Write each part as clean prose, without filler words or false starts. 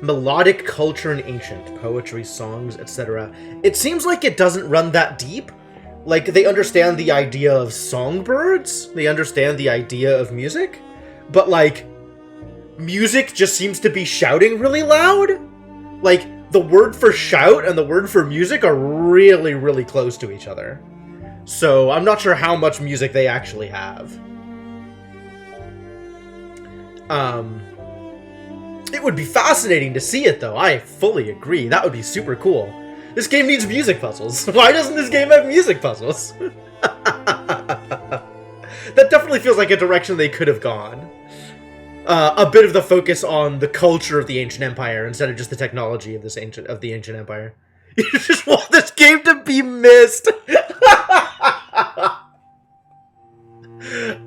Melodic culture and ancient poetry, songs, etc. It seems like it doesn't run that deep. Like, they understand the idea of songbirds, they understand the idea of music, but, like, music just seems to be shouting really loud. Like, the word for shout and the word for music are really, really close to each other. So, I'm not sure how much music they actually have. It would be fascinating to see it, though. I fully agree. That would be super cool. This game needs music puzzles. Why doesn't this game have music puzzles? That definitely feels like a direction they could have gone. A bit of the focus on the culture of the Ancient Empire instead of just the technology of the Ancient Empire. You just want this game to be missed.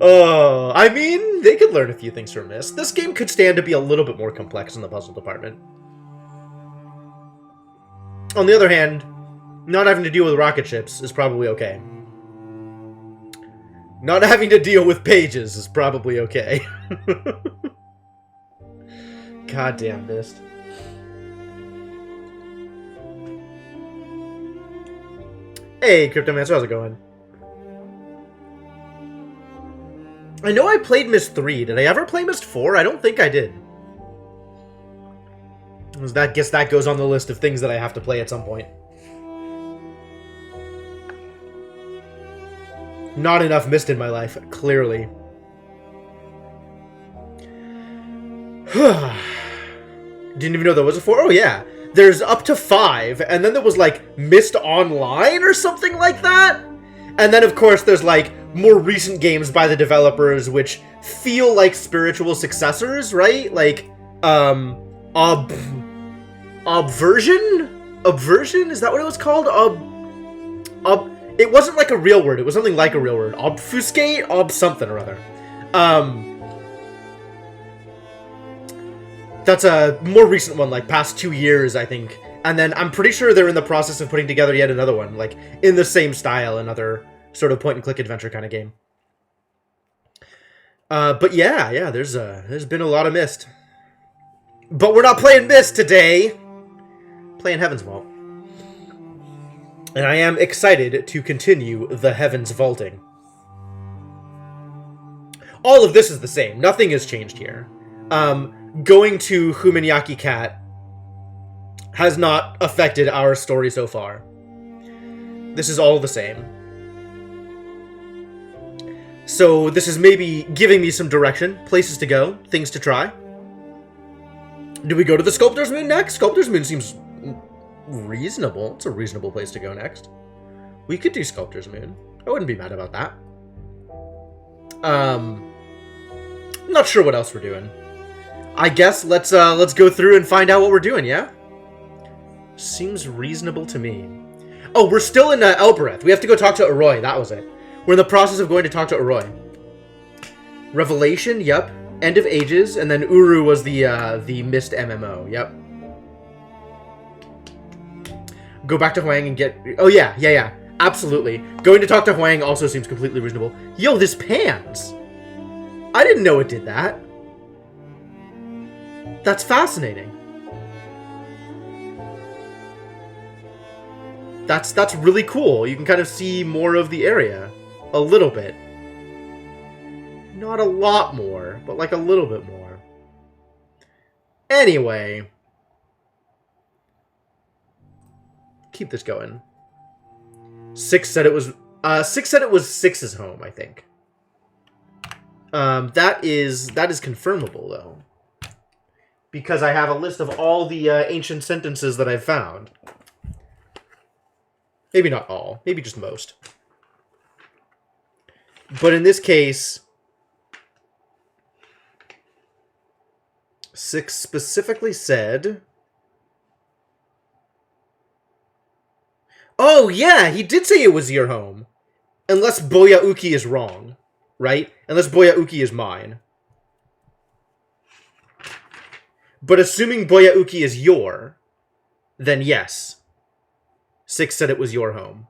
I mean, they could learn a few things from Myst. This game could stand to be a little bit more complex in the puzzle department. On the other hand, not having to deal with rocket ships is probably okay. Not having to deal with pages is probably okay. Goddamn Myst. Hey, Cryptomancer, how's it going? I know I played Myst 3. Did I ever play Myst 4? I don't think I did. I guess that goes on the list of things that I have to play at some point. Not enough Myst in my life, clearly. Didn't even know there was a 4? Oh, yeah. There's up to 5, and then there was, like, Myst Online or something like that? And then, of course, there's, like, more recent games by the developers which feel like spiritual successors, right? Like, Obversion? Obversion? Is that what it was called? It wasn't like a real word. It was something like a real word. Obfuscate? Something or other. That's a more recent one, like past 2 years, I think. And then I'm pretty sure they're in the process of putting together yet another one, like in the same style, another sort of point-and-click adventure kind of game. But yeah, there's been a lot of Myst. But we're not playing Myst today. Playing Heaven's Vault. And I am excited to continue the Heavens Vaulting. All of this is the same. Nothing has changed here. Going to Huminyaki Cat has not affected our story so far. This is all the same. So this is maybe giving me some direction, places to go, things to try. Do we go to the Sculptor's Moon next? Sculptor's Moon seems reasonable. It's a reasonable place to go next. We could do Sculptor's Moon. I wouldn't be mad about that. Not sure what else we're doing. I guess let's go through and find out what we're doing, yeah? Seems reasonable to me. Oh, we're still in Elbereth. We have to go talk to Arroy. That was it. We're in the process of going to talk to Arroy. Revelation, yep. End of Ages, and then Uru was the Myst MMO, yep. Go back to Huang and get... Oh, yeah. Absolutely. Going to talk to Huang also seems completely reasonable. Yo, this pans! I didn't know it did that. That's fascinating. That's really cool. You can kind of see more of the area. A little bit. Not a lot more, but like a little bit more. Anyway. Keep this going. Six said it was Six's home, I think. That is confirmable though. Because I have a list of all the ancient sentences that I've found. Maybe not all. Maybe just most. But in this case, Six specifically said... Oh, yeah, he did say it was your home. Unless Boyauki is wrong. Right? Unless Boyauki is mine. But assuming Boyauki is your, then yes. Six said it was your home.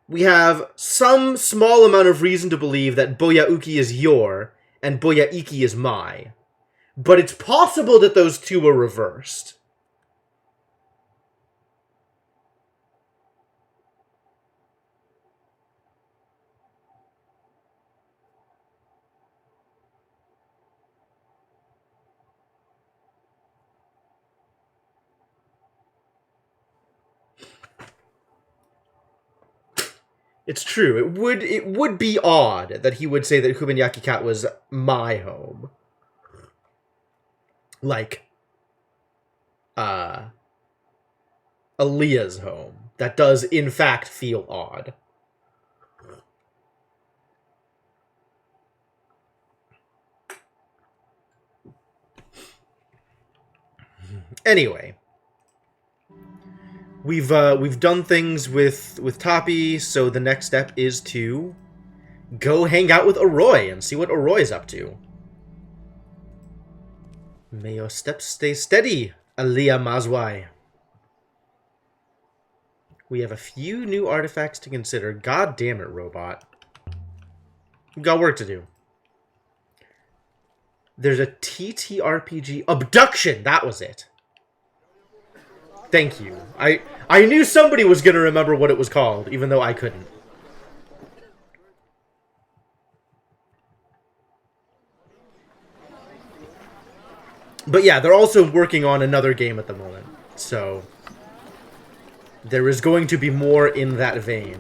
We have some small amount of reason to believe that Boyauki is your, and Boyaiki is Mai. But it's possible that those two are reversed. It's true. It would be odd that he would say that Hubenyaki Cat was my home. Like, Aaliyah's home. That does, in fact, feel odd. Anyway. We've done things with Tapi, so the next step is to go hang out with Aroi and see what Aroi's up to. May your steps stay steady, Aaliyah Mazwai. We have a few new artifacts to consider. God damn it, robot. We've got work to do. There's a TTRPG abduction. That was it. Thank you. I knew somebody was going to remember what it was called, even though I couldn't. But yeah, they're also working on another game at the moment, so there is going to be more in that vein.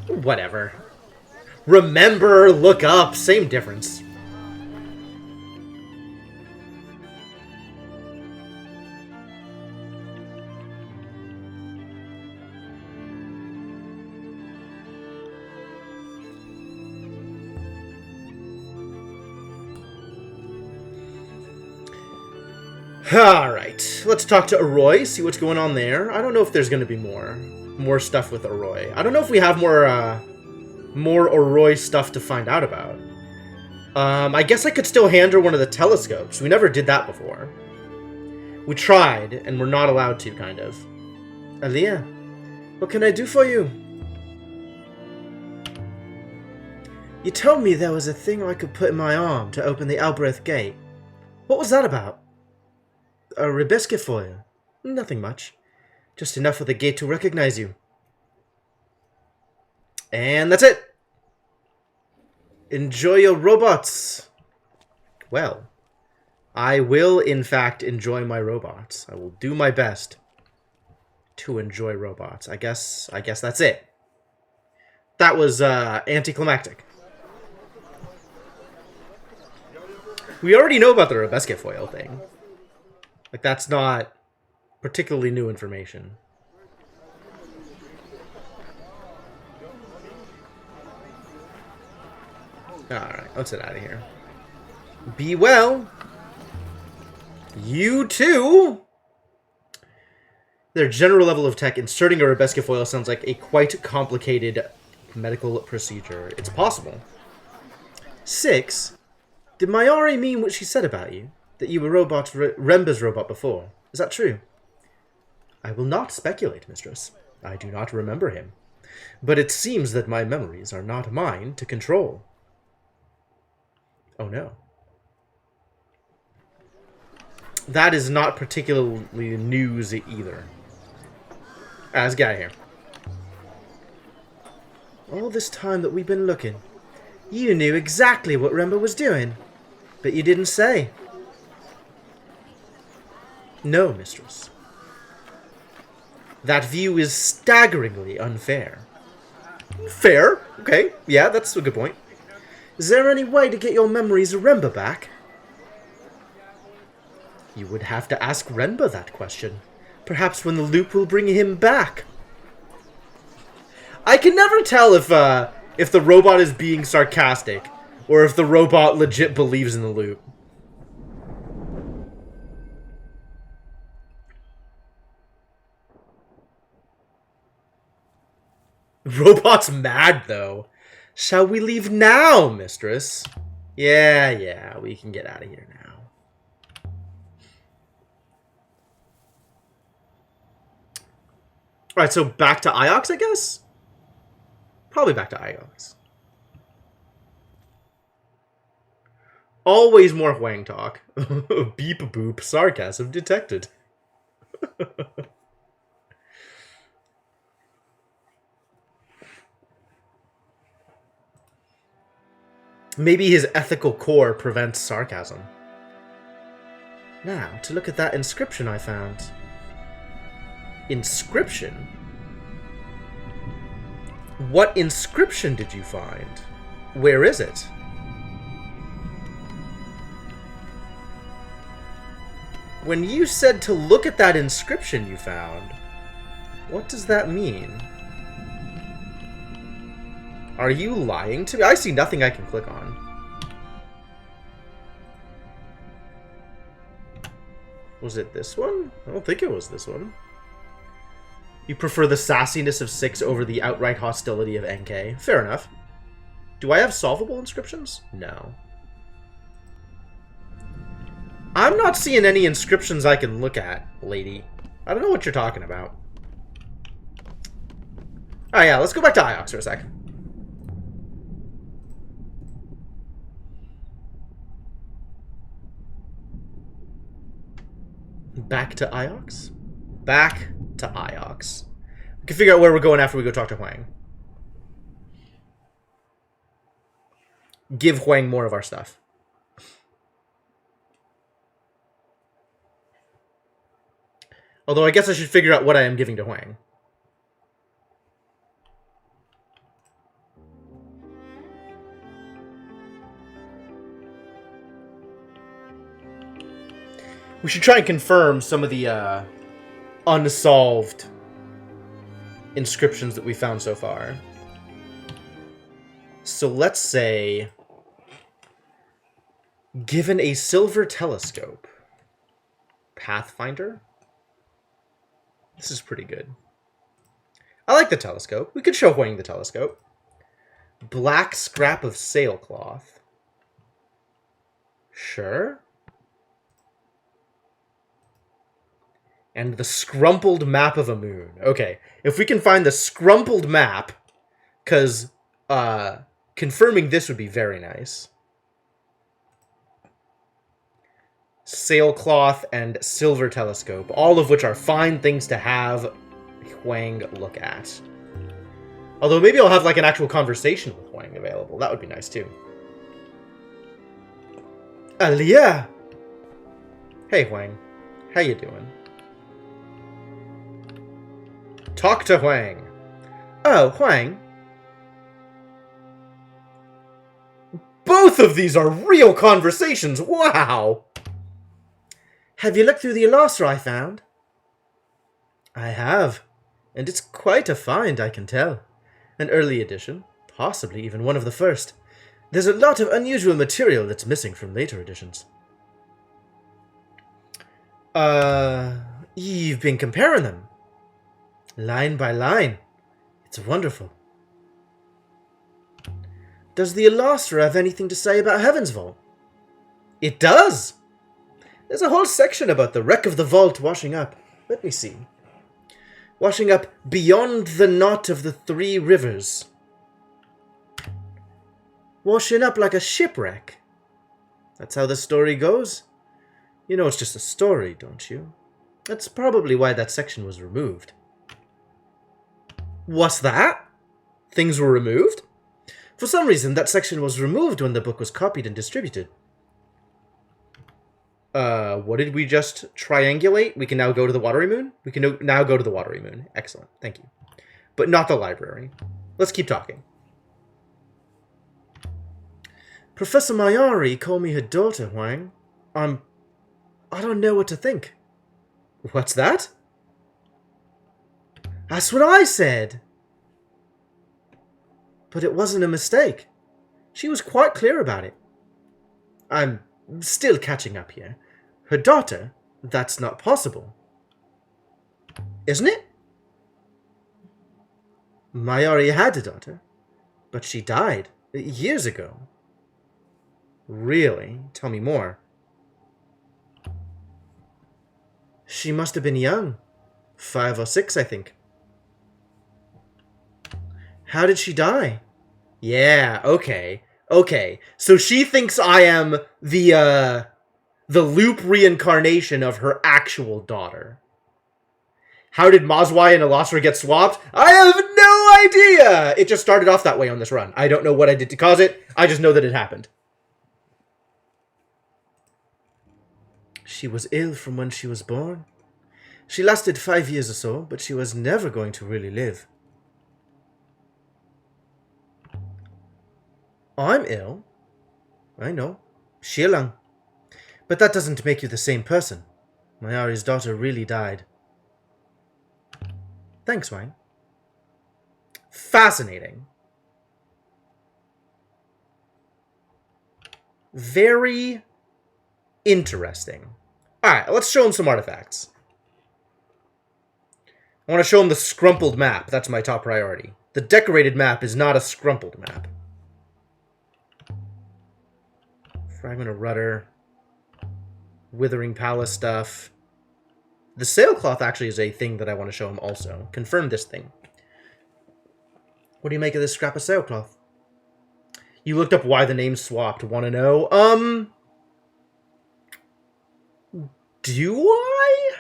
Whatever. Remember, look up, same difference. Alright, let's talk to Aroi, see what's going on there. I don't know if there's going to be more stuff with Aroi. I don't know if we have more Aroi stuff to find out about. I guess I could still hand her one of the telescopes. We never did that before. We tried, and we're not allowed to, kind of. Aaliyah, what can I do for you? You told me there was a thing I could put in my arm to open the Albreth Gate. What was that about? A Rebesque foil. Nothing much. Just enough for the gate to recognize you. And that's it! Enjoy your robots! Well, I will, in fact, enjoy my robots. I will do my best to enjoy robots. I guess that's it. That was, anticlimactic. We already know about the Rebesque foil thing. Like, that's not particularly new information. Alright, let's get out of here. Be well. You too. Their general level of tech, inserting a Rebesque foil sounds like a quite complicated medical procedure. It's possible. 6. Did Mayari mean what she said about you? That you were Remba's robot before. Is that true? I will not speculate, mistress. I do not remember him. But it seems that my memories are not mine to control. Oh no. That is not particularly news either. Let's get out of here. All this time that we've been looking, you knew exactly what Remba was doing, but you didn't say. No, mistress. That view is staggeringly unfair. Fair? Okay, yeah, that's a good point. Is there any way to get your memories of Remba back? You would have to ask Remba that question. Perhaps when the loop will bring him back. I can never tell if the robot is being sarcastic or if the robot legit believes in the loop. Robot's mad, though. Shall we leave now, mistress? Yeah, we can get out of here now. Alright, so back to Iox, I guess? Probably back to Iox. Always more Huang talk. Beep boop, sarcasm detected. Maybe his ethical core prevents sarcasm. Now, to look at that inscription I found. Inscription? What inscription did you find? Where is it? When you said to look at that inscription you found, what does that mean? Are you lying to me? I see nothing I can click on. Was it this one? I don't think it was this one. You prefer the sassiness of 6 over the outright hostility of NK. Fair enough. Do I have solvable inscriptions? No. I'm not seeing any inscriptions I can look at, lady. I don't know what you're talking about. Oh yeah, let's go back to Iox for a sec. Back to Iox? Back to Iox. We can figure out where we're going after we go talk to Huang. Give Huang more of our stuff. Although I guess I should figure out what I am giving to Huang. We should try and confirm some of the unsolved inscriptions that we found so far. So let's say, given a silver telescope, Pathfinder? This is pretty good. I like the telescope. We could show Huang the telescope. Black scrap of sailcloth. Sure. And the scrumpled map of a moon. Okay, if we can find the scrumpled map, because confirming this would be very nice. Sailcloth and silver telescope, all of which are fine things to have Huang look at. Although maybe I'll have like an actual conversation with Huang available. That would be nice too. Alia! Hey Huang, how you doing? Talk to Huang. Oh, Huang. Both of these are real conversations. Wow. Have you looked through the Elastra I found? I have. And it's quite a find, I can tell. An early edition. Possibly even one of the first. There's a lot of unusual material that's missing from later editions. You've been comparing them. Line by line. It's wonderful. Does the Elastra have anything to say about Heaven's Vault? It does! There's a whole section about the wreck of the vault washing up. Let me see. Washing up beyond the knot of the 3 rivers. Washing up like a shipwreck. That's how the story goes. You know it's just a story, don't you? That's probably why that section was removed. What's that? Things were removed? For some reason, that section was removed when the book was copied and distributed. What did we just triangulate? We can now go to the Watery Moon? We can now go to the Watery Moon. Excellent. Thank you. But not the library. Let's keep talking. Professor Mayari called me her daughter, Huang. I don't know what to think. What's that? That's what I said. But it wasn't a mistake. She was quite clear about it. I'm still catching up here. Her daughter? That's not possible. Isn't it? Mayari had a daughter, but she died years ago. Really? Tell me more. She must have been young. 5 or 6, I think. How did she die? Yeah, okay. Okay, so she thinks I am the loop reincarnation of her actual daughter. How did Mazwai and Elasra get swapped? I have no idea! It just started off that way on this run. I don't know what I did to cause it. I just know that it happened. She was ill from when she was born. She lasted 5 years or so, but she was never going to really live. I'm ill. I know. Shielang. But that doesn't make you the same person. Mayari's daughter really died. Thanks, Wang. Fascinating. Very interesting. Alright, let's show him some artifacts. I want to show him the scrumpled map. That's my top priority. The decorated map is not a scrumpled map. Fragment of rudder. Withering Palace stuff. The sailcloth actually is a thing that I want to show him also. Confirm this thing. What do you make of this scrap of sailcloth? You looked up why the name swapped. Want to know? Do I?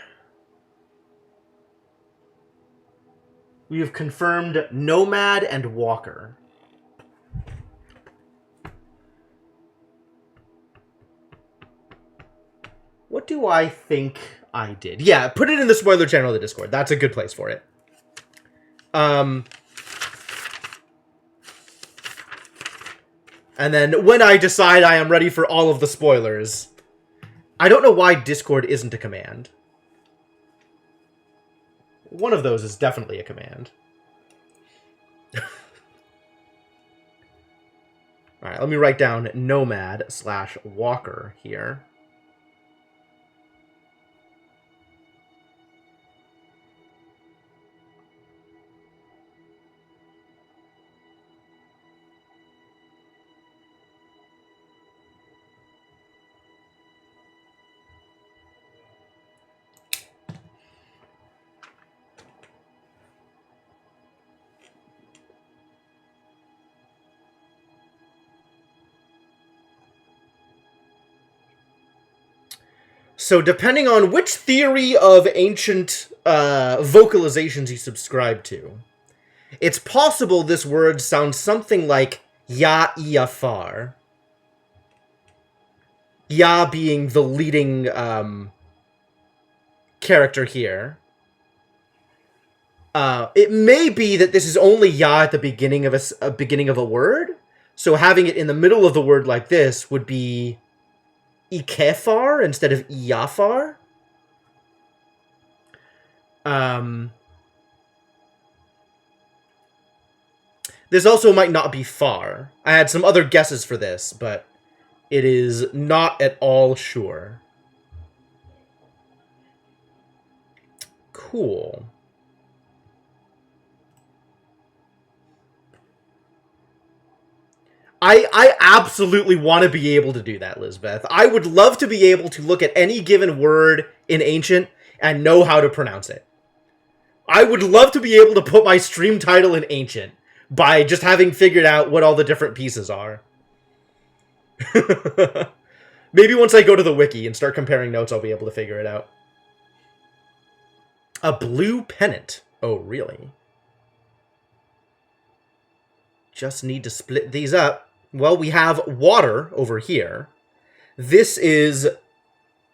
We have confirmed Nomad and Walker. What do I think I did? Yeah, put it in the spoiler channel of the Discord. That's a good place for it. And then when I decide I am ready for all of the spoilers, I don't know why Discord isn't a command. One of those is definitely a command. Alright, let me write down Nomad/Walker here. So depending on which theory of ancient vocalizations you subscribe to, it's possible this word sounds something like Ya-Iafar. Ya being the leading character here. It may be that this is only Ya at the beginning of a word, so having it in the middle of the word like this would be Ikefar instead of Iafar. This also might not be far. I had some other guesses for this, but it is not at all sure. Cool. I absolutely want to be able to do that, Lisbeth. I would love to be able to look at any given word in Ancient and know how to pronounce it. I would love to be able to put my stream title in Ancient by just having figured out what all the different pieces are. Maybe once I go to the wiki and start comparing notes, I'll be able to figure it out. A blue pennant. Oh, really? Just need to split these up. Well, we have water over here. This is,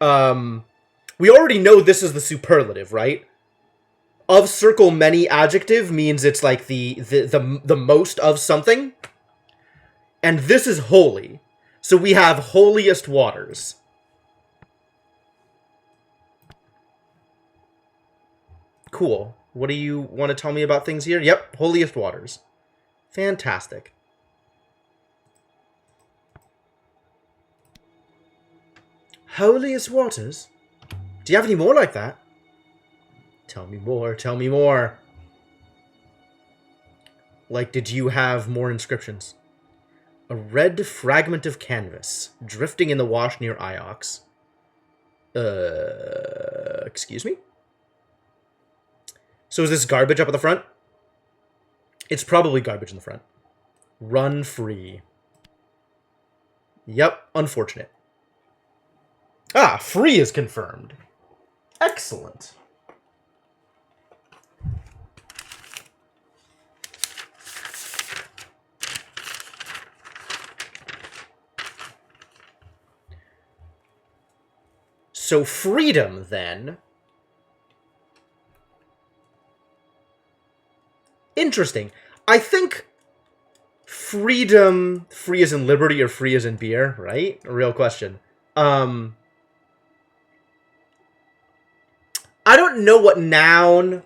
we already know this is the superlative, right? Of circle many adjective means it's like the most of something. And this is holy. So we have holiest waters. Cool. What do you want to tell me about things here? Yep, holiest waters. Fantastic. Holiest waters? Do you have any more like that? Tell me more, tell me more. Like, did you have more inscriptions? A red fragment of canvas, drifting in the wash near Iox. Excuse me? So is this garbage up at the front? It's probably garbage in the front. Run free. Yep, unfortunate. Ah, free is confirmed. Excellent. So freedom, then. Interesting. I think freedom, free as in liberty or free as in beer, right? A real question. I don't know what noun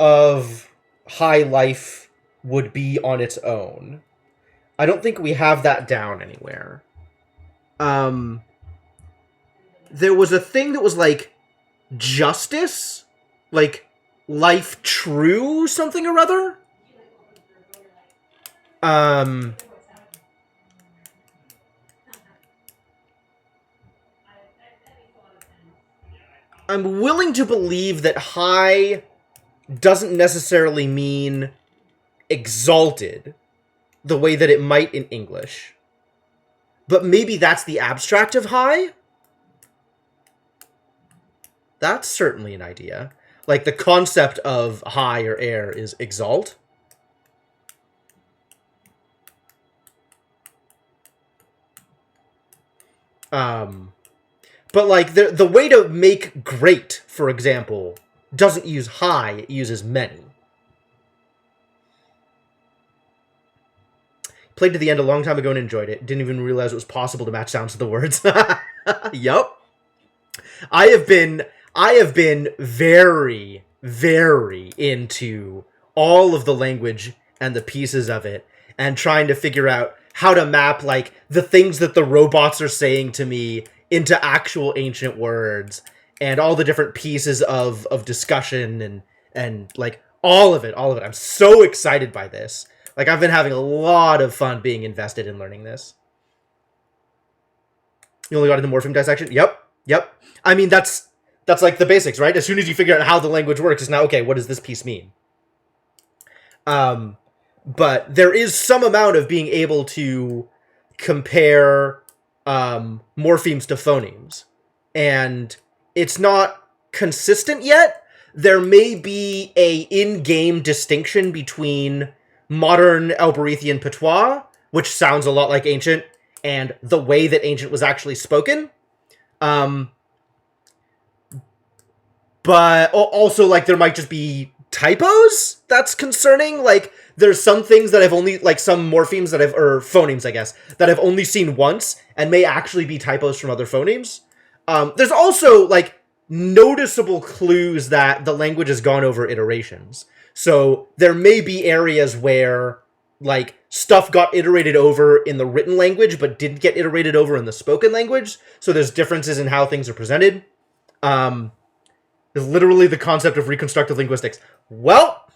of high life would be on its own. I don't think we have that down anywhere. There was a thing that was like justice, like life true something or other. I'm willing to believe that high doesn't necessarily mean exalted the way that it might in English. But maybe that's the abstract of high? That's certainly an idea. Like, the concept of high or air is exalt. But, like, the way to make great, for example, doesn't use high, it uses many. Played to the end a long time ago and enjoyed it. Didn't even realize it was possible to match sounds to the words. Yup. I have been very, very into all of the language and the pieces of it and trying to figure out how to map, like, the things that the robots are saying to me into actual ancient words and all the different pieces of discussion and like, all of it. I'm so excited by this. Like, I've been having a lot of fun being invested in learning this. You only got into morpheme dissection? Yep. I mean, that's like the basics, right? As soon as you figure out how the language works, it's now, okay, what does this piece mean? But there is some amount of being able to compare morphemes to phonemes. And it's not consistent yet. There may be a in-game distinction between modern Elberethian patois, which sounds a lot like ancient, and the way that ancient was actually spoken. But also, like, there might just be typos that's concerning. Like, there's some things that I've only, like, some morphemes that or phonemes, I guess, that I've only seen once and may actually be typos from other phonemes. There's also, like, noticeable clues that the language has gone over iterations. So there may be areas where, like, stuff got iterated over in the written language but didn't get iterated over in the spoken language. So there's differences in how things are presented. Is literally the concept of reconstructive linguistics. Well,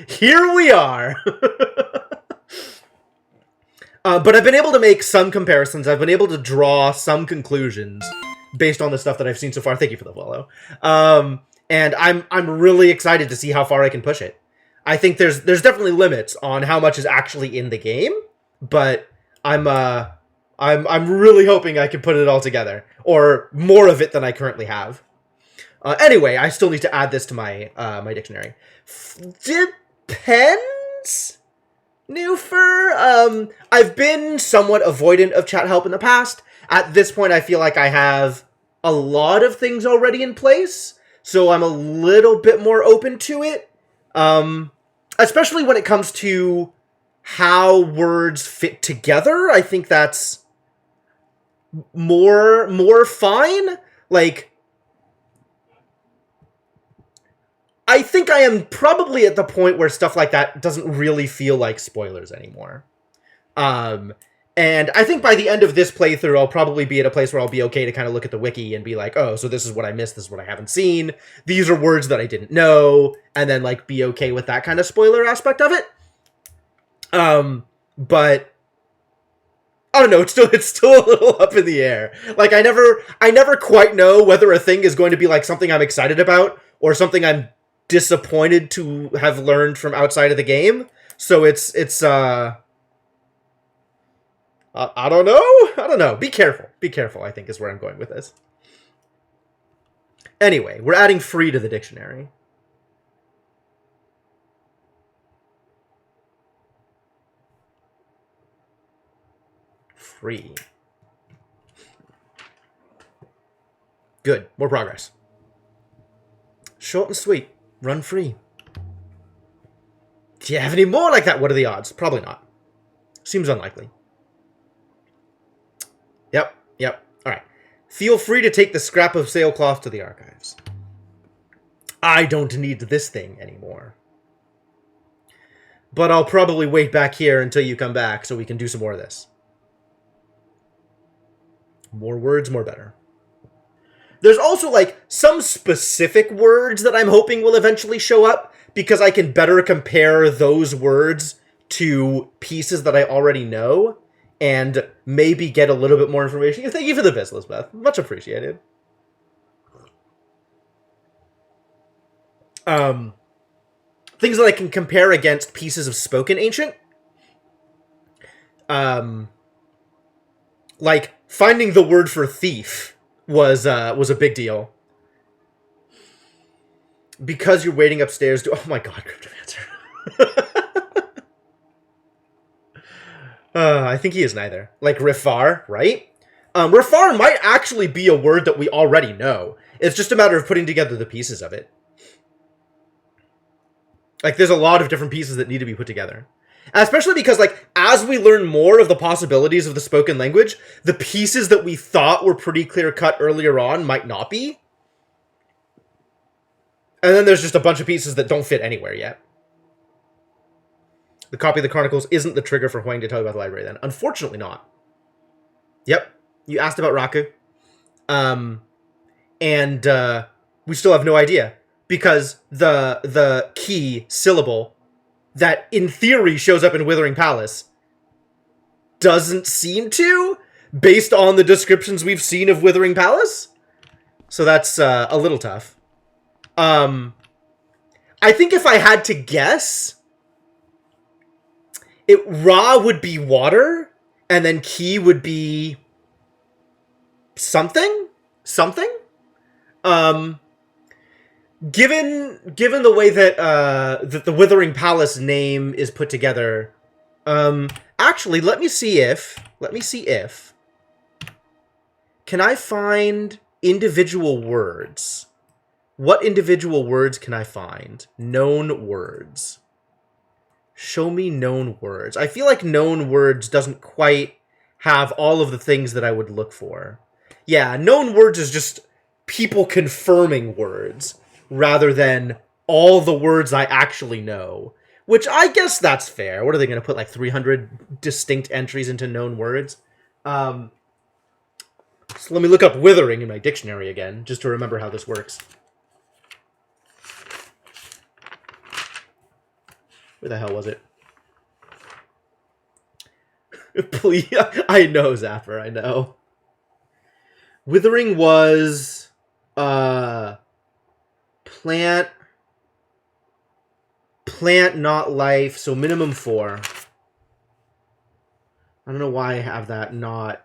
here we are. But I've been able to make some comparisons. I've been able to draw some conclusions based on the stuff that I've seen so far. Thank you for the follow. And I'm really excited to see how far I can push it. I think there's definitely limits on how much is actually in the game, but I'm really hoping I can put it all together, or more of it than I currently have. Anyway, I still need to add this to my my dictionary. Depends, Newfer. I've been somewhat avoidant of chat help in the past. At this point, I feel like I have a lot of things already in place, so I'm a little bit more open to it. Especially when it comes to how words fit together. I think that's more fine. Like, I think I am probably at the point where stuff like that doesn't really feel like spoilers anymore. And I think by the end of this playthrough, I'll probably be at a place where I'll be okay to kind of look at the wiki and be like, oh, so this is what I missed, this is what I haven't seen, these are words that I didn't know, and then, like, be okay with that kind of spoiler aspect of it. But I don't know, it's still a little up in the air. Like, I never quite know whether a thing is going to be, like, something I'm excited about or something I'm disappointed to have learned from outside of the game. So it's I don't know. I don't know. Be careful. Be careful, I think, is where I'm going with this. Anyway, we're adding free to the dictionary. Free. Good. More progress. Short and sweet. Run free. Do you have any more like that? What are the odds? Probably not. Seems unlikely. Yep. Alright. Feel free to take the scrap of sailcloth to the archives. I don't need this thing anymore. But I'll probably wait back here until you come back so we can do some more of this. More words, more better. There's also, like, some specific words that I'm hoping will eventually show up, because I can better compare those words to pieces that I already know, and maybe get a little bit more information. Thank you for the biz, Elizabeth. Much appreciated. Things that I can compare against pieces of spoken ancient. Like, finding the word for thief was a big deal. Because you're waiting upstairs to... Oh my god, Cryptomancer. I think he is neither. Like Rifar, right? Rifar might actually be a word that we already know. It's just a matter of putting together the pieces of it. Like, there's a lot of different pieces that need to be put together. Especially because, like, as we learn more of the possibilities of the spoken language, the pieces that we thought were pretty clear-cut earlier on might not be. And then there's just a bunch of pieces that don't fit anywhere yet. The copy of the Chronicles isn't the trigger for Huang to tell you about the library, then. Unfortunately not. Yep. You asked about Raku. We still have no idea. Because the key syllable that, in theory, shows up in Withering Palace doesn't seem to, based on the descriptions we've seen of Withering Palace. So that's a little tough. I think if I had to guess, Ra would be water, and then Ki would be something? Given the way that that the Withering Palace name is put together, actually, let me see if can I find individual words? What individual words can I find? Known words. Show me known words. I feel like known words doesn't quite have all of the things that I would look for. Yeah, known words is just people confirming words, rather than all the words I actually know. Which I guess that's fair. What are they going to put, like 300 distinct entries into known words? So let me look up withering in my dictionary again, just to remember how this works. Where the hell was it? Please, I know, Zapper, I know. Withering was... Plant, not life, so minimum 4. I don't know why I have that not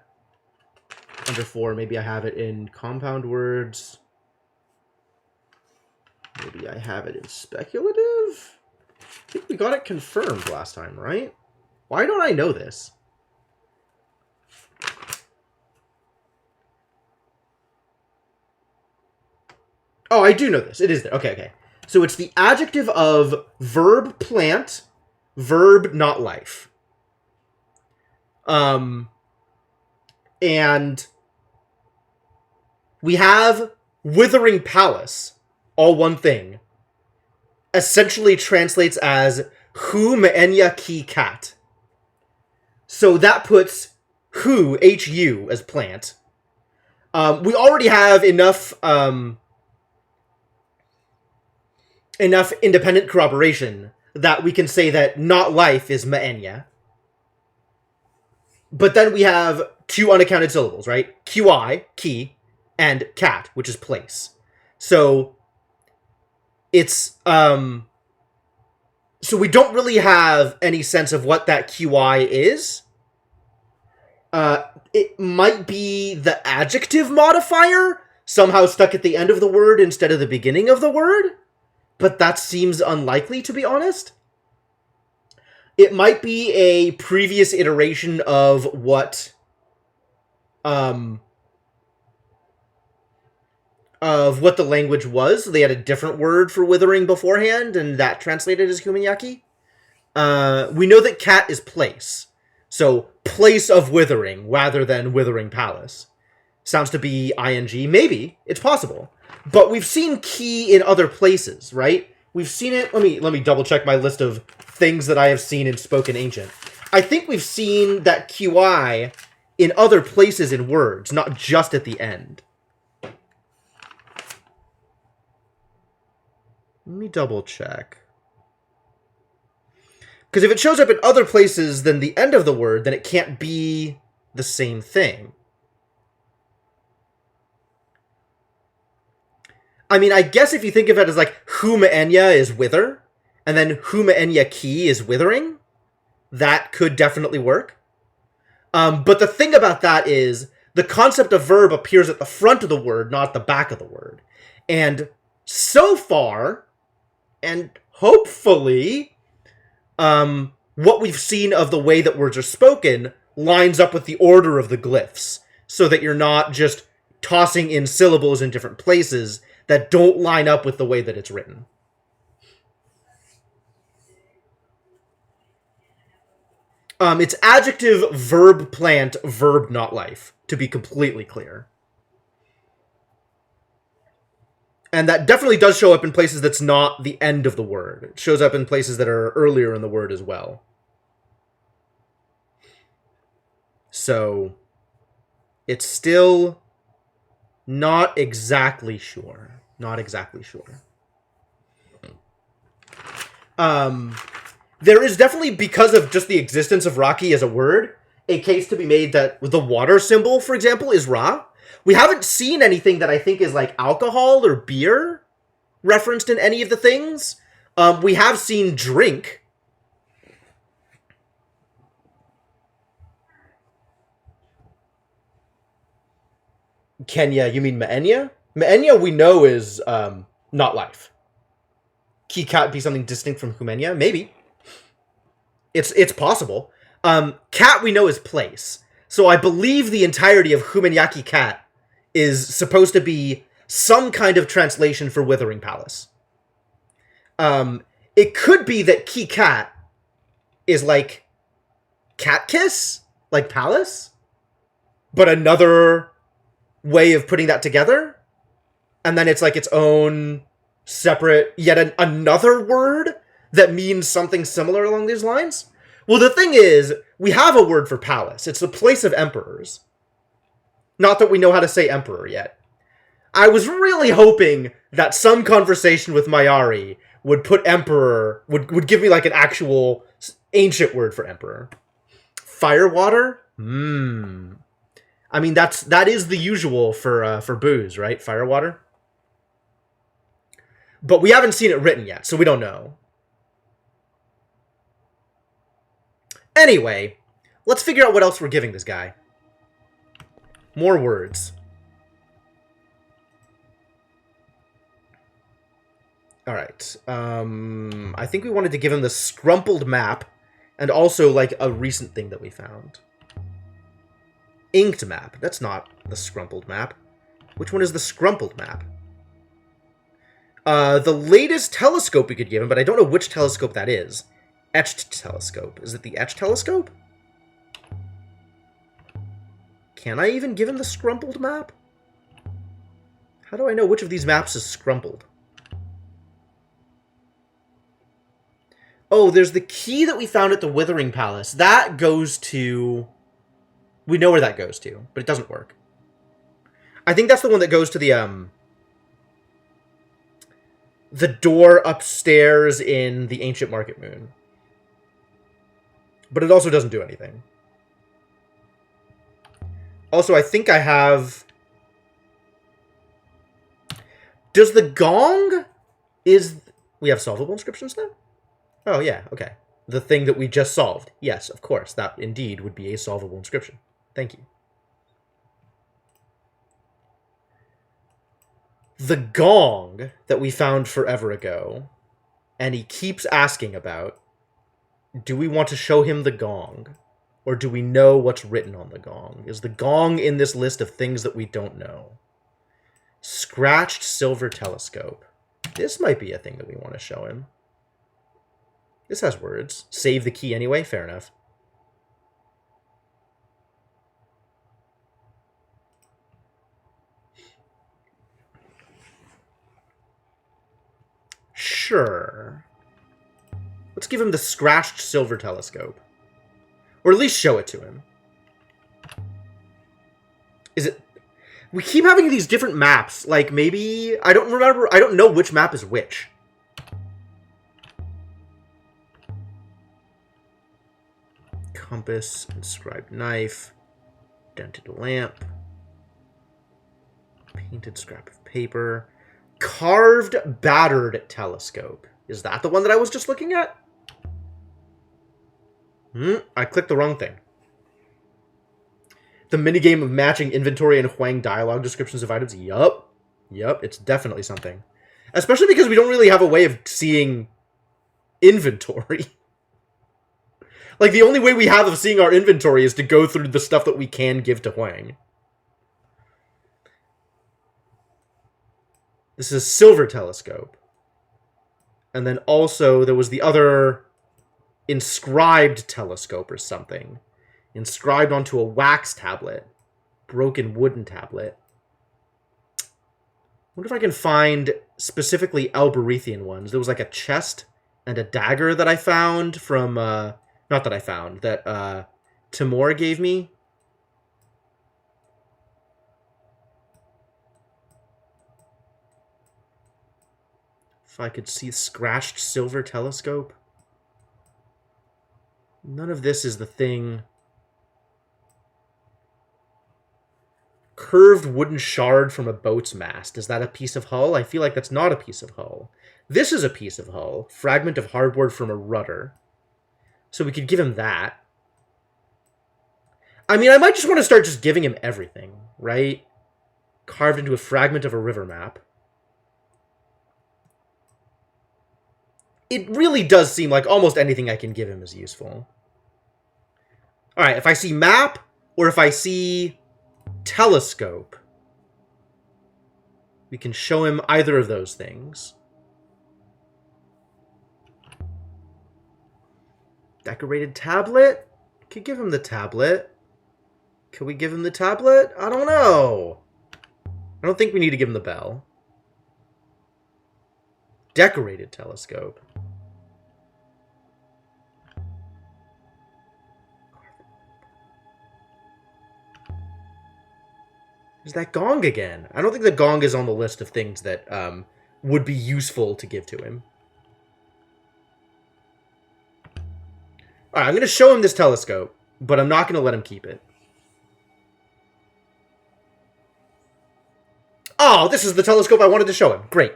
under 4. Maybe I have it in compound words. Maybe I have it in speculative? I think we got it confirmed last time, right? Why don't I know this? Oh, I do know this. It is there. Okay. So it's the adjective of verb plant, verb not life. And we have Withering Palace, all one thing, essentially translates as Hu Me'enya Ki Cat. So that puts Hu, H-U, as plant. We already have enough independent corroboration that we can say that not life is Me'enya. But then we have 2 unaccounted syllables, right? QI, key, and cat, which is place. So it's so we don't really have any sense of what that QI is. It might be the adjective modifier somehow stuck at the end of the word instead of the beginning of the word, but that seems unlikely, to be honest. It might be a previous iteration of what the language was. They had a different word for withering beforehand, and that translated as Humaniyaki. We know that cat is place. So, place of withering, rather than withering palace. Sounds to be ing. Maybe. It's possible. But we've seen key in other places, right? We've seen it... Let me double check my list of things that I have seen in Spoken Ancient. I think we've seen that QI in other places in words, not just at the end. Let me double check. Because if it shows up in other places than the end of the word, then it can't be the same thing. I mean, I guess if you think of it as like Huma Enya is wither, and then Huma Enya Ki is withering, that could definitely work. But the thing about that is the concept of verb appears at the front of the word, not at the back of the word. And so far, and hopefully... what we've seen of the way that words are spoken lines up with the order of the glyphs, so that you're not just tossing in syllables in different places that don't line up with the way that it's written. It's adjective, verb, plant, verb, not life, to be completely clear. And that definitely does show up in places that's not the end of the word. It shows up in places that are earlier in the word as well. So, it's still not exactly sure. Not exactly sure. There is definitely, because of just the existence of Raki as a word, a case to be made that the water symbol, for example, is Ra. We haven't seen anything that I think is like alcohol or beer referenced in any of the things. We have seen drink. Kenya, you mean Maenya? Maenya we know is not life. Ki cat be something distinct from Humenya? Maybe. It's possible. Cat we know is place. So I believe the entirety of Humenyaki cat is supposed to be some kind of translation for Withering Palace. It could be that Ki Cat is like cat kiss, like palace, but another way of putting that together, and then it's like its own separate, yet another word that means something similar along these lines. Well, the thing is, we have a word for palace. It's the place of emperors. Not that we know how to say emperor yet. I was really hoping that some conversation with Mayari would put emperor, would give me like an actual ancient word for emperor. Firewater? I mean, that is the usual for booze, right? Firewater? But we haven't seen it written yet, so we don't know. Anyway, let's figure out what else we're giving this guy. More words. Alright. I think we wanted to give him the scrumpled map, and also, like, a recent thing that we found. Inked map. That's not the scrumpled map. Which one is the scrumpled map? The latest telescope we could give him, but I don't know which telescope that is. Etched telescope. Is it the etched telescope? Can I even give him the scrumpled map? How do I know which of these maps is scrumpled? Oh, there's the key that we found at the Withering Palace. That goes to... We know where that goes to, but it doesn't work. I think that's the one that goes to the door upstairs in the Ancient Market Moon. But it also doesn't do anything. Also, I think I have... Does the gong... We have solvable inscriptions now? Oh, yeah, okay. The thing that we just solved. Yes, of course. That, indeed, would be a solvable inscription. Thank you. The gong that we found forever ago, and he keeps asking about, do we want to show him the gong? Or do we know what's written on the gong? Is the gong in this list of things that we don't know? Scratched silver telescope. This might be a thing that we want to show him. This has words. Save the key anyway? Fair enough. Sure. Let's give him the scratched silver telescope. Or at least show it to him. Is it... We keep having these different maps. Like, maybe... I don't remember... I don't know which map is which. Compass, inscribed knife, dented lamp, painted scrap of paper, carved battered telescope. Is that the one that I was just looking at? I clicked the wrong thing. The minigame of matching inventory and Huang dialogue descriptions of items. Yup. Yup, it's definitely something. Especially because we don't really have a way of seeing inventory. Like, the only way we have of seeing our inventory is to go through the stuff that we can give to Huang. This is a silver telescope. And then also, there was the other inscribed telescope or something. Inscribed onto a wax tablet. Broken wooden tablet. I wonder if I can find specifically Alberethian ones. There was like a chest and a dagger that I found from... not that I found, that Timur gave me. If I could see scratched silver telescope. None of this is the thing. Curved wooden shard from a boat's mast. Is that a piece of hull? I feel like that's not a piece of hull. This is a piece of hull. Fragment of hardboard from a rudder. So we could give him that. I mean, I might just want to start just giving him everything, right? Carved into a fragment of a river map. It really does seem like almost anything I can give him is useful. Alright, if I see map, or if I see telescope, we can show him either of those things. Decorated tablet? Could give him the tablet. Could we give him the tablet? I don't know. I don't think we need to give him the bell. Decorated telescope. There's that gong again. I don't think the gong is on the list of things that would be useful to give to him. Alright, I'm going to show him this telescope, but I'm not going to let him keep it. Oh, this is the telescope I wanted to show him. Great.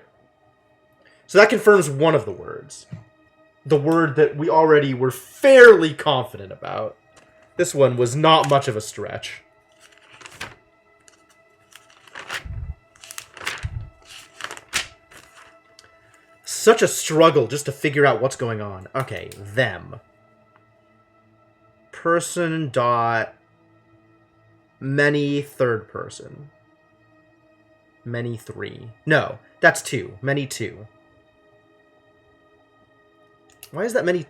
So that confirms one of the words. The word that we already were fairly confident about. This one was not much of a stretch. Such a struggle just to figure out what's going on. Okay, them. Person dot many third person. Many 3. No, that's 2. Many 2. Why is that many?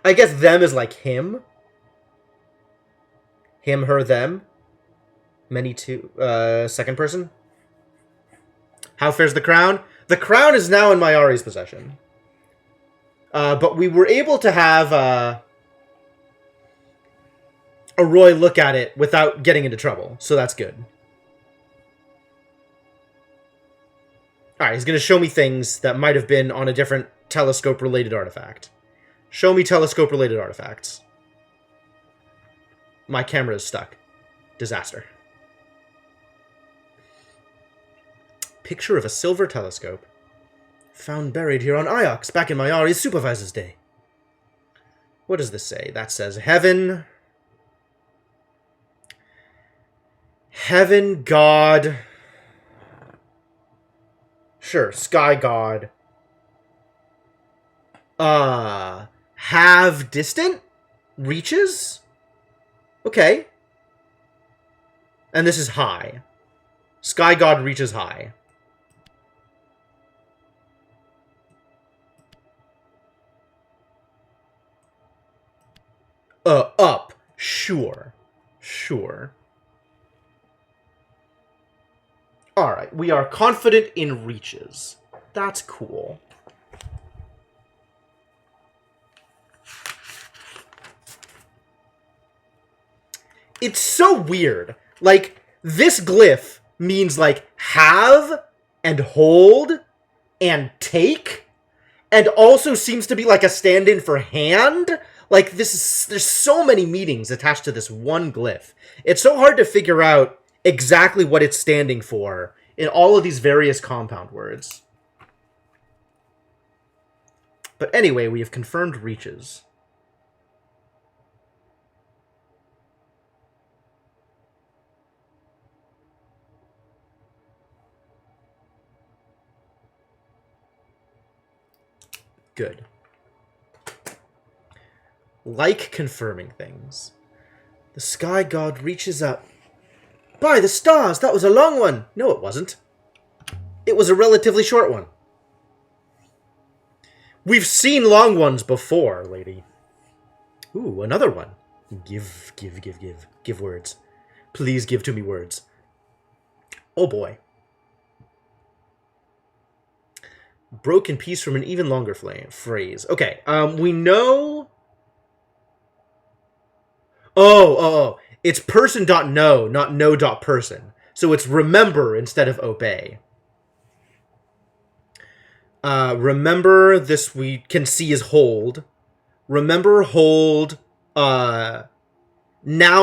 I guess them is like him. Him, her, them. Many 2. Second person. How fares the crown? The crown is now in my Ari's possession. But we were able to have a Roy look at it without getting into trouble, so that's good. Alright, he's going to show me things that might have been on a different telescope-related artifact. Show me telescope-related artifacts. My camera is stuck. Disaster. Picture of a silver telescope. Found buried here on Iox, back in my Ari's supervisor's day. What does this say? That says heaven. Heaven, God. Sure, sky god. Have distant? Reaches? Okay. And this is high. Sky god reaches high. Up. Sure. Sure. Alright, we are confident in reaches. That's cool. It's so weird. Like, this glyph means, like, have and hold and take, and also seems to be, like, a stand-in for hand. Like, this is... There's so many meanings attached to this one glyph. It's so hard to figure out exactly what it's standing for in all of these various compound words. But anyway, we have confirmed reaches. Good. Like confirming things. The sky god reaches up. By the stars, that was a long one! No, it wasn't. It was a relatively short one. We've seen long ones before, lady. Ooh, another one. Give. Give words. Please give to me words. Oh boy. Broken piece from an even longer phrase. Okay, we know... Oh. It's person.know, not know.person. So it's remember instead of obey. Remember, this we can see is hold. Remember, hold, noun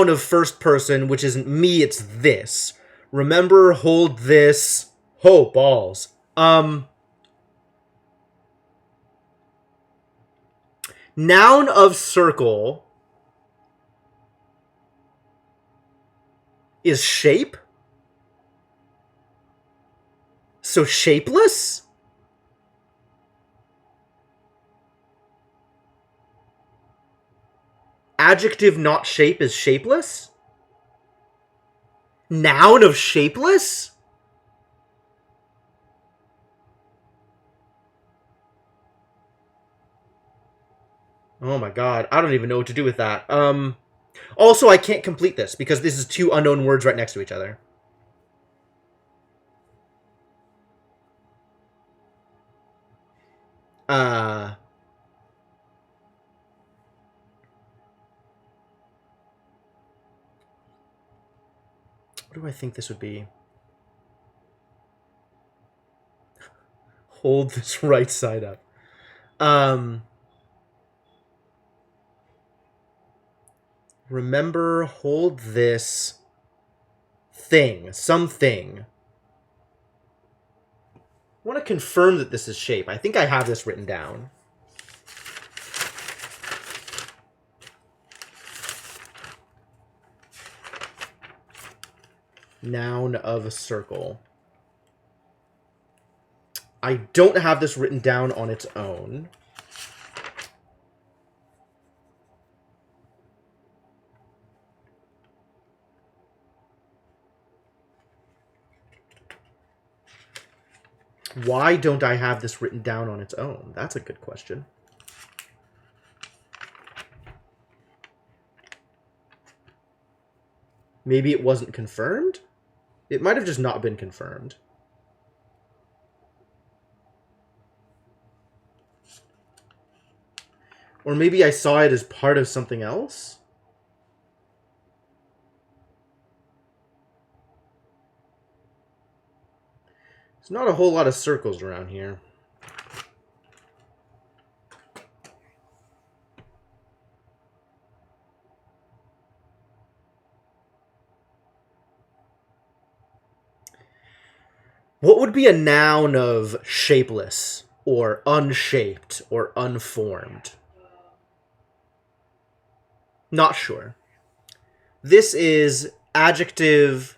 of first person, which isn't me, it's this. Remember, hold this. Oh, balls. Noun of circle is shape. So shapeless? Adjective not shape is shapeless? Noun of shapeless? Oh my god, I don't even know what to do with that. Also, I can't complete this, because this is two unknown words right next to each other. What do I think this would be? Hold this right side up. Remember, hold this thing. Something. I want to confirm that this is shape. I think I have this written down. Noun of a circle. I don't have this written down on its own. Why don't I have this written down on its own? That's a good question. Maybe it wasn't confirmed? It might have just not been confirmed. Or maybe I saw it as part of something else? There's not a whole lot of circles around here. What would be a noun of shapeless or unshaped, or unformed. Not sure. This is adjective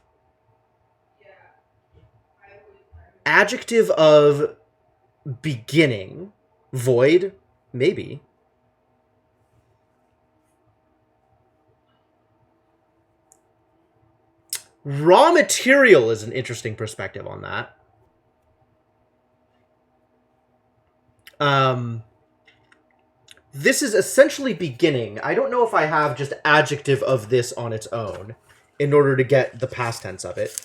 of beginning. Void, maybe. Raw material is an interesting perspective on that. This is essentially beginning. I don't know if I have just adjective of this on its own in order to get the past tense of it.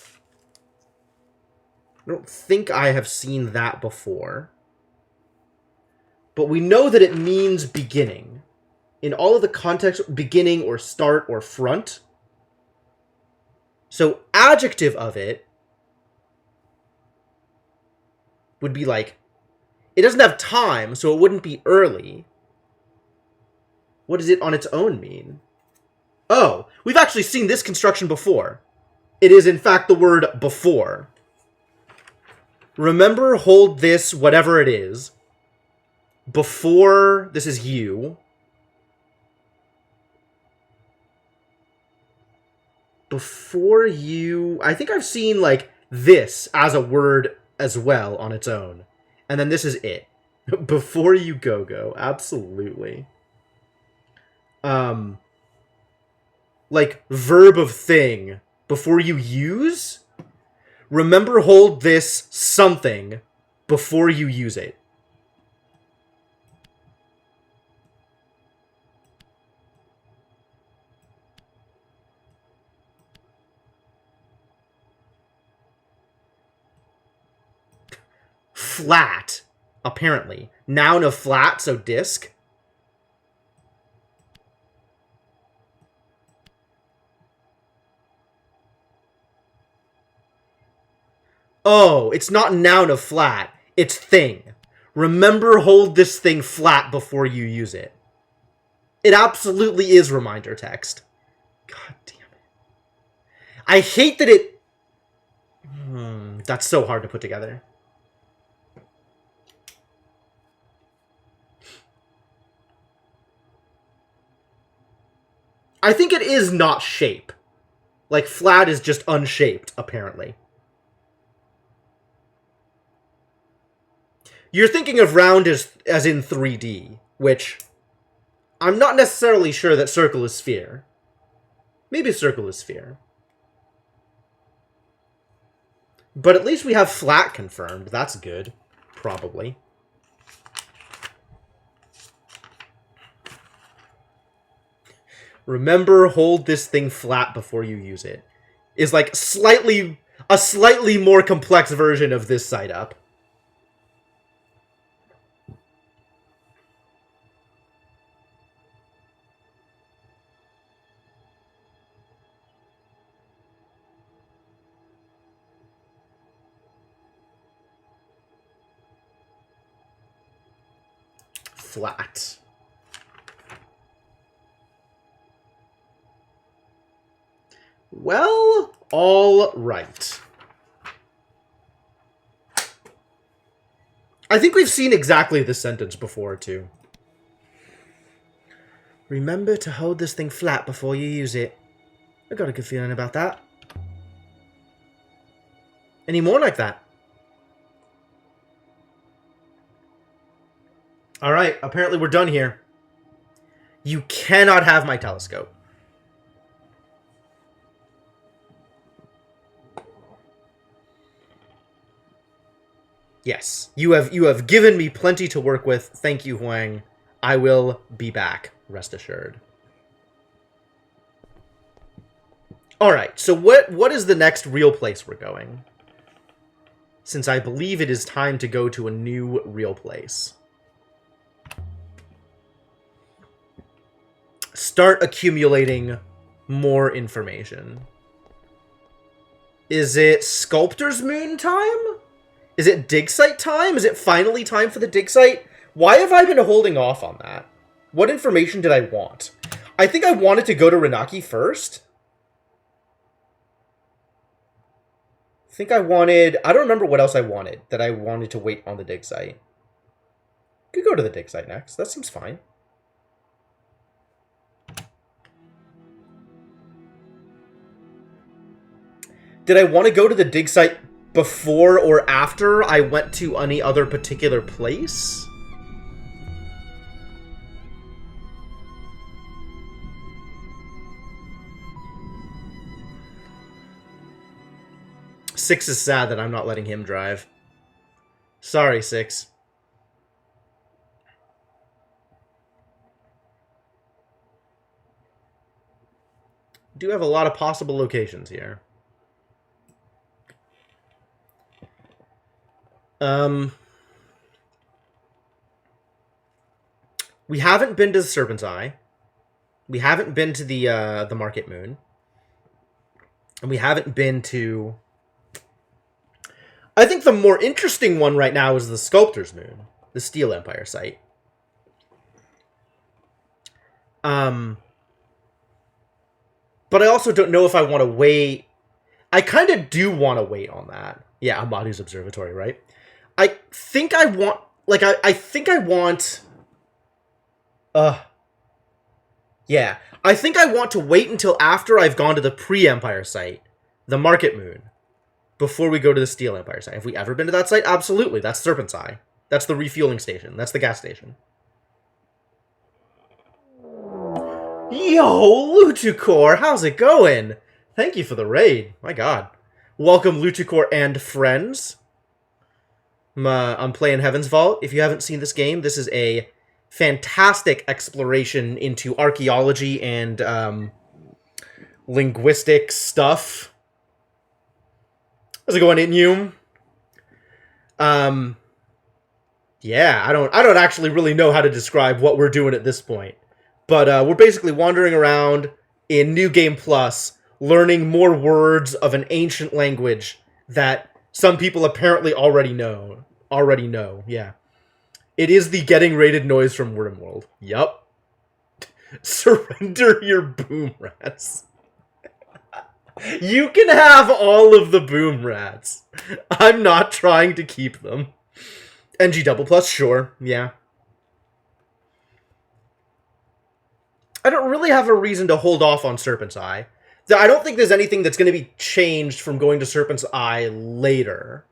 I don't think I have seen that before. But we know that it means beginning. In all of the context, beginning or start or front. So adjective of it would be like, it doesn't have time, so it wouldn't be early. What does it on its own mean? Oh, we've actually seen this construction before. It is, in fact, the word before. Remember, hold this, whatever it is. Before, this is you. Before you... I think I've seen, like, this as a word as well on its own. And then this is it. Before you go. Absolutely. Like, verb of thing. Before you use? Remember, hold this something before you use it. Flat, apparently. Noun of flat, so disc. Oh, it's not noun of flat. It's thing. Remember, hold this thing flat before you use it. It absolutely is reminder text. God damn it. I hate that it... that's so hard to put together. I think it is not shape. Like, flat is just unshaped, apparently. You're thinking of round as in 3D, which I'm not necessarily sure that circle is sphere. Maybe circle is sphere. But at least we have flat confirmed. That's good. Probably. Remember, hold this thing flat before you use it. Is like a slightly more complex version of this side up. Flat. Well, all right. I think we've seen exactly this sentence before, too. Remember to hold this thing flat before you use it. I got a good feeling about that. Any more like that? Alright, apparently we're done here. You cannot have my telescope. Yes, you have given me plenty to work with. Thank you, Huang. I will be back, rest assured. Alright, so what is the next real place we're going? Since I believe it is time to go to a new real place. Start accumulating more information. Is it Sculptor's Moon time? Is it dig site time? Is it finally time for the dig site? Why have I been holding off on that? What information did I want? I think I wanted to go to Renaki first. I don't remember what else I wanted that I wanted to wait on the dig site. Could go to the dig site next. That seems fine. Did I want to go to the dig site before or after I went to any other particular place? Six is sad that I'm not letting him drive. Sorry, Six. Do have a lot of possible locations here. We haven't been to the Serpent's Eye. We haven't been to the Market Moon. And we haven't been to... I think the more interesting one right now is the Sculptor's Moon. The Steel Empire site. But I also don't know if I want to wait. I kind of do want to wait on that. Yeah, Amadu's Observatory, right? I think I want... Like, I think I want... Yeah. I think I want to wait until after I've gone to the pre-Empire site. The Market Moon. Before we go to the Steel Empire site. Have we ever been to that site? Absolutely. That's Serpent's Eye. That's the refueling station. That's the gas station. Yo, Luchukor, how's it going? Thank you for the raid. My god. Welcome, Luchukor and friends. I'm playing Heaven's Vault. If you haven't seen this game, this is a fantastic exploration into archaeology and linguistic stuff. How's it going, Inyum? Yeah, I don't actually really know how to describe what we're doing at this point. But we're basically wandering around in New Game Plus, learning more words of an ancient language that some people apparently already know. Yeah. It is the getting rated noise from Wormworld. Yup. Surrender your boom rats. You can have all of the boom rats. I'm not trying to keep them. NG double plus, sure, yeah. I don't really have a reason to hold off on Serpent's Eye. I don't think there's anything that's going to be changed from going to Serpent's Eye later.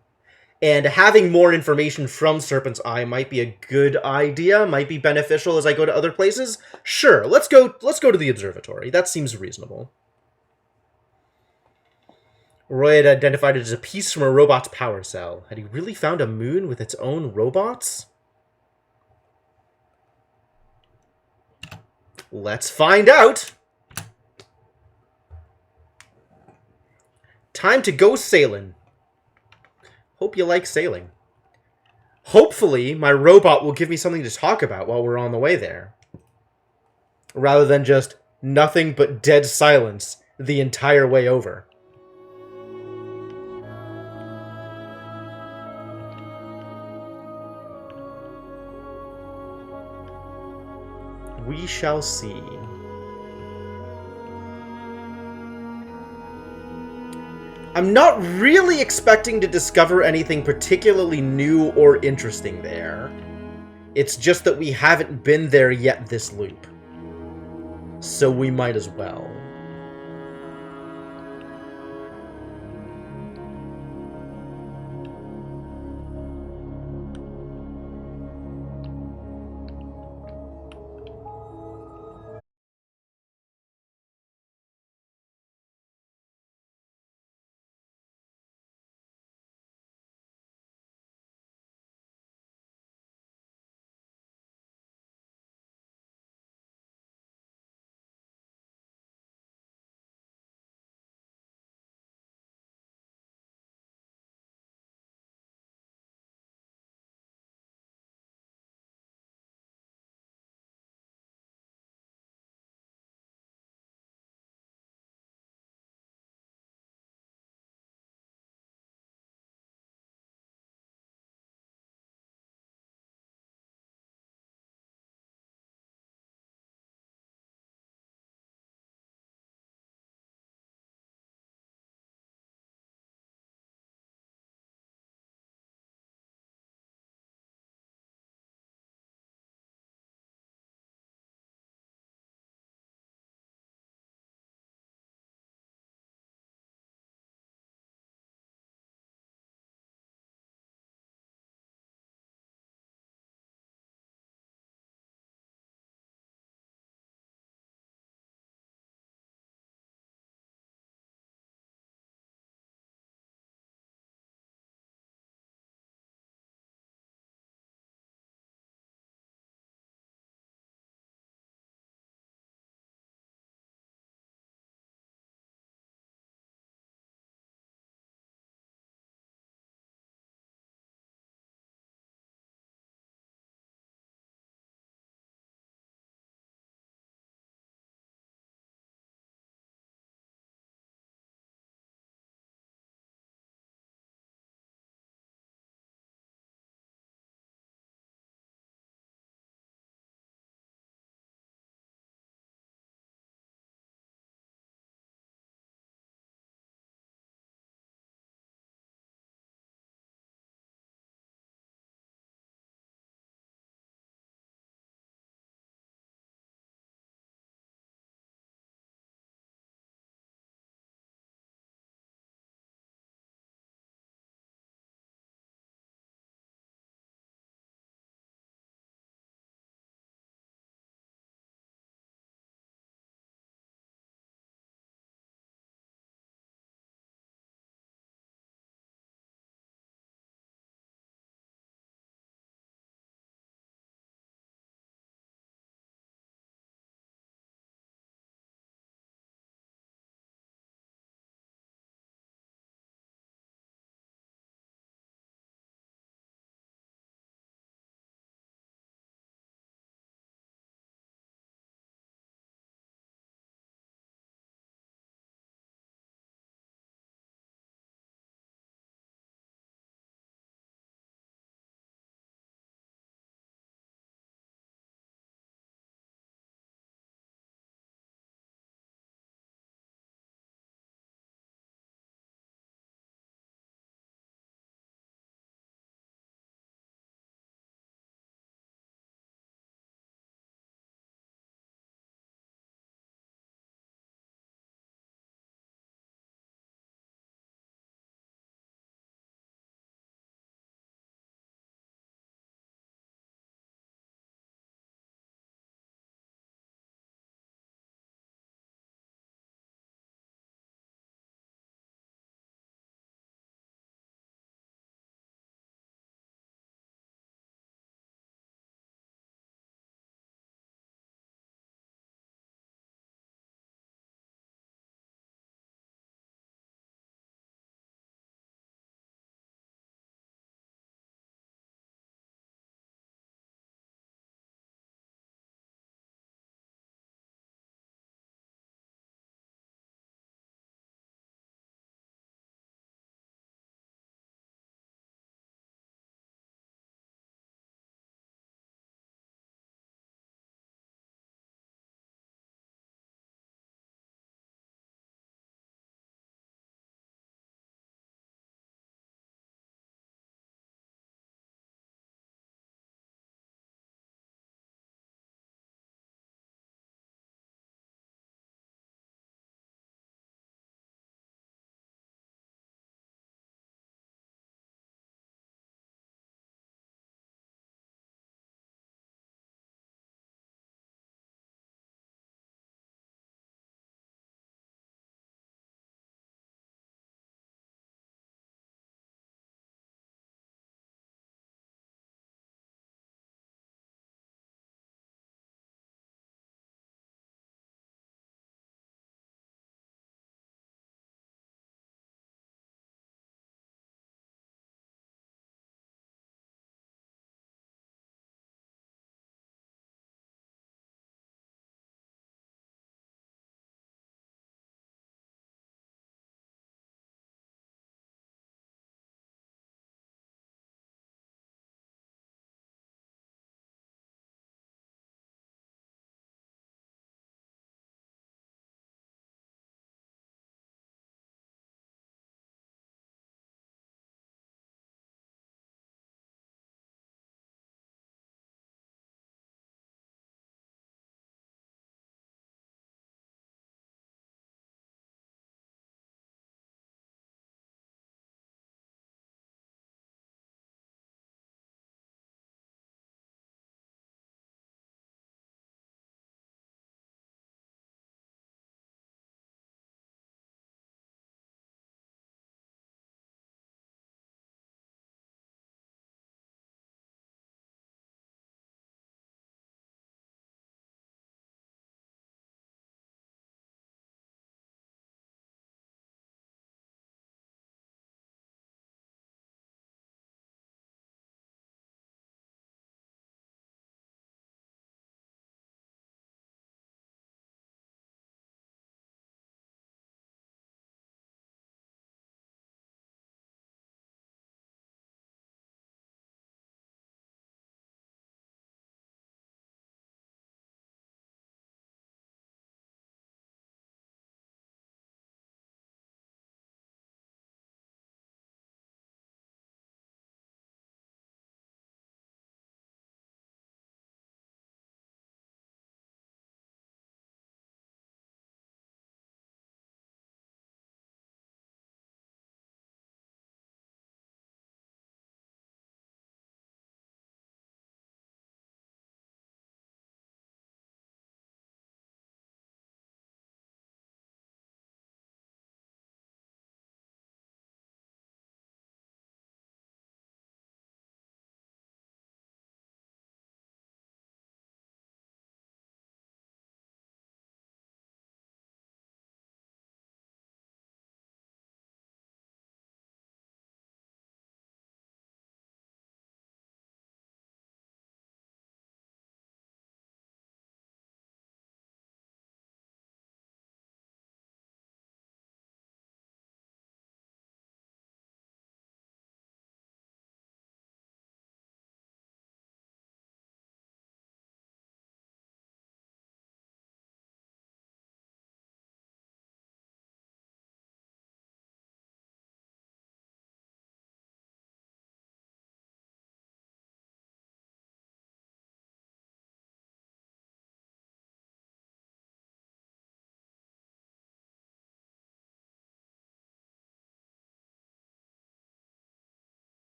And having more information from Serpent's Eye might be a good idea, might be beneficial as I go to other places. Sure, let's go to the observatory. That seems reasonable. Roy had identified it as a piece from a robot's power cell. Had he really found a moon with its own robots? Let's find out! Time to go sailing. Hope you like sailing. Hopefully, my robot will give me something to talk about while we're on the way there. Rather than just nothing but dead silence the entire way over. We shall see. I'm not really expecting to discover anything particularly new or interesting there. It's just that we haven't been there yet this loop. So we might as well.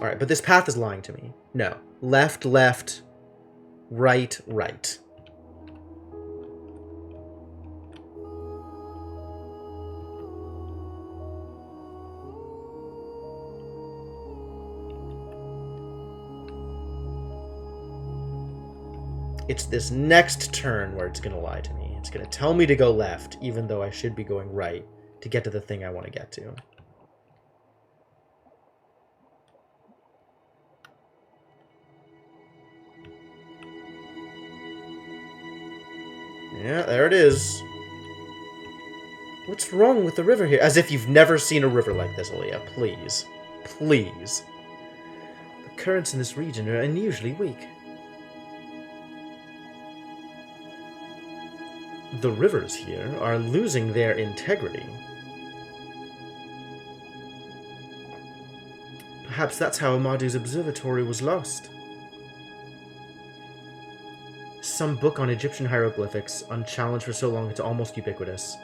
Alright, but this path is lying to me. No. Left, left, right, right. It's this next turn where it's going to lie to me. It's going to tell me to go left, even though I should be going right to get to the thing I want to get to. Yeah, there it is. What's wrong with the river here? As if you've never seen a river like this, Aaliyah. Please. Please. The currents in this region are unusually weak. The rivers here are losing their integrity. Perhaps that's how Amadu's observatory was lost. Some book on Egyptian hieroglyphics, unchallenged for so long it's almost ubiquitous.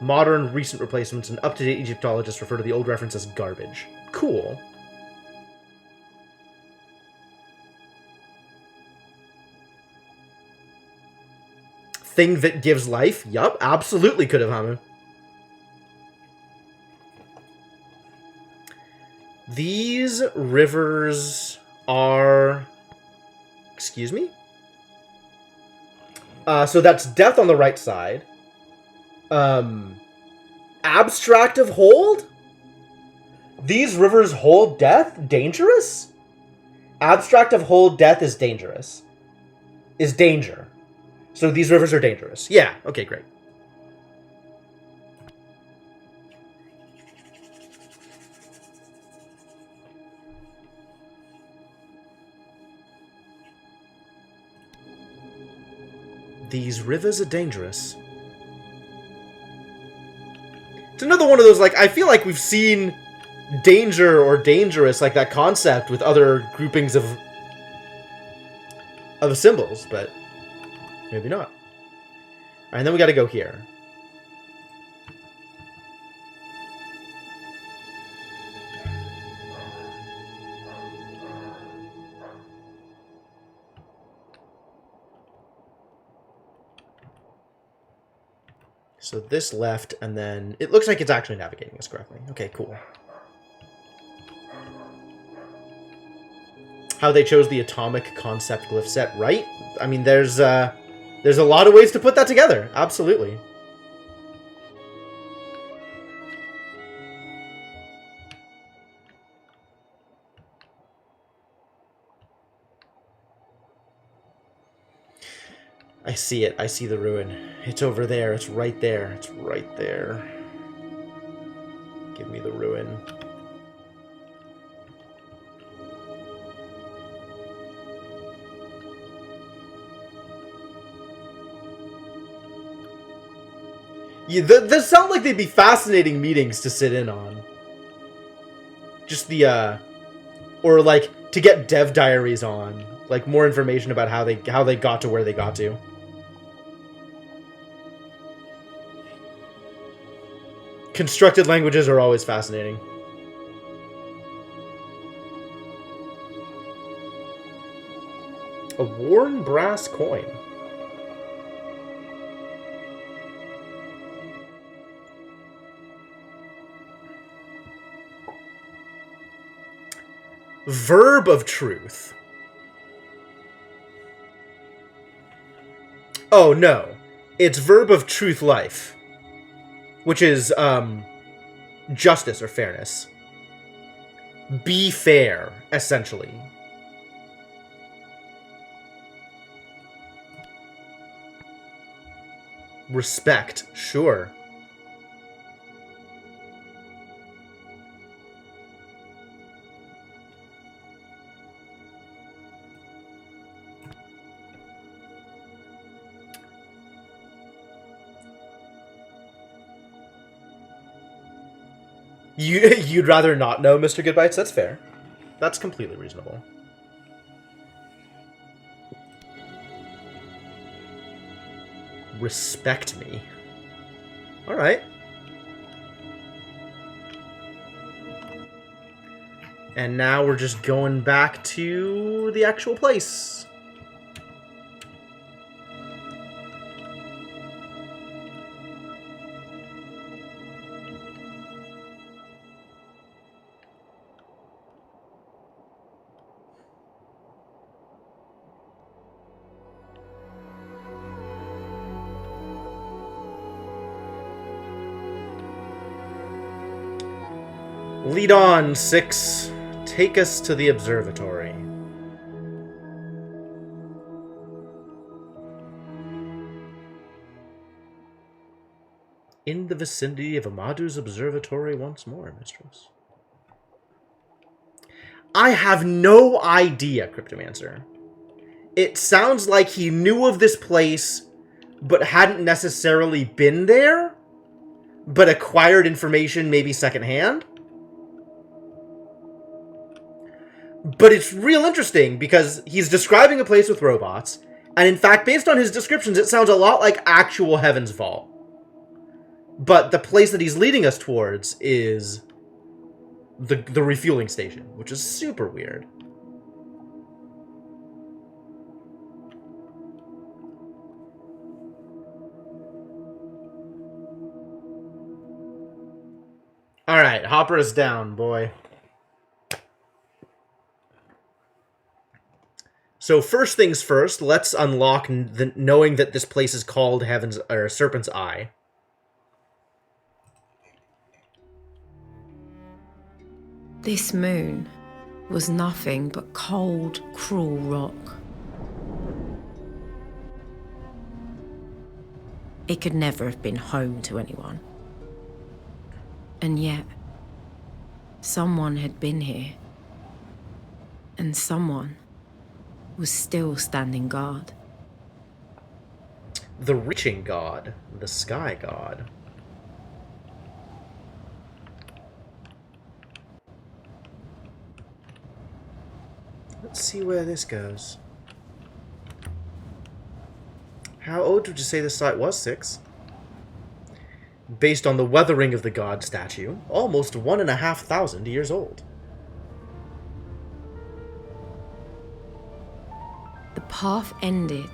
Modern, recent replacements, and up-to-date Egyptologists refer to the old reference as garbage. Cool. Thing that gives life? Yup, absolutely could have, Hamu. These rivers are... Excuse me? So that's death on the right side. Abstract of hold? These rivers hold death? Dangerous? Abstract of hold death is dangerous. Is danger. So these rivers are dangerous. Yeah, okay, great. These rivers are dangerous. It's another one of those, like, I feel like we've seen danger or dangerous, like that concept with other groupings of symbols, but maybe not. Alright, and then we gotta go here. So this left, and then it looks like it's actually navigating us correctly. Okay, cool. How they chose the atomic concept glyph set, right? I mean, there's a lot of ways to put that together. Absolutely. I see it. I see the ruin. It's over there. It's right there. It's right there. Give me the ruin. Yeah, those sound like they'd be fascinating meetings to sit in on. Just the, or like to get dev diaries on, like more information about how they got to where they got to. Constructed languages are always fascinating. A worn brass coin. Verb of truth. Oh, no. It's verb of truth life. Which is, justice or fairness. Be fair, essentially. Respect, sure. You'd rather not know, Mr. Goodbites? That's fair. That's completely reasonable. Respect me. Alright. And now we're just going back to the actual place. Lead on, 6. Take us to the observatory. In the vicinity of Amadu's observatory once more, mistress. I have no idea, Cryptomancer. It sounds like he knew of this place, but hadn't necessarily been there, but acquired information maybe secondhand. But it's real interesting because he's describing a place with robots, and in fact, based on his descriptions, it sounds a lot like actual Heaven's Vault. But the place that he's leading us towards is the refueling station, which is super weird. Alright, Hopper is down, boy. So first things first, let's unlock knowing that this place is called Heaven's or Serpent's Eye. This moon was nothing but cold, cruel rock. It could never have been home to anyone. And yet, someone had been here. And someone was still standing guard. The reaching god, the sky god. Let's see where this goes. How old would you say this site was, 6? Based on the weathering of the god statue, almost 1,500 years old. The path ended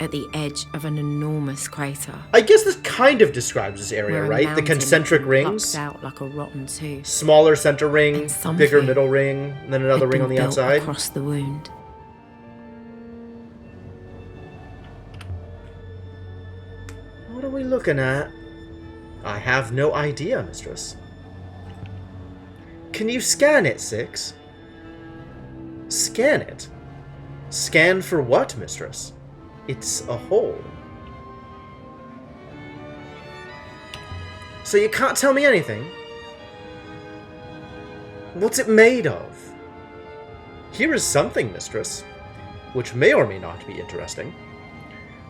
at the edge of an enormous crater. I guess this kind of describes this area, right? The concentric rings. Out like a rotten tooth. Smaller center ring, bigger middle ring, and then another ring on the outside. Across the wound. What are we looking at? I have no idea, mistress. Can you scan it, 6? Scan it? Scan for what, mistress? It's a hole. So you can't tell me anything? What's it made of? Here is something, mistress, which may or may not be interesting.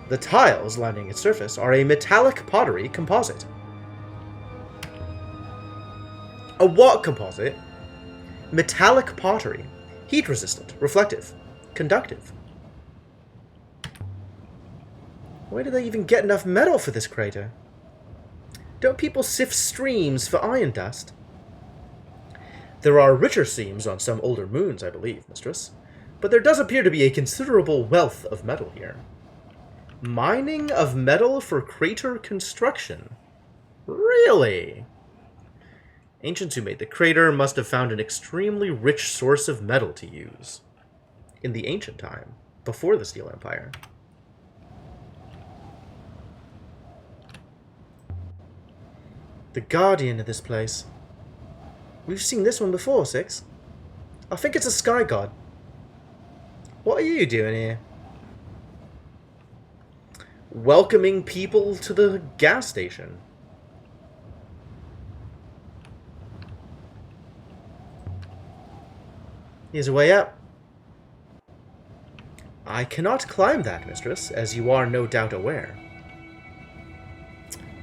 The tiles lining its surface are a metallic pottery composite. A what composite? Metallic pottery. Heat resistant, reflective, conductive. Where do they even get enough metal for this crater? Don't people sift streams for iron dust? There are richer seams on some older moons, I believe, mistress. But there does appear to be a considerable wealth of metal here. Mining of metal for crater construction? Really? Ancients who made the crater must have found an extremely rich source of metal to use. In the ancient time, before the Steel Empire. The guardian of this place. We've seen this one before, 6. I think it's a sky god. What are you doing here? Welcoming people to the gas station. Here's a way up. I cannot climb that, mistress, as you are no doubt aware.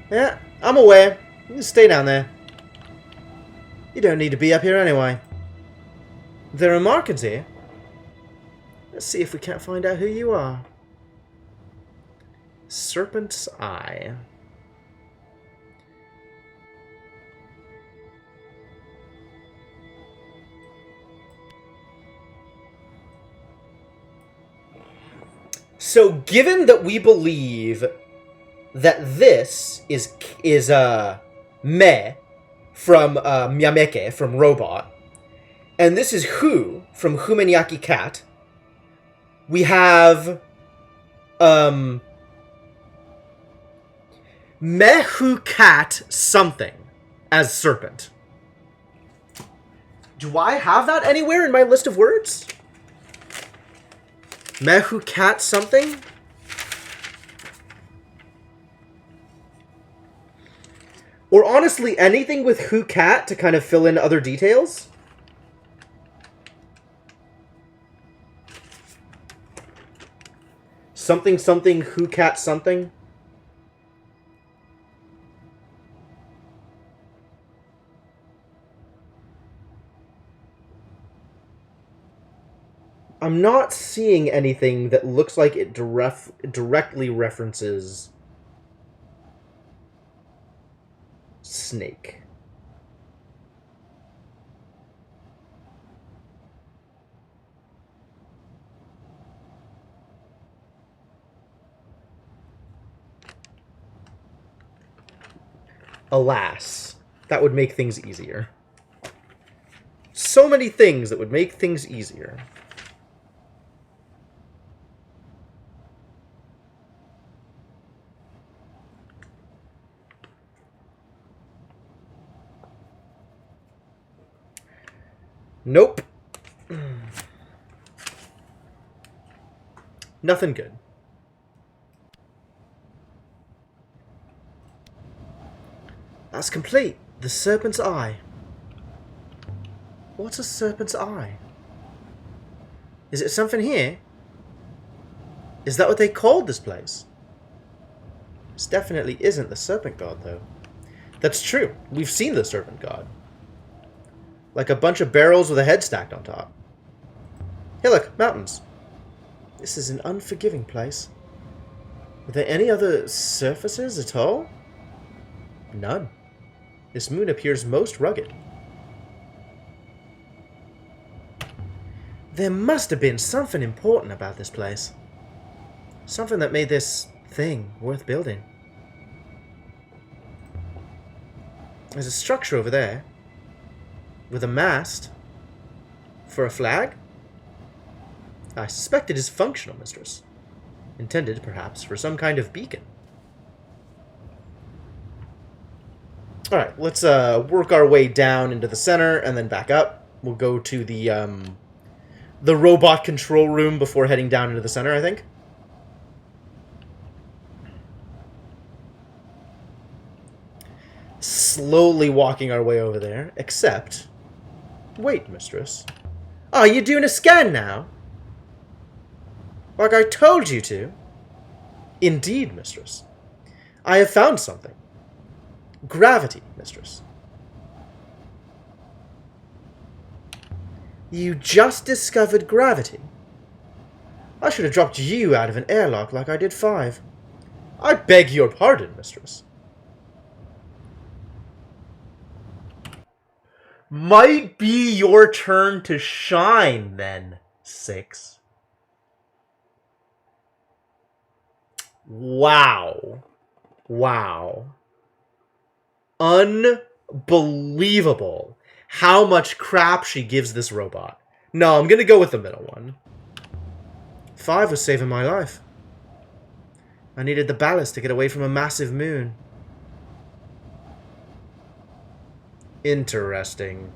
Yeah, I'm aware. You can stay down there. You don't need to be up here anyway. There are markings here. Let's see if we can't find out who you are. Serpent's Eye. So, given that we believe that this is Me from Miyameke from Robot, and this is Hu from Humenyaki Cat, we have Mehu Cat something as serpent. Do I have that anywhere in my list of words? Mehu Cat something? Or honestly, anything with Hu Cat to kind of fill in other details? Something something Hu Cat something? I'm not seeing anything that looks like it directly references Snake. Alas, that would make things easier. So many things that would make things easier. Nope. Nothing good. That's complete. The serpent's eye. What's a serpent's eye? Is it something here? Is that what they called this place? This definitely isn't the serpent god, though. That's true. We've seen the serpent god. Like a bunch of barrels with a head stacked on top. Hey look, mountains. This is an unforgiving place. Are there any other surfaces at all? None. This moon appears most rugged. There must have been something important about this place. Something that made this thing worth building. There's a structure over there. With a mast. For a flag? I suspect it is functional, mistress. Intended, perhaps, for some kind of beacon. Alright, let's work our way down into the center and then back up. We'll go to the robot control room before heading down into the center, I think. Slowly walking our way over there, except... Wait, mistress. Oh, you doing a scan now? Like I told you to. Indeed, mistress. I have found something. Gravity, mistress. You just discovered gravity? I should have dropped you out of an airlock like I did 5. I beg your pardon, mistress. Might be your turn to shine, then, 6. Wow. Wow. Unbelievable how much crap she gives this robot. No, I'm gonna go with the middle one. 5 was saving my life. I needed the ballast to get away from a massive moon. Interesting.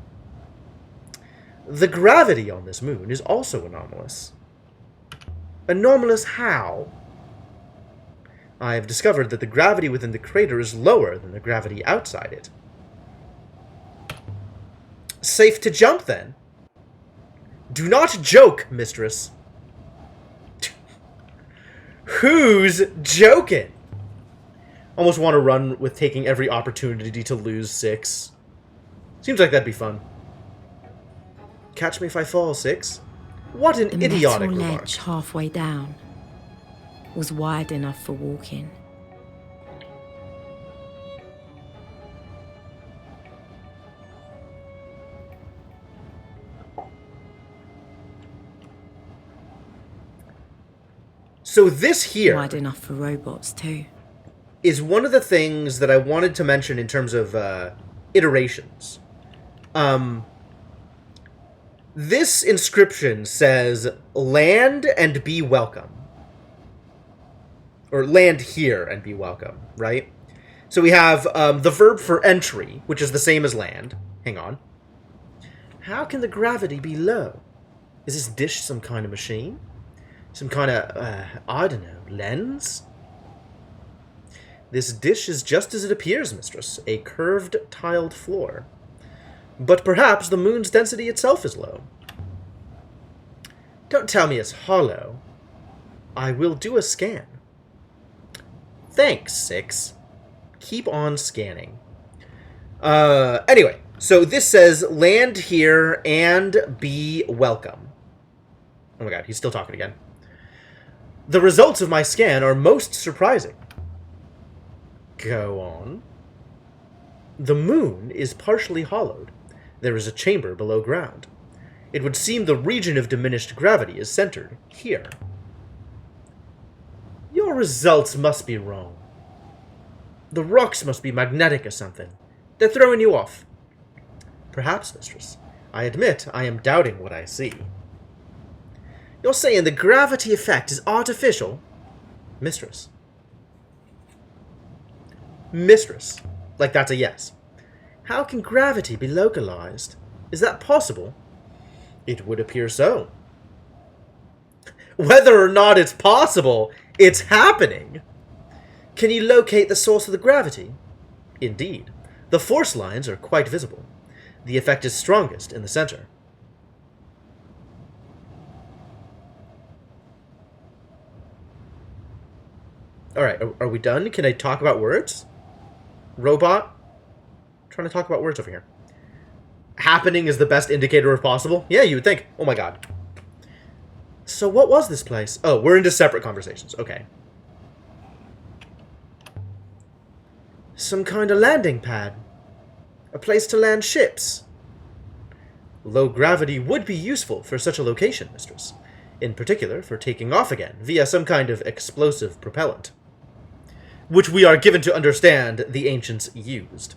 The gravity on this moon is also anomalous. Anomalous how? I have discovered that the gravity within the crater is lower than the gravity outside it. Safe to jump, then. Do not joke, mistress. Who's joking? Almost want to run with taking every opportunity to lose 6. Seems like that'd be fun. Catch me if I fall, 6. What an idiotic metal remark. ledge halfway down was wide enough for walking. So this here Wide enough for robots, too. is one of the things that I wanted to mention in terms of iterations. This inscription says, land and be welcome. Or land here and be welcome, right? So we have the verb for entry, which is the same as land. Hang on. How can the gravity be low? Is this dish some kind of machine? Some kind of, I don't know, lens? This dish is just as it appears, mistress, a curved, tiled floor. But perhaps the moon's density itself is low. Don't tell me it's hollow. I will do a scan. Thanks, Six. Keep on scanning. Anyway, so this says, land here and be welcome. Oh my god, he's still talking again. The results of my scan are most surprising. Go on. The moon is partially hollowed. There is a chamber below ground. It would seem the region of diminished gravity is centered here. Your results must be wrong. The rocks must be magnetic or something. They're throwing you off. Perhaps, mistress. I admit I am doubting what I see. You're saying the gravity effect is artificial? Mistress. Mistress. Like that's a yes. How can gravity be localized? Is that possible? It would appear so. Whether or not it's possible, it's happening. Can you locate the source of the gravity? Indeed. The force lines are quite visible. The effect is strongest in the center. Alright, are we done? Can I talk about words? Robot? I'm trying to talk about words over here. Happening is the best indicator of possible? Yeah, you would think. Oh my god. So what was this place? Oh, we're into separate conversations. Okay. Some kind of landing pad. A place to land ships. Low gravity would be useful for such a location, mistress. In particular, for taking off again via some kind of explosive propellant. Which we are given to understand the ancients used.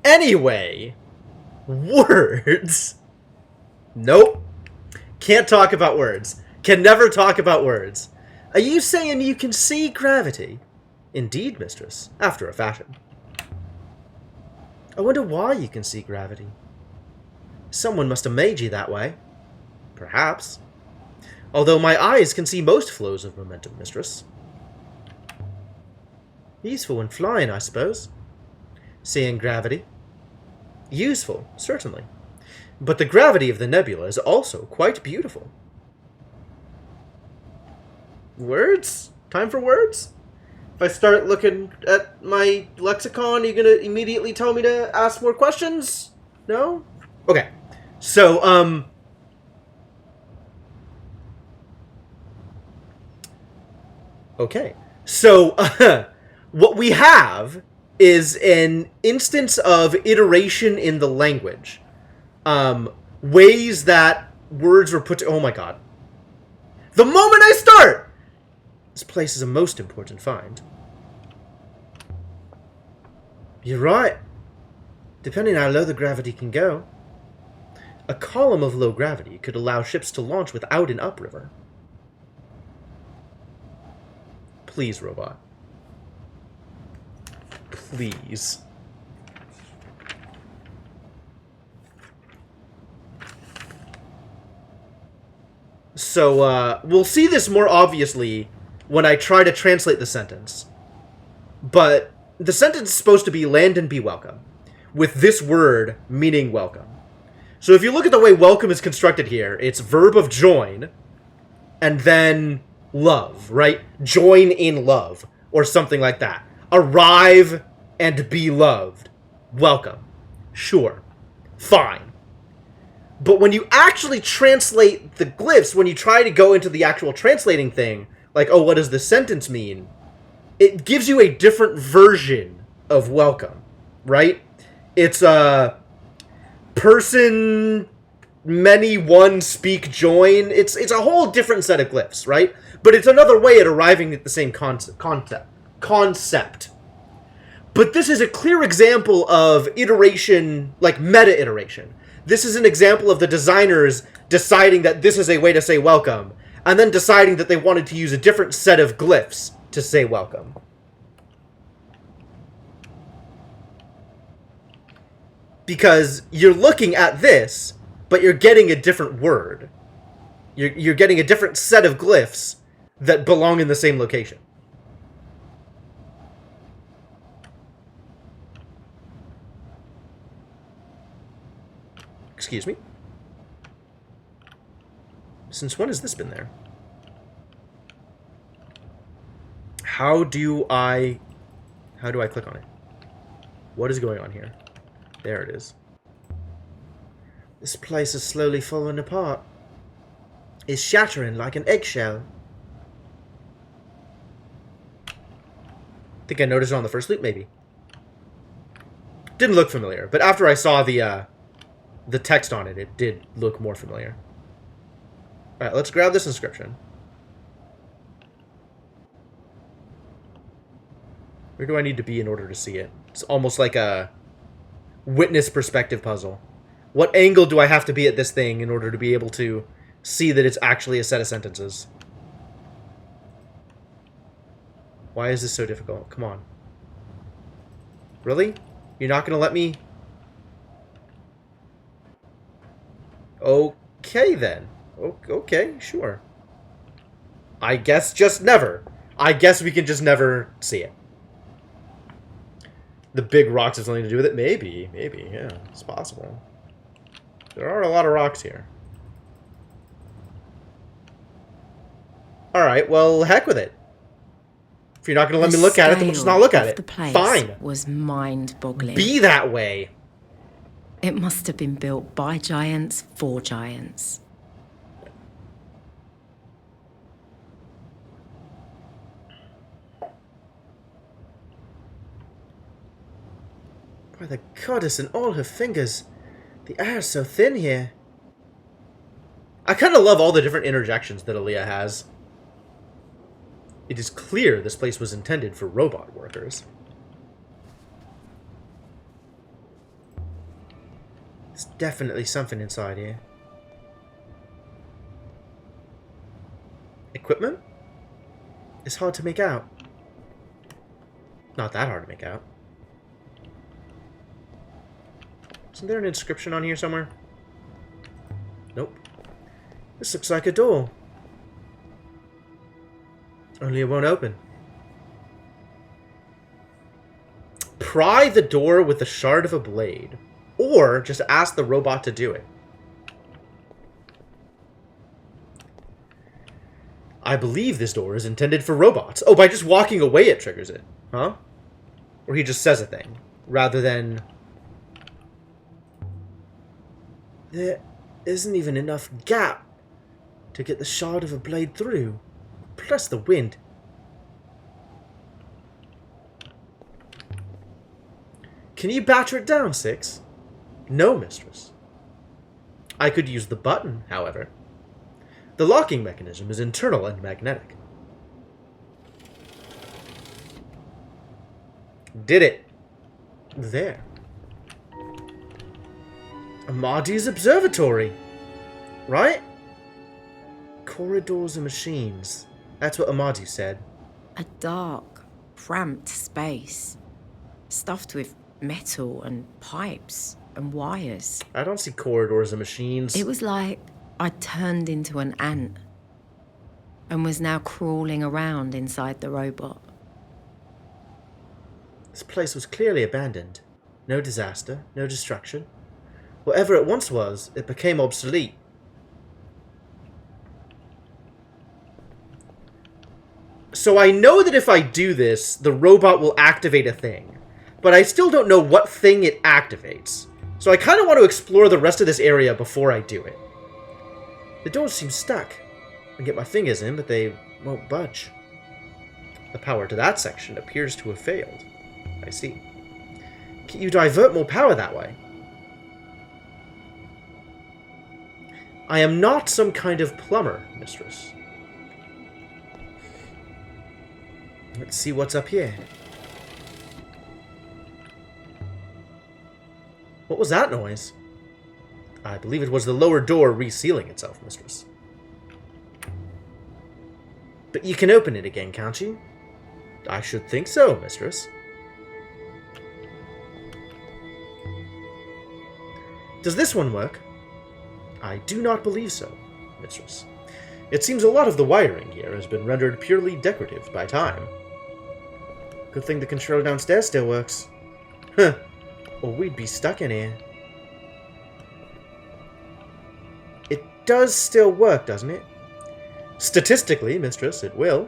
Anyway, words. Nope. Can't talk about words. Can never talk about words. Are you saying you can see gravity? Indeed, mistress, after a fashion. I wonder why you can see gravity. Someone must have made you that way. Perhaps. Although my eyes can see most flows of momentum, mistress. Useful when flying, I suppose. Seeing gravity. Useful, certainly. But the gravity of the nebula is also quite beautiful. Words? Time for words? If I start looking at my lexicon, are you gonna immediately tell me to ask more questions? No? Okay. So, okay. So, what we have is an instance of iteration in the language. Ways that words were put to... Oh my god. The moment I start! This place is a most important find. You're right. Depending on how low the gravity can go. A column of low gravity could allow ships to launch without an upriver. Please, robot. Please. So, we'll see this more obviously when I try to translate the sentence. But the sentence is supposed to be land and be welcome, with this word meaning welcome. So if you look at the way welcome is constructed here, it's verb of join, and then love, right? Join in love, or something like that. Arrive and be loved. Welcome. Sure. Fine. But when you actually translate the glyphs, when you try to go into the actual translating thing, like, oh, what does this sentence mean? It gives you a different version of welcome, right? It's a person many, one, speak, join. It's a whole different set of glyphs, right? But it's another way at arriving at the same concept. But this is a clear example of iteration, like meta-iteration. This is an example of the designers deciding that this is a way to say welcome, and then deciding that they wanted to use a different set of glyphs to say welcome. Because you're looking at this, but you're getting a different word. You're getting a different set of glyphs that belong in the same location. Excuse me? Since when has this been there? How do I click on it? What is going on here? There it is. This place is slowly falling apart. It's shattering like an eggshell. Think I noticed it on the first loop, maybe. Didn't look familiar, but after I saw the text on it, it did look more familiar. Alright, let's grab this inscription. Where do I need to be in order to see it? It's almost like a witness perspective puzzle. What angle do I have to be at this thing in order to be able to see that it's actually a set of sentences? Why is this so difficult? Come on. Really? You're not going to let me... Okay, then. Okay, sure. I guess just never. I guess we can just never see it. The big rocks have something to do with it? Maybe, yeah. It's possible. There are a lot of rocks here. Alright, well, heck with it. If you're not going to let me look at it, then we'll just not look at it. Fine. Was mind-boggling. Be that way. It must have been built by giants for giants. By the goddess and all her fingers, the air is so thin here. I kind of love all the different interjections that Aaliyah has. It is clear this place was intended for robot workers. There's definitely something inside here. Equipment? It's hard to make out. Not that hard to make out. Isn't there an inscription on here somewhere? Nope. This looks like a door. Only it won't open. Pry the door with the shard of a blade. Or just ask the robot to do it. I believe this door is intended for robots. Oh, by just walking away it triggers it. Huh? Or he just says a thing. Rather than... There isn't even enough gap to get the shard of a blade through. Plus the wind. Can you batter it down, Six? No, mistress. I could use the button, however. The locking mechanism is internal and magnetic. Did it. There. Ahmadi's observatory. Right? Corridors and machines. That's what Ahmadi said. A dark, cramped space. Stuffed with metal and pipes and wires. I don't see corridors and machines. It was like I turned into an ant and was now crawling around inside the robot. This place was clearly abandoned. No disaster, no destruction. Whatever it once was, it became obsolete. So I know that if I do this, the robot will activate a thing. But I still don't know what thing it activates. So I kind of want to explore the rest of this area before I do it. The doors seem stuck. I can get my fingers in, but they won't budge. The power to that section appears to have failed. I see. Can you divert more power that way? I am not some kind of plumber, mistress. Let's see what's up here. What was that noise? I believe it was the lower door resealing itself, mistress. But you can open it again, can't you? I should think so, mistress. Does this one work? I do not believe so, mistress. It seems a lot of the wiring here has been rendered purely decorative by time. Good thing the controller downstairs still works. Huh. Or we'd be stuck in here. It does still work, doesn't it? Statistically, mistress, it will.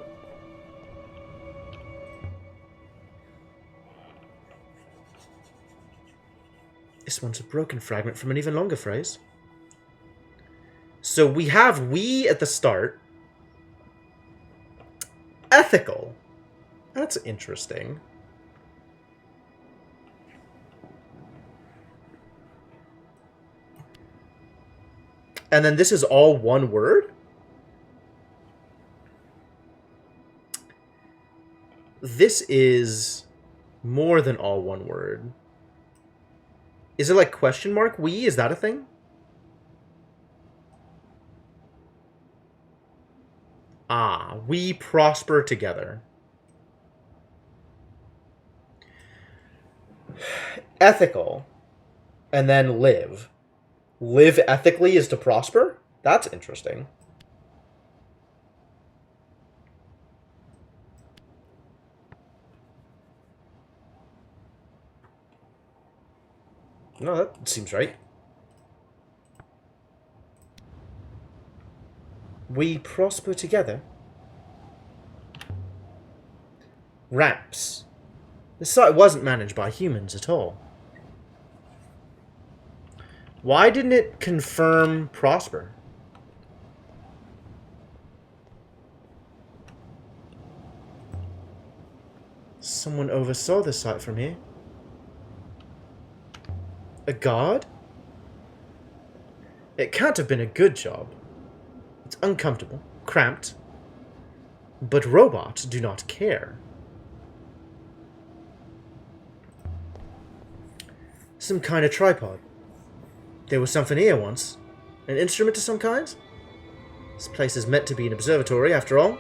This one's a broken fragment from an even longer phrase. So we have we at the start. Ethical. That's interesting. And then this is all one word? This is more than all one word. Is it like question mark? We? Is that a thing? Ah, we prosper together. Ethical. And then live. Live ethically is to prosper? That's interesting. No, that seems right. We prosper together. Ramps. This site wasn't managed by humans at all. Why didn't it confirm prosper? Someone oversaw the site from here. A guard? It can't have been a good job. It's uncomfortable, cramped. But robots do not care. Some kind of tripod. There was something here once. An instrument of some kind? This place is meant to be an observatory, after all.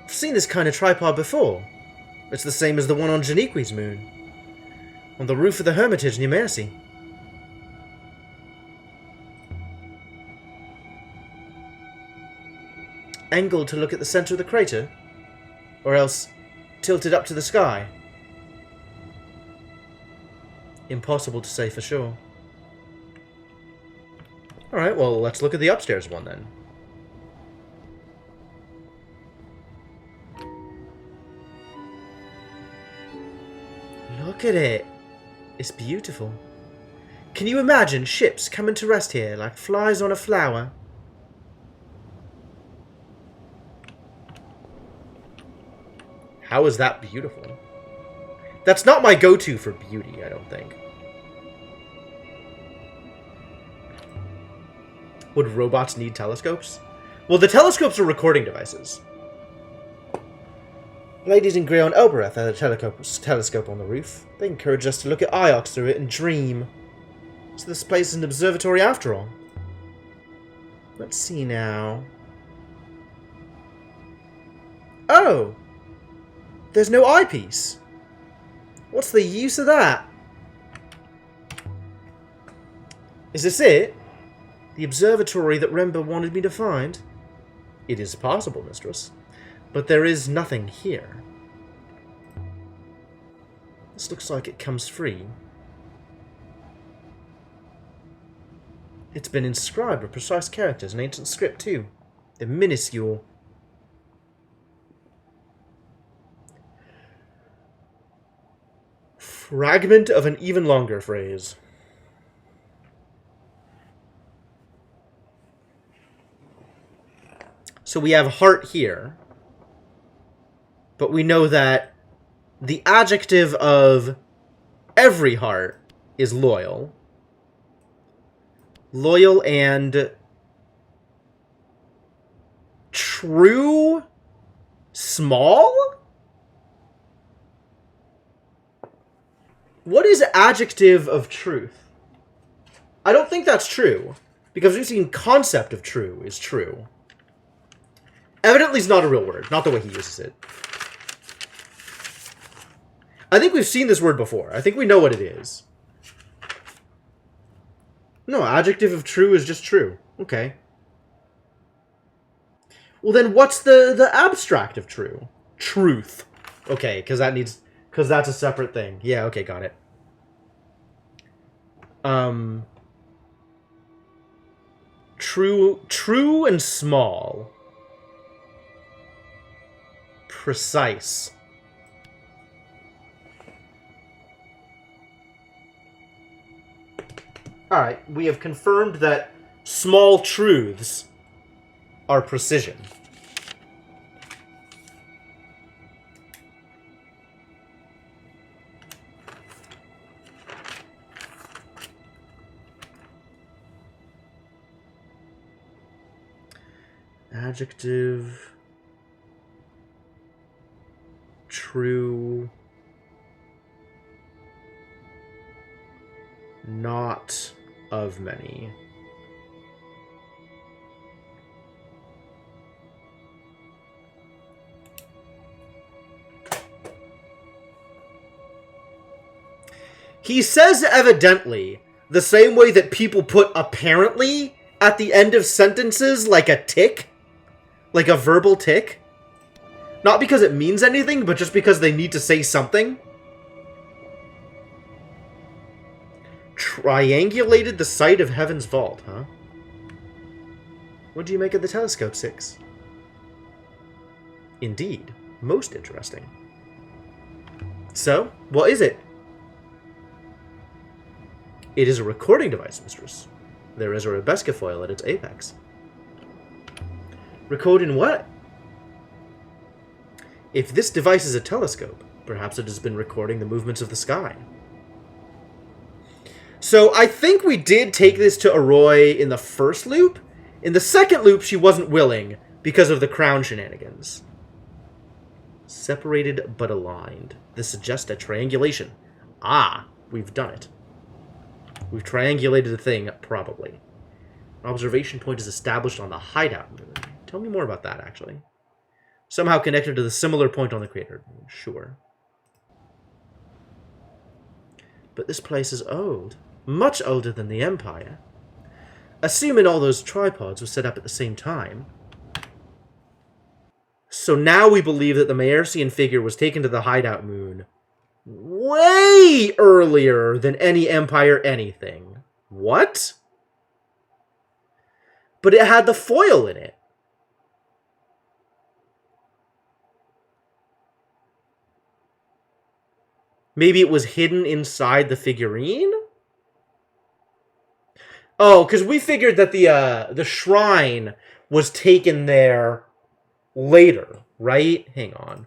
I've seen this kind of tripod before. It's the same as the one on Janiqui's moon. On the roof of the Hermitage near Mercy. Angled to look at the center of the crater? Or else tilted up to the sky? Impossible to say for sure. Alright, well, let's look at the upstairs one then. Look at it. It's beautiful. Can you imagine ships coming to rest here like flies on a flower? How is that beautiful? That's not my go-to for beauty, I don't think. Would robots need telescopes? Well, the telescopes are recording devices. Ladies in grey on Elbereth had a telescope on the roof. They encouraged us to look at Iox through it and dream. So this place is an observatory after all. Let's see now. Oh! There's no eyepiece. What's the use of that? Is this it? The observatory that Remba wanted me to find? It is possible, mistress. But there is nothing here. This looks like it comes free. It's been inscribed with precise characters in ancient script too. They're minuscule. Fragment of an even longer phrase. So we have heart here. But we know that the adjective of every heart is loyal. Loyal and true small? What is adjective of truth? I don't think that's true, because we've seen concept of true is true. Evidently is not a real word, not the way he uses it. I think we've seen this word before. I think we know what it is. No, adjective of true is just true. Okay. Well, then what's the abstract of true? Truth. Okay, because that's a separate thing. Yeah, okay, got it. True and small. Precise. Alright, we have confirmed that small truths are precision. Adjective. True. Not of many. He says evidently the same way that people put apparently at the end of sentences, like a tick. Like a verbal tick. Not because it means anything, but just because they need to say something. Triangulated the site of Heaven's Vault, huh? What do you make of the telescope, Six? Indeed. Most interesting. So, what is it? It is a recording device, mistress. There is a Rebecca foil at its apex. Recording what? If this device is a telescope, perhaps it has been recording the movements of the sky. So I think we did take this to Arroy in the first loop. In the second loop, she wasn't willing because of the crown shenanigans. Separated but aligned. This suggests a triangulation. Ah, we've done it. We've triangulated the thing, probably. An observation point is established on the hideout moon. Tell me more about that, actually. Somehow connected to the similar point on the crater moon. Sure. But this place is old. Much older than the Empire. Assuming all those tripods were set up at the same time. So now we believe that the Maersian figure was taken to the hideout moon way earlier than any Empire anything. What? But it had the foil in it. Maybe it was hidden inside the figurine? Oh, because we figured that the shrine was taken there later, right? Hang on.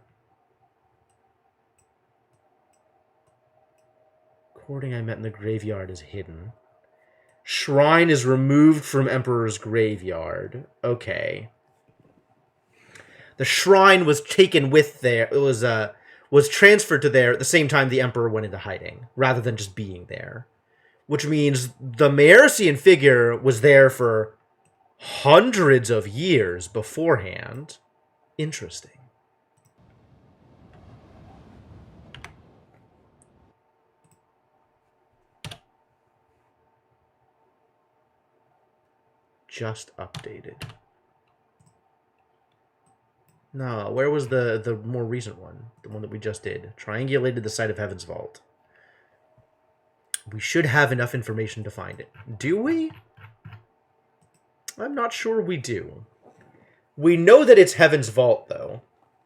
Recording I met in the graveyard is hidden. Shrine is removed from Emperor's graveyard. Okay. The shrine was taken with there. It was transferred to there at the same time the Emperor went into hiding, rather than just being there. Which means the Maersian figure was there for hundreds of years beforehand. Interesting. Just updated. No, where was the more recent one? The one that we just did. Triangulated the site of Heaven's Vault. We should have enough information to find it. Do we? I'm not sure we do. We know that it's Heaven's Vault, though.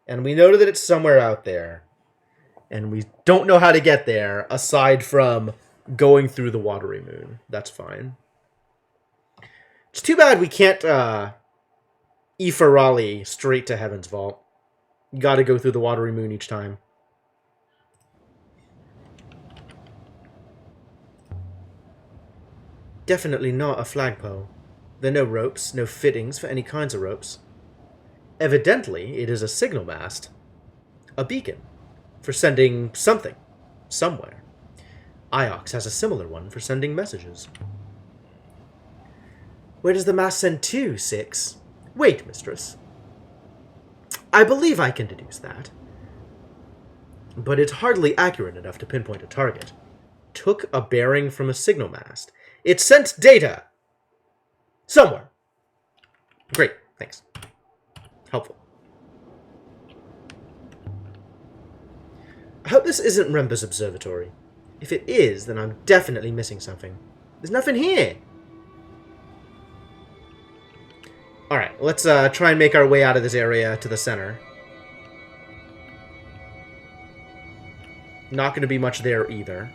And we know that it's somewhere out there. And we don't know how to get there, aside from going through the watery moon. That's fine. It's too bad we can't, Ifarali straight to Heaven's Vault. You gotta go through the watery moon each time. Definitely not a flagpole. There are no ropes, no fittings for any kinds of ropes. Evidently, it is a signal mast. A beacon. For sending something. Somewhere. Iox has a similar one for sending messages. Where does the mast send to, Six? Wait, mistress. I believe I can deduce that. But it's hardly accurate enough to pinpoint a target. Took a bearing from a signal mast. It sent data! Somewhere. Great, thanks. Helpful. I hope this isn't Remba's observatory. If it is, then I'm definitely missing something. There's nothing here! Alright, let's try and make our way out of this area to the center. Not going to be much there either.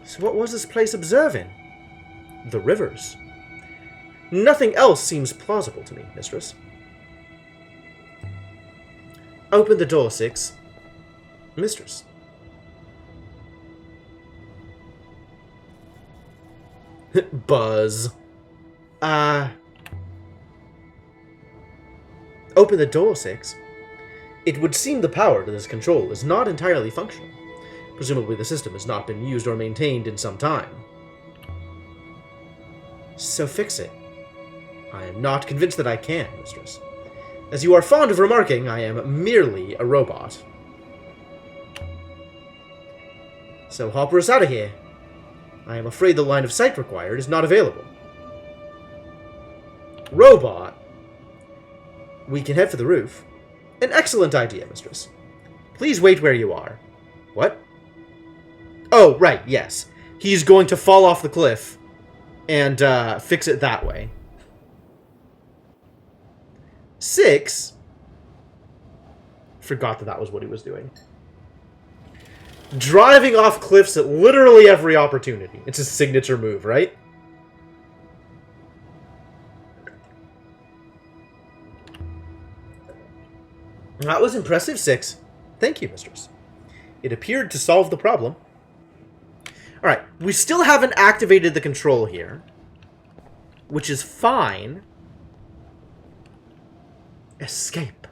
So what was this place observing? The rivers. Nothing else seems plausible to me, mistress. Open the door, Six. Mistress. Buzz. Open the door, Six. It would seem the power to this control is not entirely functional. Presumably the system has not been used or maintained in some time. So fix it. I am not convinced that I can, mistress. As you are fond of remarking, I am merely a robot. So hopper us out of here. I am afraid the line of sight required is not available. Robot? We can head for the roof. An excellent idea, mistress. Please wait where you are. What? Oh, right, yes. He's going to fall off the cliff and fix it that way. Six? Forgot that was what he was doing. Driving off cliffs at literally every opportunity. It's his signature move, right? That was impressive, Six. Thank you, mistress. It appeared to solve the problem. Alright, we still haven't activated the control here, which is fine. Escape.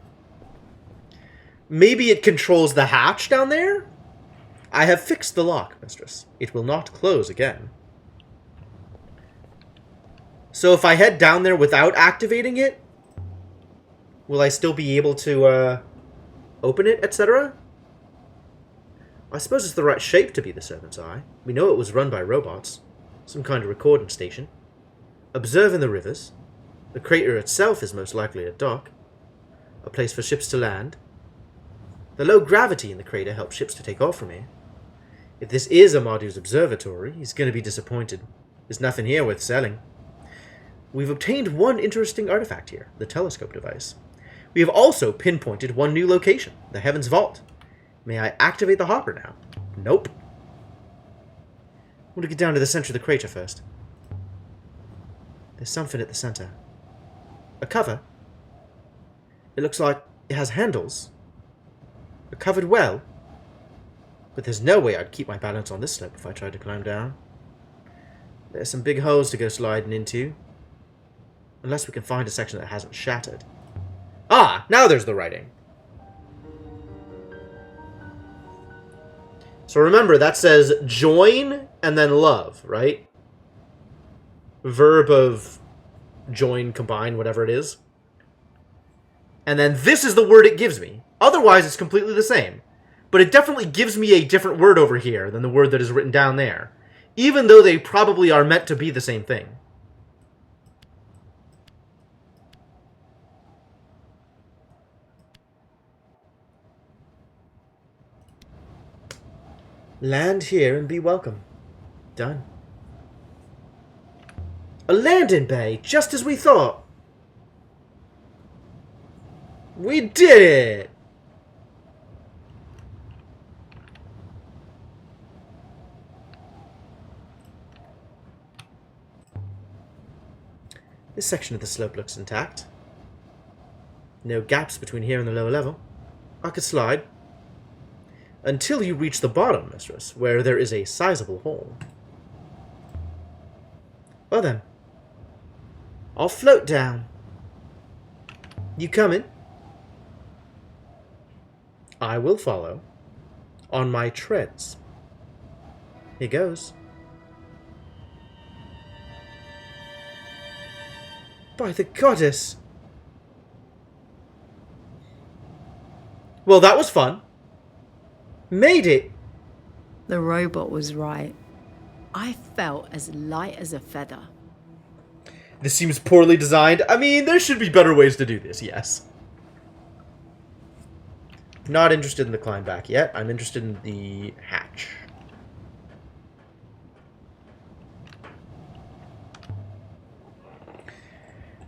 Maybe it controls the hatch down there? I have fixed the lock, mistress. It will not close again. So if I head down there without activating it, will I still be able to open it, etc.? I suppose it's the right shape to be the Servant's Eye. We know it was run by robots. Some kind of recording station. Observing the rivers. The crater itself is most likely a dock. A place for ships to land. The low gravity in the crater helps ships to take off from here. If this is Amadu's observatory, he's going to be disappointed. There's nothing here worth selling. We've obtained one interesting artifact here, the telescope device. We have also pinpointed one new location, the Heaven's Vault. May I activate the hopper now? Nope. I want to get down to the center of the crater first. There's something at the center. A cover. It looks like it has handles. A covered well. But there's no way I'd keep my balance on this slope if I tried to climb down. There's some big holes to go sliding into. Unless we can find a section that hasn't shattered. Ah! Now there's the writing. So remember, that says join and then love, right? Verb of join, combine, whatever it is. And then this is the word it gives me. Otherwise, it's completely the same. But it definitely gives me a different word over here than the word that is written down there. Even though they probably are meant to be the same thing. Land here and be welcome. Done. A landing bay, just as we thought. We did it! This section of the slope looks intact. No gaps between here and the lower level. I could slide. until you reach the bottom, mistress, where there is a sizable hole. Well then, I'll float down. You coming? I will follow, on my treads. Here goes. By the goddess! Well, that was fun. Made it! The robot was right. I felt as light as a feather. This seems poorly designed. I mean, there should be better ways to do this, yes. Not interested in the climb back yet. I'm interested in the hatch.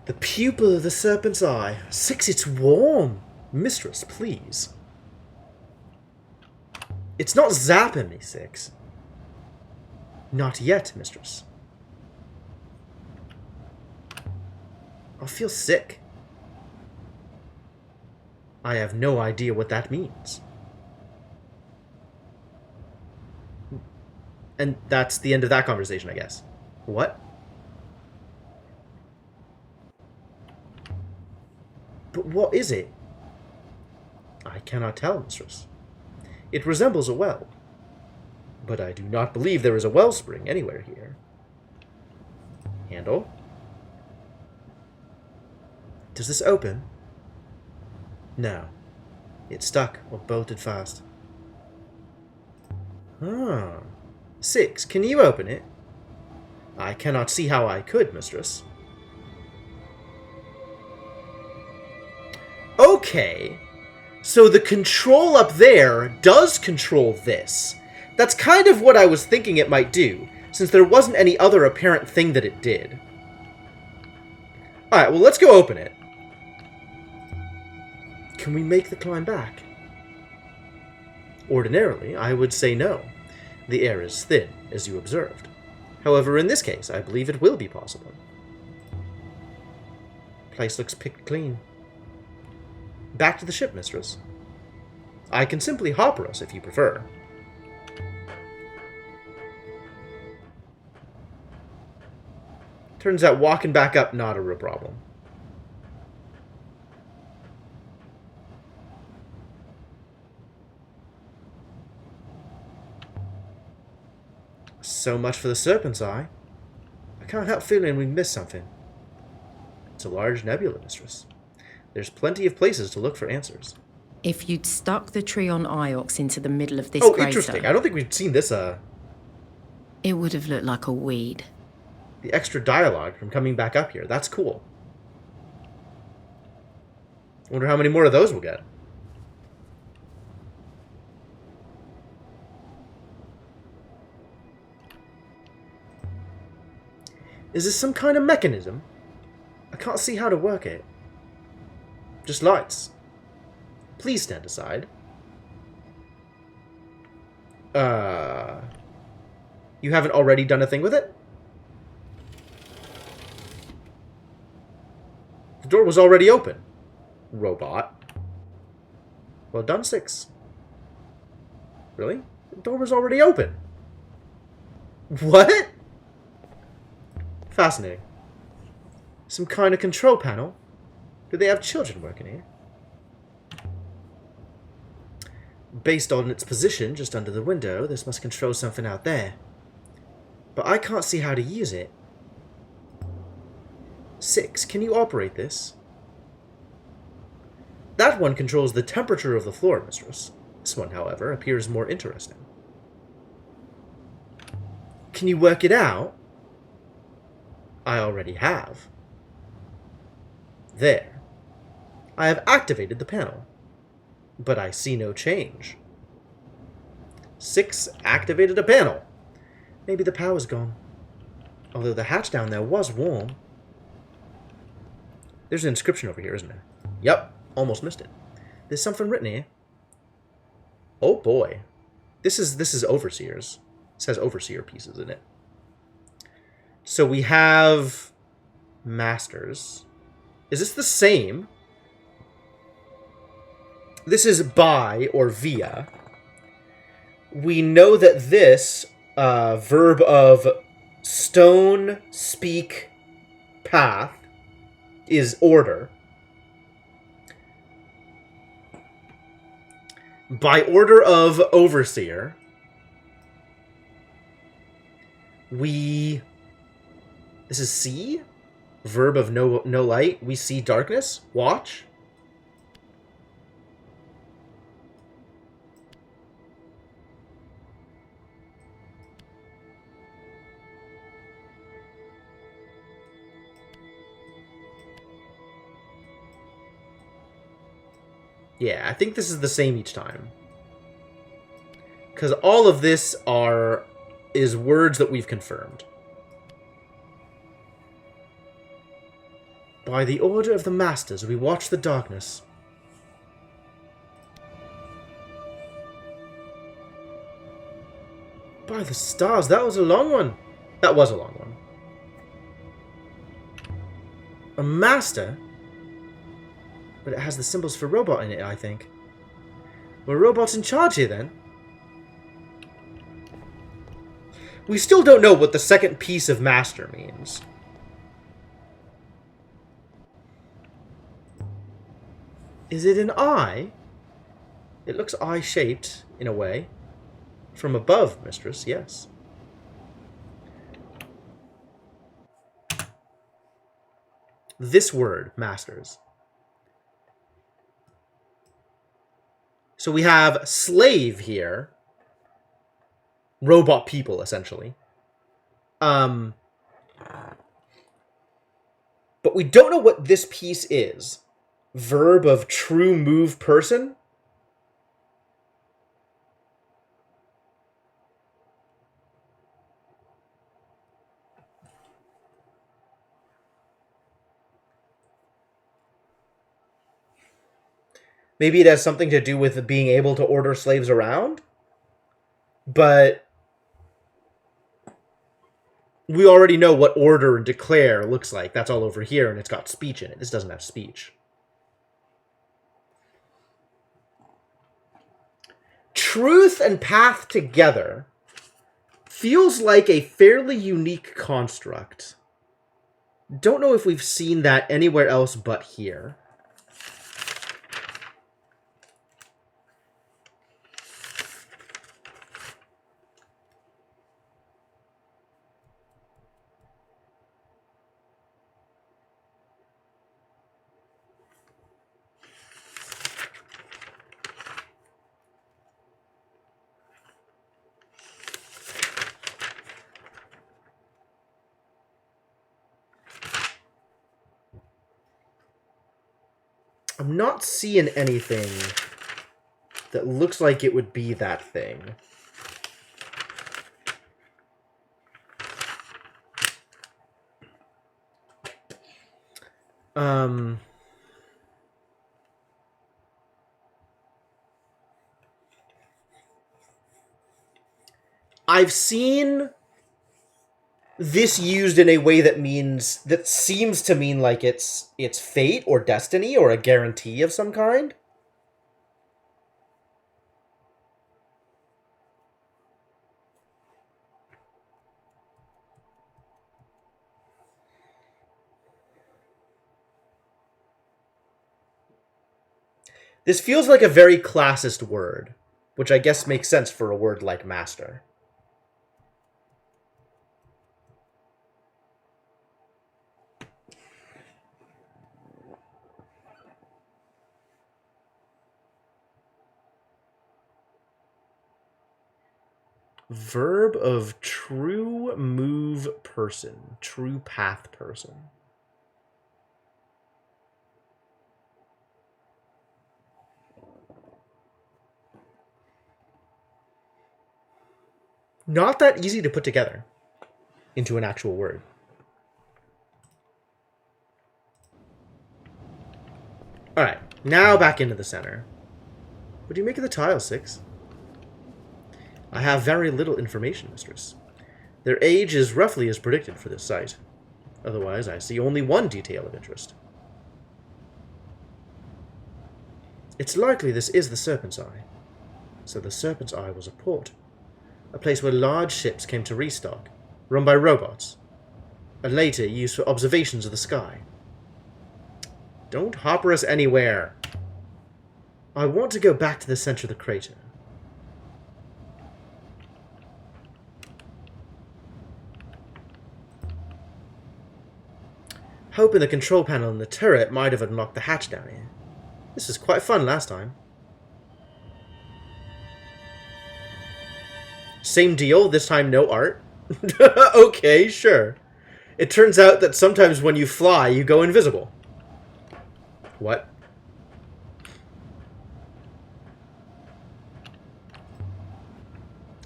The pupil of the serpent's eye. 6, it's warm. Mistress, please. It's not zapping me, 6. Not yet, mistress. I'll feel sick. I have no idea what that means. And that's the end of that conversation, I guess. What? But what is it? I cannot tell, mistress. It resembles a well. But I do not believe there is a wellspring anywhere here. Handle? Does this open? No. It's stuck or bolted fast. Ah. 6, can you open it? I cannot see how I could, mistress. Okay. So the control up there does control this. That's kind of what I was thinking it might do, since there wasn't any other apparent thing that it did. Alright, well, let's go open it. Can we make the climb back? Ordinarily, I would say no. The air is thin, as you observed. However, in this case, I believe it will be possible. Place looks picked clean. Back to the ship, mistress. I can simply hopper us if you prefer. Turns out walking back up, not a real problem. So much for the serpent's eye. I can't help feeling we missed something. It's a large nebula, mistress. There's plenty of places to look for answers. If you'd stuck the tree on Iox into the middle of this crater... crater... interesting. I don't think we've seen this, It would have looked like a weed. The extra dialogue from coming back up here. That's cool. Wonder how many more of those we'll get. Is this some kind of mechanism? I can't see how to work it. Just lights. Please stand aside. You haven't already done a thing with it? The door was already open. Robot. Well done, 6. Really? The door was already open. What? Fascinating. Some kind of control panel? Do they have children working here? Based on its position just under the window, this must control something out there. But I can't see how to use it. 6, can you operate this? That one controls the temperature of the floor, mistress. This one, however, appears more interesting. Can you work it out? I already have. There. I have activated the panel. But I see no change. 6 activated a panel. Maybe the power's gone. Although the hatch down there was warm. There's an inscription over here, isn't there? Yep, almost missed it. There's something written here. Oh boy. This is Overseer's. It says Overseer pieces in it. So we have Masters. Is this the same? This is by or via. we know that this verb of stone, speak, path is order. By order of overseer, we... This is see? Verb of no light. We see darkness. Watch. Yeah, I think this is the same each time. Because all of this is words that we've confirmed. By the order of the masters, we watch the darkness. By the stars, that was a long one. That was a long one. A master? But it has the symbols for robot in it, I think. Were robots in charge here, then? We still don't know what the second piece of master means. Is it an eye? It looks eye-shaped, in a way. From above, mistress, yes. This word, masters. So we have slave here. Robot people, essentially. But we don't know what this piece is. Verb of true move person. Maybe it has something to do with being able to order slaves around. But we already know what order and declare looks like. That's all over here, and it's got speech in it. This doesn't have speech. Truth and path together feels like a fairly unique construct. Don't know if we've seen that anywhere else but here. I'm not seeing anything that looks like it would be that thing. I've seen this used in a way that seems to mean like it's fate or destiny or a guarantee of some kind. This feels like a very classist word, which I guess makes sense for a word like master. Verb of true move person. True path person. Not that easy to put together into an actual word. Alright, now back into the center. What do you make of the tile, 6? I have very little information, mistress. Their age is roughly as predicted for this site. Otherwise, I see only one detail of interest. It's likely this is the Serpent's Eye. So the Serpent's Eye was a port. a place where large ships came to restock, run by robots, and later used for observations of the sky. Don't hopper us anywhere. I want to go back to the center of the crater. Hoping the control panel in the turret might have unlocked the hatch down here. This was quite fun last time. Same deal, this time no art. Okay, sure. It turns out that sometimes when you fly, you go invisible. What?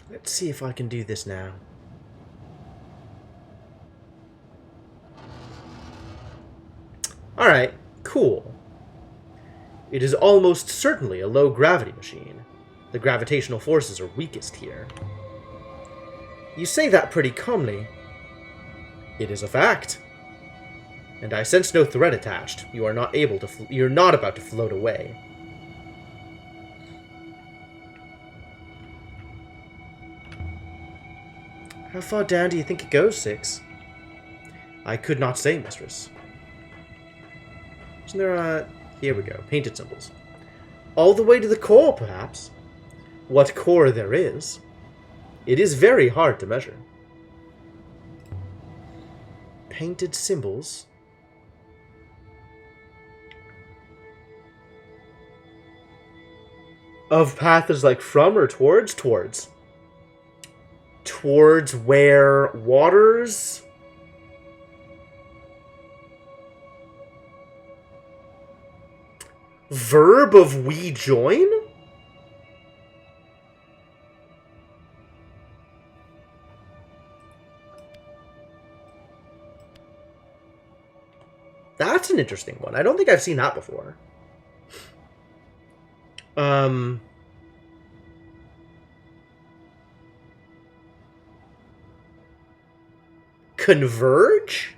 Let's see if I can do this now. Alright, cool. It is almost certainly a low-gravity machine. The gravitational forces are weakest here. You say that pretty calmly. It is a fact. And I sense no threat attached. You are not able to. You're not about to float away. How far down do you think it goes, Six? I could not say, mistress. Isn't there a... Here we go. Painted symbols. All the way to the core, perhaps. What core there is. It is very hard to measure. Painted symbols. Of path is like from or towards? Towards. Towards where waters... Verb of we join? That's an interesting one. I don't think I've seen that before. Converge?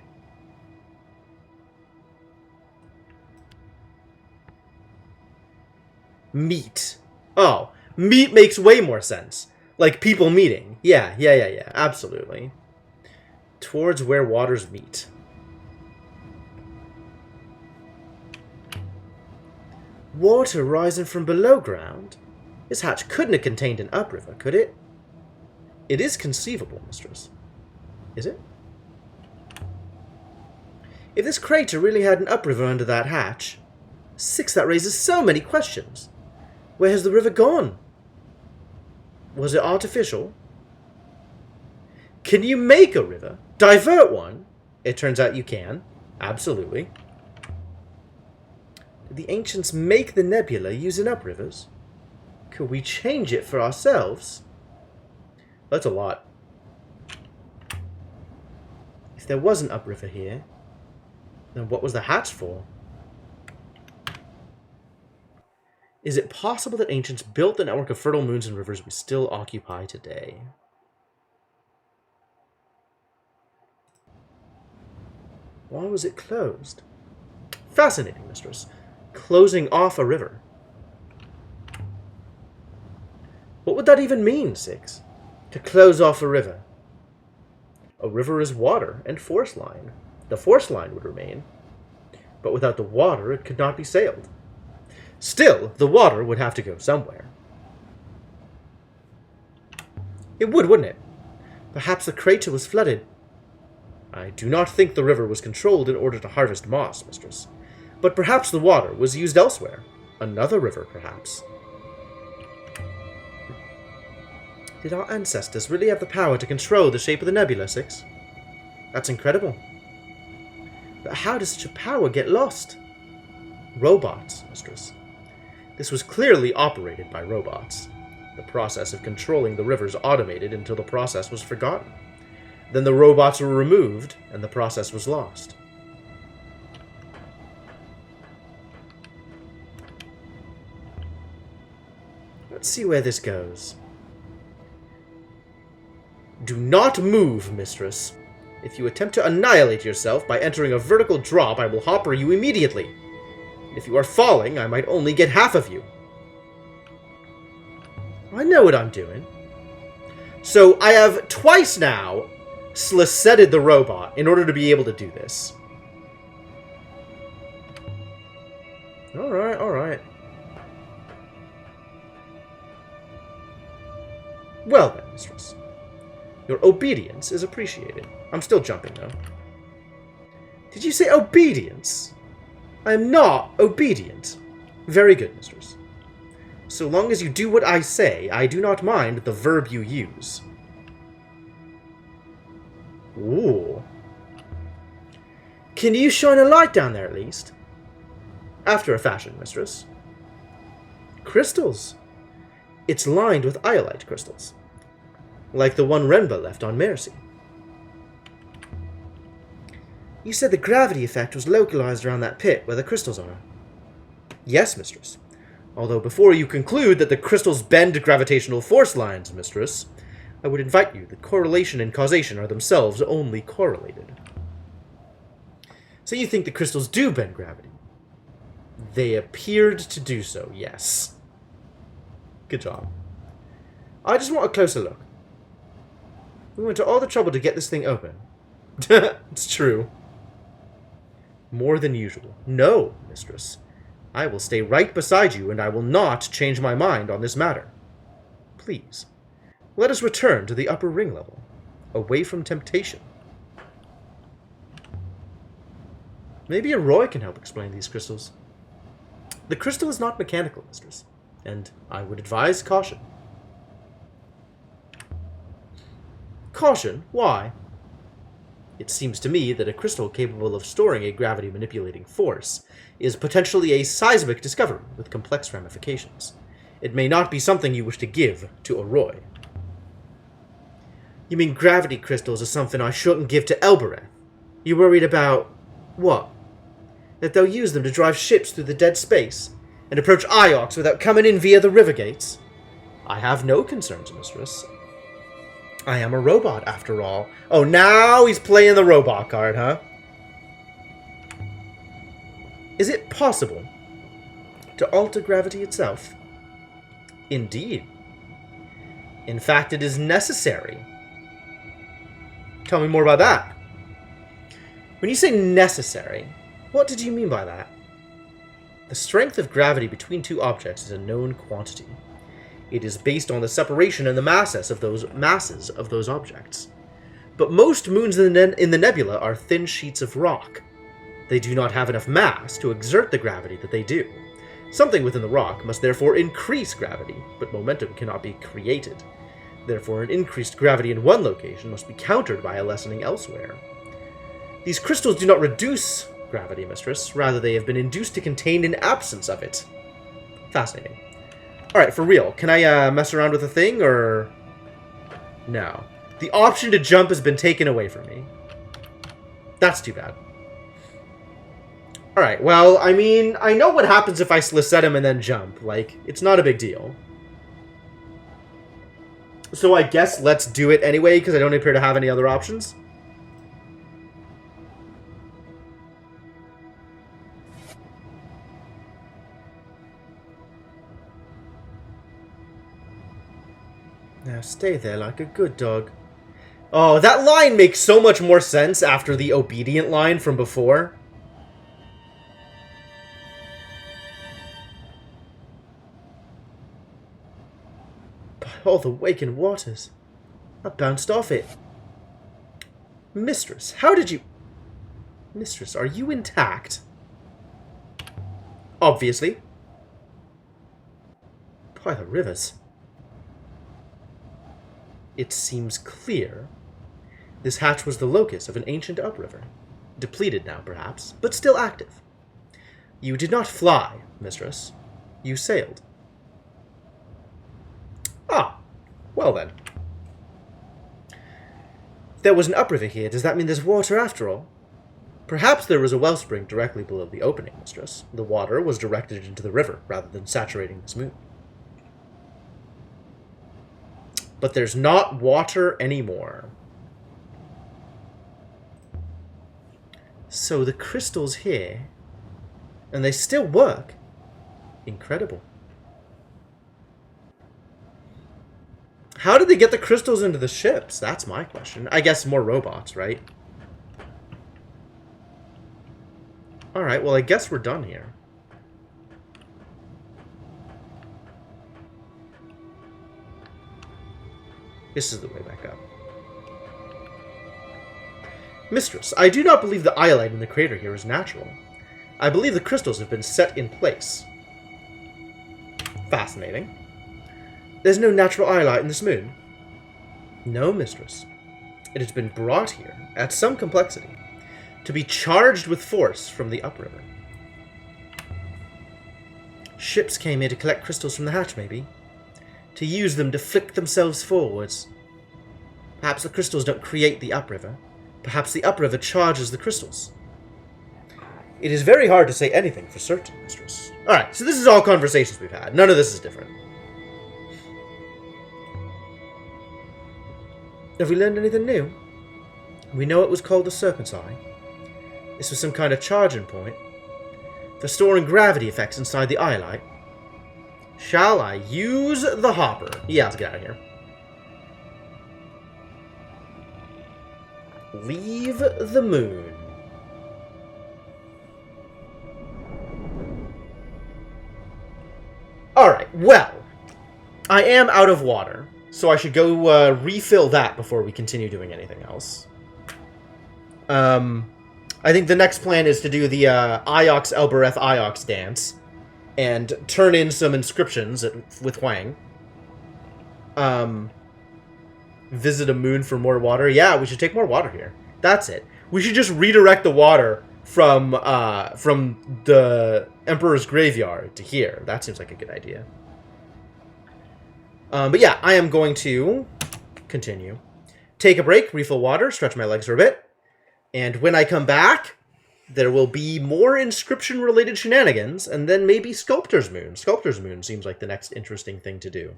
Meet. Oh, meet makes way more sense. Like people meeting. Yeah, absolutely. Towards where waters meet. Water rising from below ground? This hatch couldn't have contained an upriver, could it? It is conceivable, mistress. Is it? If this crater really had an upriver under that hatch, Six, that raises so many questions. Where has the river gone? Was it artificial? Can you make a river? Divert one? It turns out you can. Absolutely. Did the ancients make the nebula using uprivers? Could we change it for ourselves? That's a lot. If there was an upriver here, then what was the hatch for? Is it possible that ancients built the network of fertile moons and rivers we still occupy today? Why was it closed? Fascinating, mistress. Closing off a river. What would that even mean, Six? To close off a river? A river is water and force line. The force line would remain. But without the water, it could not be sailed. Still, the water would have to go somewhere. It would, wouldn't it? Perhaps the crater was flooded. I do not think the river was controlled in order to harvest moss, mistress. But perhaps the water was used elsewhere. Another river, perhaps. Did our ancestors really have the power to control the shape of the nebula, Six? That's incredible. But how does such a power get lost? Robots, mistress. This was clearly operated by robots. The process of controlling the rivers automated until the process was forgotten. Then the robots were removed, and the process was lost. Let's see where this goes. Do not move, mistress. If you attempt to annihilate yourself by entering a vertical drop, I will hopper you immediately. If you are falling, I might only get half of you. I know what I'm doing. So I have twice now slisetted the robot in order to be able to do this. Alright, alright. Well then, mistress. Your obedience is appreciated. I'm still jumping, though. Did you say obedience? I am not obedient. Very good, mistress. So long as you do what I say, I do not mind the verb you use. Ooh. Can you shine a light down there, at least? After a fashion, mistress. Crystals. It's lined with iolite crystals. Like the one Renba left on Mercy. You said the gravity effect was localized around that pit where the crystals are. Yes, mistress. Although before you conclude that the crystals bend gravitational force lines, mistress, I would invite you that correlation and causation are themselves only correlated. So you think the crystals do bend gravity? They appeared to do so, yes. Good job. I just want a closer look. We went to all the trouble to get this thing open. It's true. More than usual. No, mistress. I will stay right beside you, and I will not change my mind on this matter. Please, let us return to the upper ring level, away from temptation. Maybe a Roy can help explain these crystals. The crystal is not mechanical, mistress, and I would advise caution. Caution? Why? It seems to me that a crystal capable of storing a gravity-manipulating force is potentially a seismic discovery with complex ramifications. It may not be something you wish to give to Oroi. You mean gravity crystals are something I shouldn't give to Elbereth? You worried about... what? That they'll use them to drive ships through the dead space and approach Iox without coming in via the river gates? I have no concerns, mistress. I am a robot, after all. Oh, now he's playing the robot card, huh? Is it possible to alter gravity itself? Indeed. In fact, it is necessary. Tell me more about that. When you say necessary, what did you mean by that? The strength of gravity between two objects is a known quantity. It is based on the separation and the masses of those objects. But most moons in the nebula are thin sheets of rock. They do not have enough mass to exert the gravity that they do. Something within the rock must therefore increase gravity, but momentum cannot be created. Therefore, an increased gravity in one location must be countered by a lessening elsewhere. These crystals do not reduce gravity, mistress. Rather, they have been induced to contain an absence of it. Fascinating. Alright, for real, can I mess around with the thing, or... No. The option to jump has been taken away from me. That's too bad. Alright, well, I mean, I know what happens if I sliset him and then jump. Like, it's not a big deal. So I guess let's do it anyway, because I don't appear to have any other options. Now stay there like a good dog. Oh, that line makes so much more sense after the obedient line from before. By all the waking waters, I bounced off it. Mistress, how did you... Mistress, are you intact? Obviously. By the rivers. It seems clear. This hatch was the locus of an ancient upriver. Depleted now, perhaps, but still active. You did not fly, mistress. You sailed. Ah, well then. If there was an upriver here, does that mean there's water after all? Perhaps there was a wellspring directly below the opening, mistress. The water was directed into the river, rather than saturating this moon. But there's not water anymore. So the crystal's here, and they still work. Incredible. How did they get the crystals into the ships? That's my question. I guess more robots, right? Alright, well, I guess we're done here. This is the way back up. Mistress, I do not believe the iolite in the crater here is natural. I believe the crystals have been set in place. Fascinating. There's no natural iolite in this moon. No, mistress. It has been brought here, at some complexity, to be charged with force from the upriver. Ships came here to collect crystals from the hatch, maybe. To use them to flick themselves forwards. Perhaps the crystals don't create the upriver. Perhaps the upriver charges the crystals. It is very hard to say anything for certain, mistress. Alright, so this is all conversations we've had. None of this is different. Have we learned anything new? We know it was called the Serpent's Eye. This was some kind of charging point for storing gravity effects inside the iolite. Shall I use the hopper? Yeah, let's get out of here. Leave the moon. Alright, well, I am out of water, so I should go refill that before we continue doing anything else. I think the next plan is to do the Iox Elbereth Iox dance and turn in some inscriptions with Huang. Visit a moon for more water. Yeah, we should take more water here. That's it. We should just redirect the water from the Emperor's Graveyard to here. That seems like a good idea. But yeah, I am going to continue. Take a break, refill water, stretch my legs for a bit. And when I come back, there will be more inscription-related shenanigans, and then maybe Sculptor's Moon. Sculptor's Moon seems like the next interesting thing to do.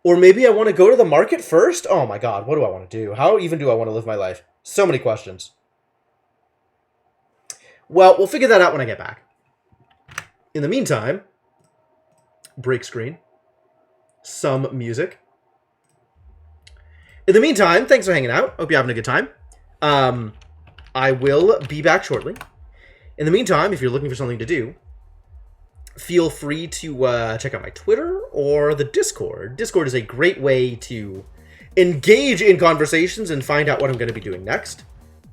Or maybe I want to go to the market first? Oh my god, what do I want to do? How even do I want to live my life? So many questions. Well, we'll figure that out when I get back. In the meantime, break screen. Some music. In the meantime, thanks for hanging out. Hope you're having a good time. I will be back shortly. In the meantime, if you're looking for something to do, feel free to check out my Twitter or the Discord. Discord is a great way to engage in conversations and find out what I'm going to be doing next.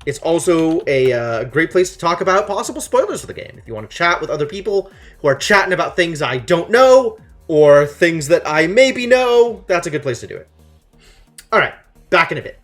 It's also a great place to talk about possible spoilers for the game. If you want to chat with other people who are chatting about things I don't know or things that I maybe know, that's a good place to do it. Alright, back in a bit.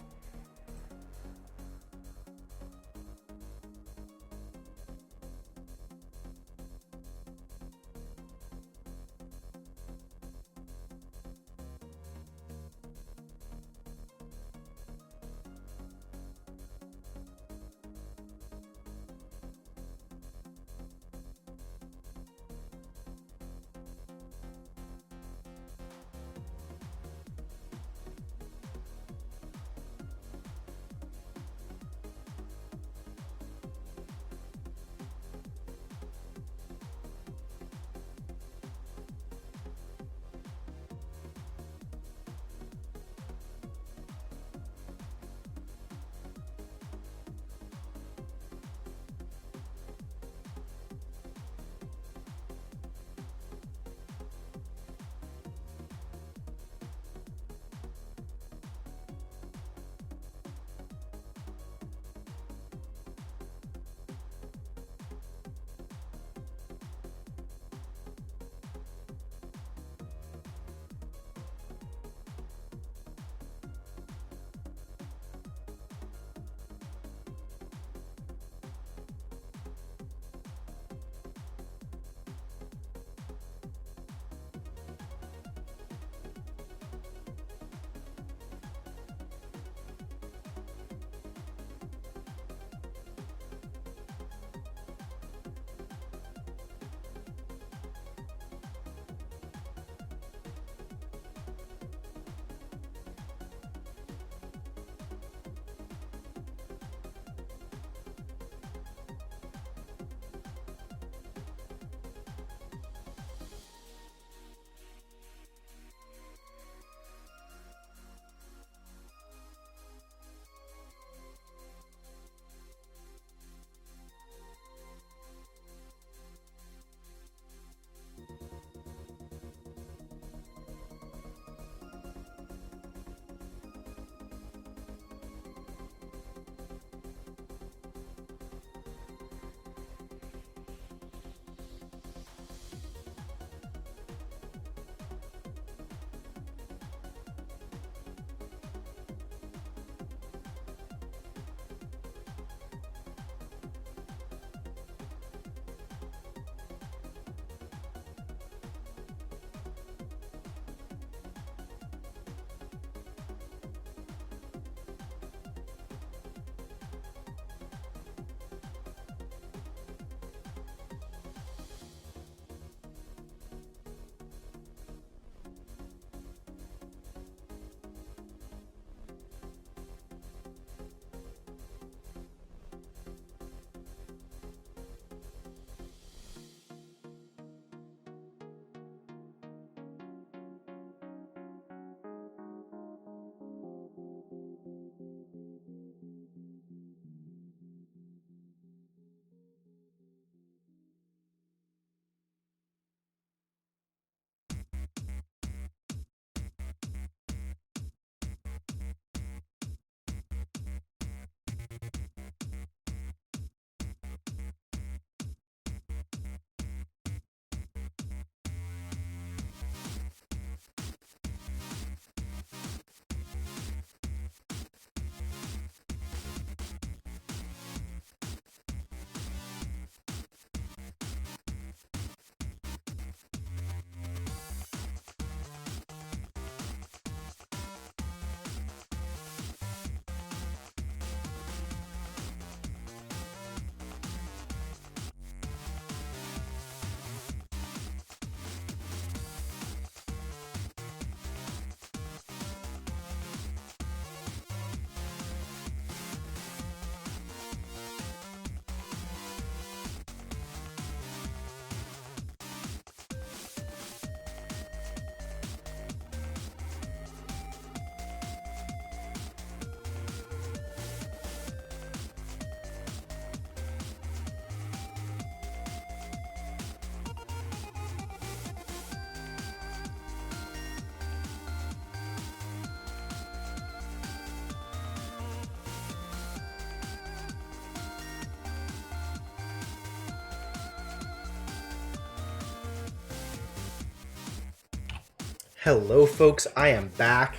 Hello, folks. I am back.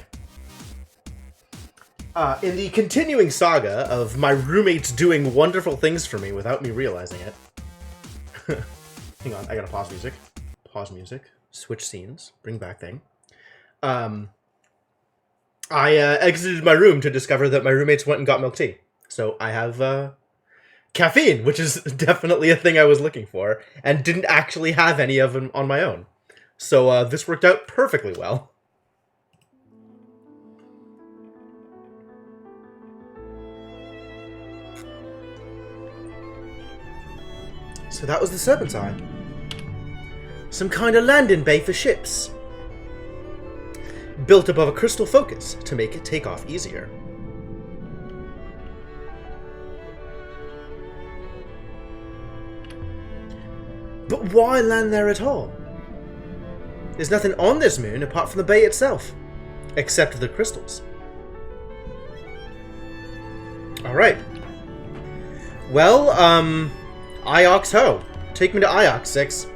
In the continuing saga of my roommates doing wonderful things for me without me realizing it. Hang on, I gotta pause music. Pause music. Switch scenes. Bring back thing. I exited my room to discover that my roommates went and got milk tea. So I have caffeine, which is definitely a thing I was looking for, and didn't actually have any of them on my own. So this worked out perfectly well. So that was the Serpent's Eye. Some kind of landing bay for ships. Built above a crystal focus to make it take off easier. But why land there at all? There's nothing on this moon apart from the bay itself. Except the crystals. Alright. Well, Iox ho. Take me to Iox 6.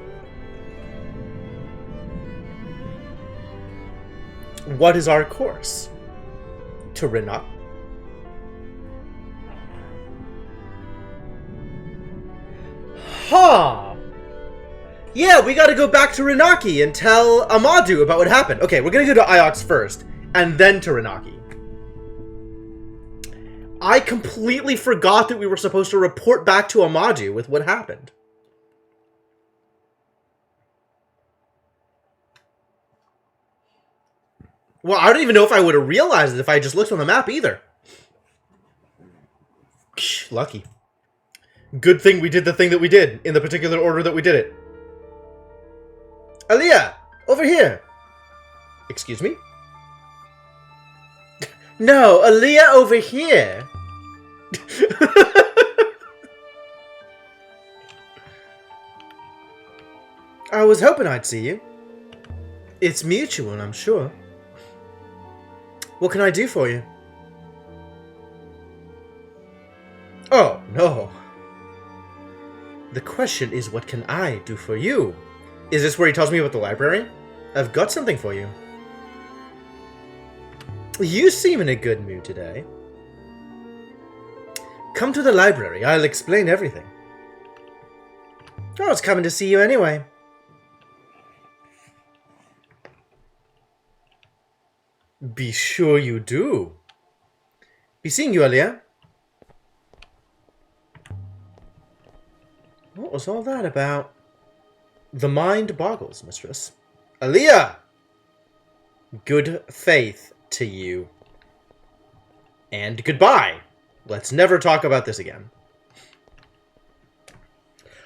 What is our course? To Renok. Ha! Yeah, we gotta go back to Renaki and tell Amadu about what happened. Okay, we're gonna go to Iox first, and then to Renaki. I completely forgot that we were supposed to report back to Amadu with what happened. Well, I don't even know if I would have realized it if I just looked on the map either. Lucky. Good thing we did the thing that we did, in the particular order that we did it. Aaliyah! Over here! Excuse me? No, Aaliyah over here! I was hoping I'd see you. It's mutual, I'm sure. What can I do for you? Oh, no. The question is, what can I do for you? Is this where he tells me about the library? I've got something for you. You seem in a good mood today. Come to the library. I'll explain everything. I was coming to see you anyway. Be sure you do. Be seeing you, Aaliyah. What was all that about? The mind boggles, mistress. Aaliyah! Good faith to you. And goodbye. Let's never talk about this again.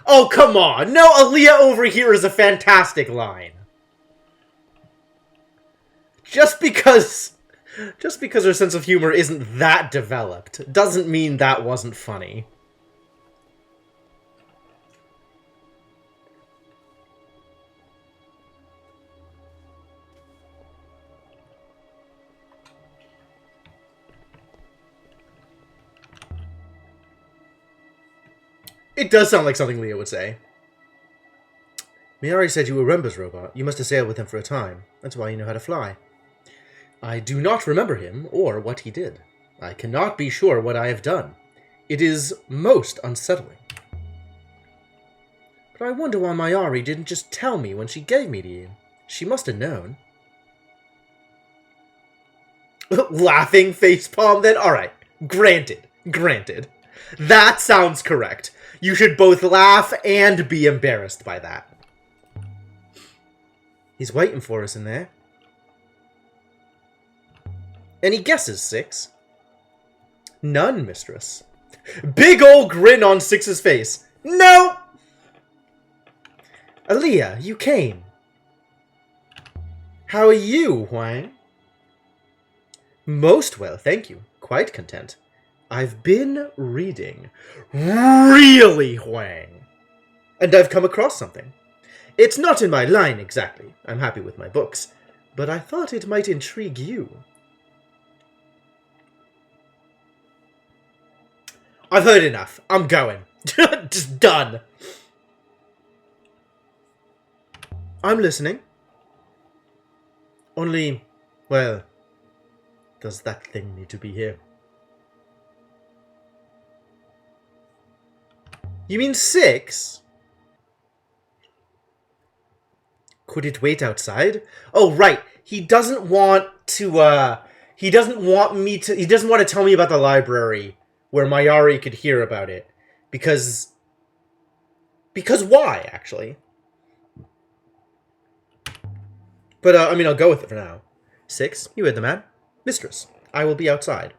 Oh, come on! No, Aaliyah over here is a fantastic line. Just because her sense of humor isn't that developed doesn't mean that wasn't funny. It does sound like something Leah would say. Miyari said you were Remba's robot. You must have sailed with him for a time. That's why you know how to fly. I do not remember him or what he did. I cannot be sure what I have done. It is most unsettling. But I wonder why Mayari didn't just tell me when she gave me to you. She must have known. Laughing facepalm then? Alright. Granted. That sounds correct. You should both laugh and be embarrassed by that. He's waiting for us in there. Any guesses, Six? None, mistress. Big ol' grin on Six's face. No! Aaliyah, you came. How are you, Huang? Most well, thank you. Quite content. I've been reading. Really, Huang? And I've come across something. It's not in my line exactly. I'm happy with my books. But I thought it might intrigue you. I've heard enough. I'm going. Just done. I'm listening. Only, well, does that thing need to be here? You mean 6? Could it wait outside? Oh, right. He doesn't want to, he doesn't want to tell me about the library where Mayari could hear about it. Because why, actually? But, I mean, I'll go with it for now. 6, you heard the man. Mistress, I will be outside.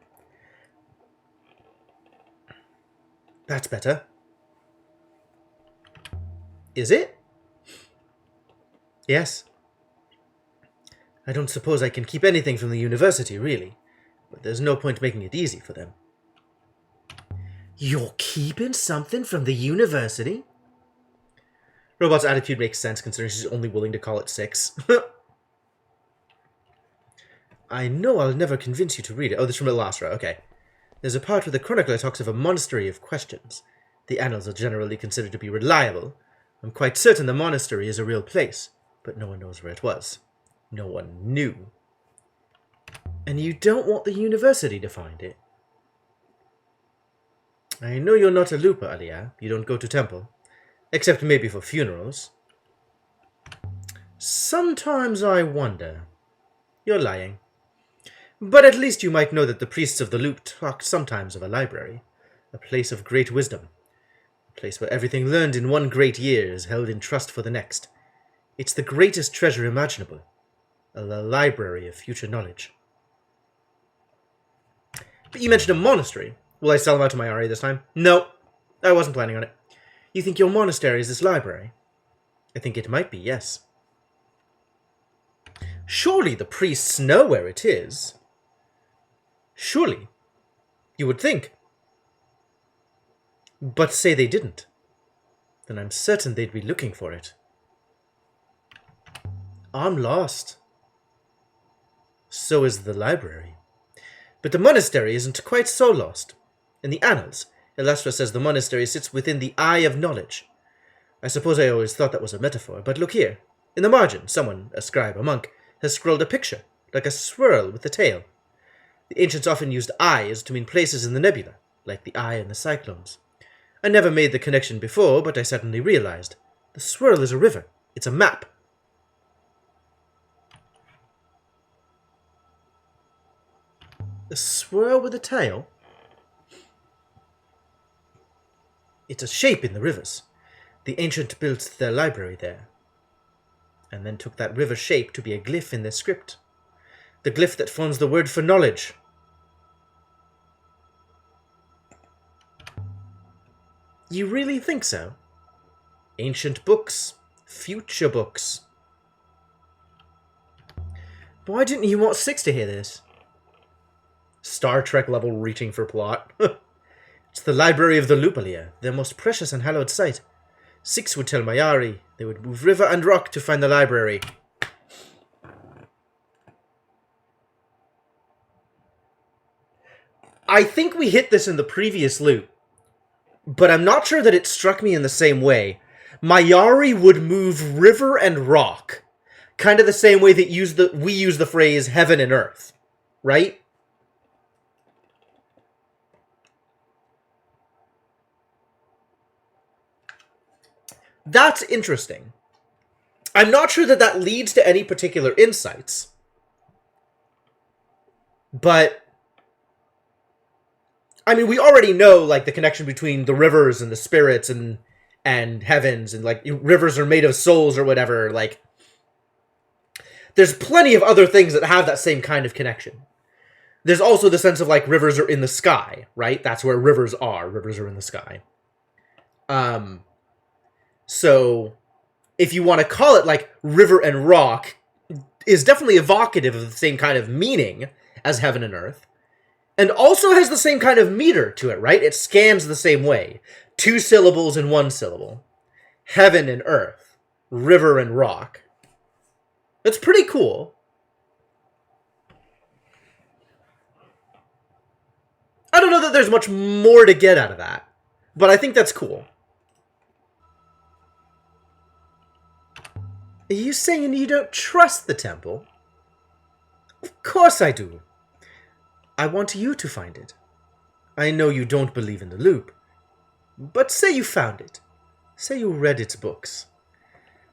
That's better. Is it? Yes. I don't suppose I can keep anything from the university, really. But there's no point making it easy for them. You're keeping something from the university? Robot's attitude makes sense, considering she's only willing to call it 6. I know I'll never convince you to read it. Oh, this is from Elastra, okay. There's a part where the chronicler talks of a monastery of questions. The annals are generally considered to be reliable. I'm quite certain the monastery is a real place, but no one knows where it was. No one knew. And you don't want the university to find it? I know you're not a Lupa, Alia. You don't go to temple. Except maybe for funerals. Sometimes I wonder. You're lying. But at least you might know that the priests of the Loop talk sometimes of a library. A place of great wisdom. A place where everything learned in one great year is held in trust for the next. It's the greatest treasure imaginable. A library of future knowledge. But you mentioned a monastery. Will I sell them out to Mayari this time? No, I wasn't planning on it. You think your monastery is this library? I think it might be, yes. Surely the priests know where it is. Surely. You would think. But say they didn't. Then I'm certain they'd be looking for it. I'm lost. So is the library. But the monastery isn't quite so lost. In the annals, Elastra says the monastery sits within the eye of knowledge. I suppose I always thought that was a metaphor, but look here. In the margin, someone, a scribe, a monk, has scrawled a picture, like a swirl with a tail. The ancients often used eyes to mean places in the nebula, like the eye in the cyclones. I never made the connection before, but I suddenly realized. The swirl is a river. It's a map. A swirl with a tail? It's a shape in the rivers. The ancient built their library there, and then took that river shape to be a glyph in their script. The glyph that forms the word for knowledge. You really think so? Ancient books. Future books. Why didn't you want 6 to hear this? Star Trek level reaching for plot. It's the library of the Lupalia, their most precious and hallowed site. 6 would tell Mayari. They would move river and rock to find the library. I think we hit this in the previous loop, but I'm not sure that it struck me in the same way. Mayari would move river and rock, kind of the same way that we use the phrase heaven and earth, right? That's interesting. I'm not sure that that leads to any particular insights. But, I mean, we already know, like, the connection between the rivers and the spirits and heavens, and, like, rivers are made of souls or whatever. Like, there's plenty of other things that have that same kind of connection. There's also the sense of, like, rivers are in the sky, right? That's where rivers are. Rivers are in the sky. So, if you want to call it, like, river and rock, is definitely evocative of the same kind of meaning as heaven and earth. And also has the same kind of meter to it, right? It scans the same way. 2 syllables in 1 syllable. Heaven and earth. River and rock. It's pretty cool. I don't know that there's much more to get out of that, but I think that's cool. Are you saying you don't trust the temple? Of course I do. I want you to find it. I know you don't believe in the loop, but say you found it. Say you read its books.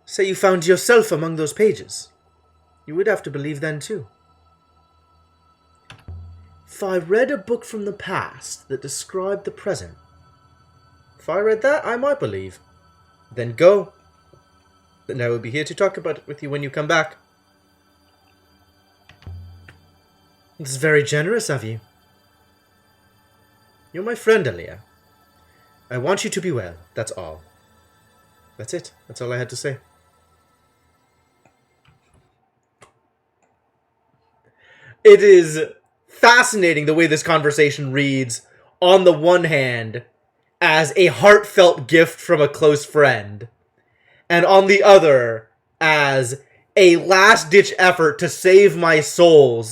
Say you found yourself among those pages. You would have to believe then too. If I read a book from the past that described the present, if I read that, I might believe. Then go. Then I will be here to talk about it with you when you come back. It's very generous of you. You're my friend, Aaliyah. I want you to be well, that's all. That's it. That's all I had to say. It is fascinating the way this conversation reads, on the one hand, as a heartfelt gift from a close friend, and on the other, as a last-ditch effort to save my soul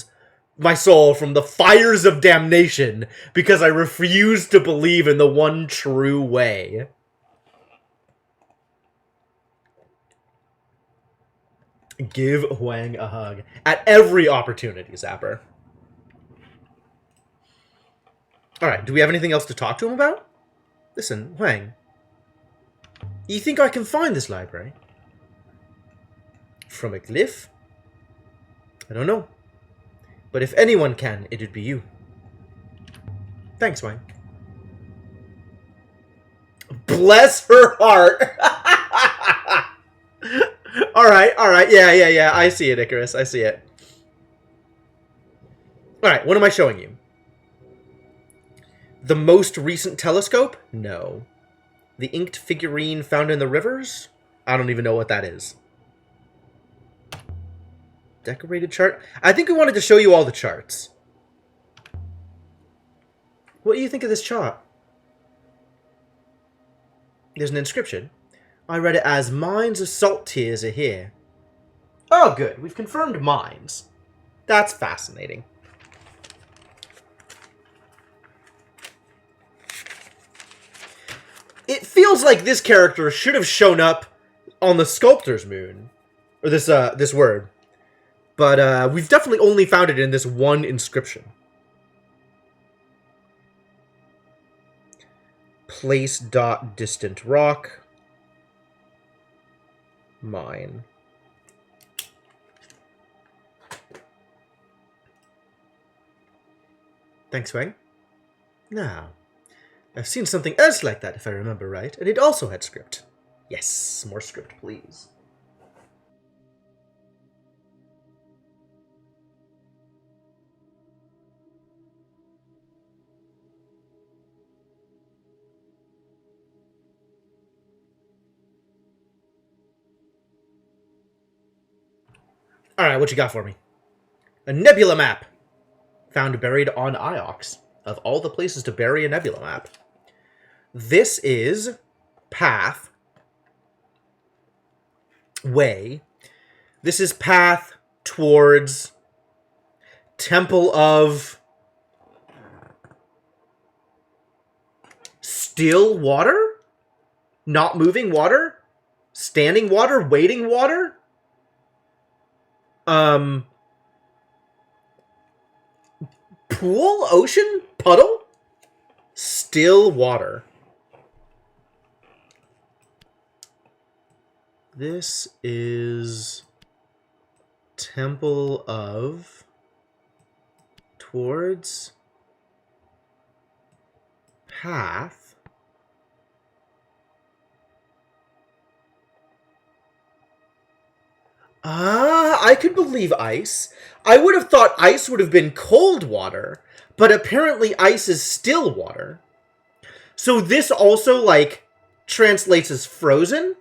from the fires of damnation because I refuse to believe in the one true way. Give Huang a hug. At every opportunity, Zapper. Alright, do we have anything else to talk to him about? Listen, Huang. You think I can find this library? From a glyph? I don't know. But if anyone can, it'd be you. Thanks, Huang. Bless her heart! Alright, yeah, I see it, Icarus, I see it. Alright, what am I showing you? The most recent telescope? No. The inked figurine found in the rivers? I don't even know what that is. Decorated chart? I think we wanted to show you all the charts. What do you think of this chart? There's an inscription. I read it as, mines of salt tears are here. Oh, good. We've confirmed mines. That's fascinating. It feels like this character should have shown up on the Sculptor's Moon. Or this word. But we've definitely only found it in this one inscription. Place dot distant rock. Mine. Thanks, Wang. Now, I've seen something else like that, if I remember right, and it also had script. Yes, more script, please. Alright, what you got for me? A nebula map! Found buried on Iox. Of all the places to bury a nebula map. This is path. Way. This is path towards Temple of Still water? Not moving water? Standing water? Waiting water? Pool? Ocean? Puddle? Still water. This is Temple of towards path. I could believe ice. I would have thought ice would have been cold water, but apparently ice is still water. So this also, like, translates as frozen?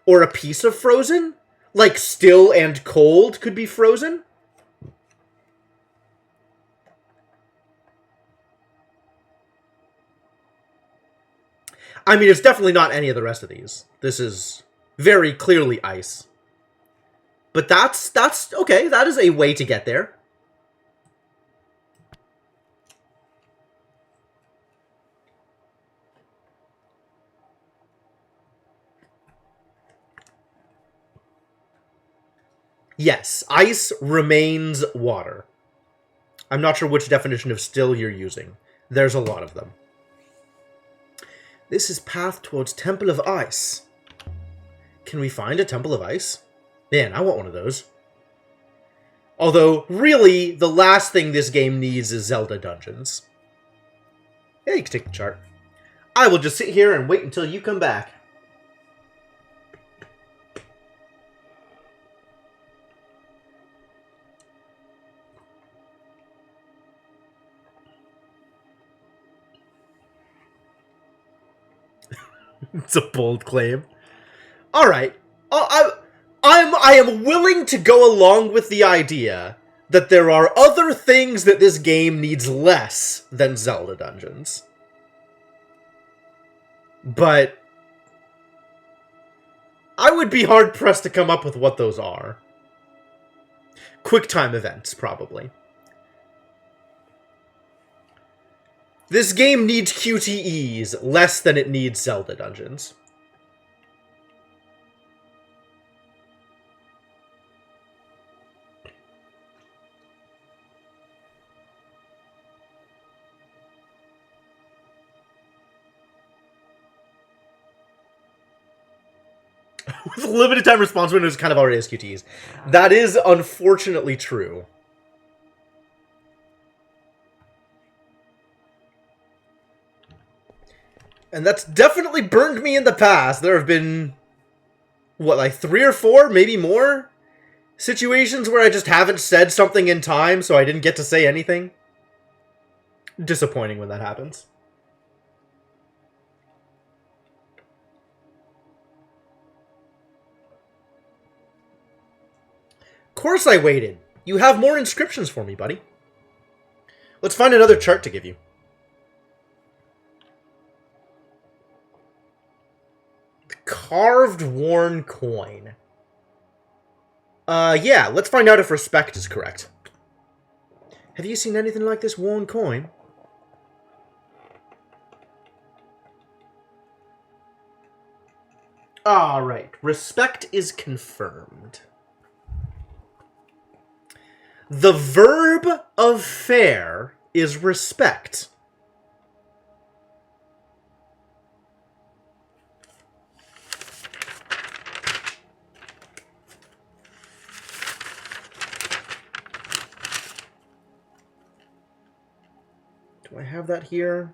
Or a piece of frozen? Like still and cold could be frozen? I mean, it's definitely not any of the rest of these. This is very clearly ice. But that's okay. That is a way to get there. Yes, ice remains water. I'm not sure which definition of still you're using. There's a lot of them. This is path towards Temple of Ice. Can we find a Temple of Ice? Man, I want one of those. Although, really, the last thing this game needs is Zelda dungeons. Yeah, you can take the chart. I will just sit here and wait until you come back. It's a bold claim. All right. I am willing to go along with the idea that there are other things that this game needs less than Zelda dungeons. But I would be hard-pressed to come up with what those are. QuickTime events, probably. This game needs QTEs less than it needs Zelda dungeons. With limited time response windows kind of already has QTEs. That is unfortunately true. And that's definitely burned me in the past. There have been, what, like 3 or 4, maybe more, situations where I just haven't said something in time, so I didn't get to say anything. Disappointing when that happens. Of course I waited. You have more inscriptions for me, buddy. Let's find another chart to give you. Carved worn coin. Yeah, let's find out if respect is correct. Have you seen anything like this worn coin? Alright, respect is confirmed. The verb of fair is respect. Do I have that here?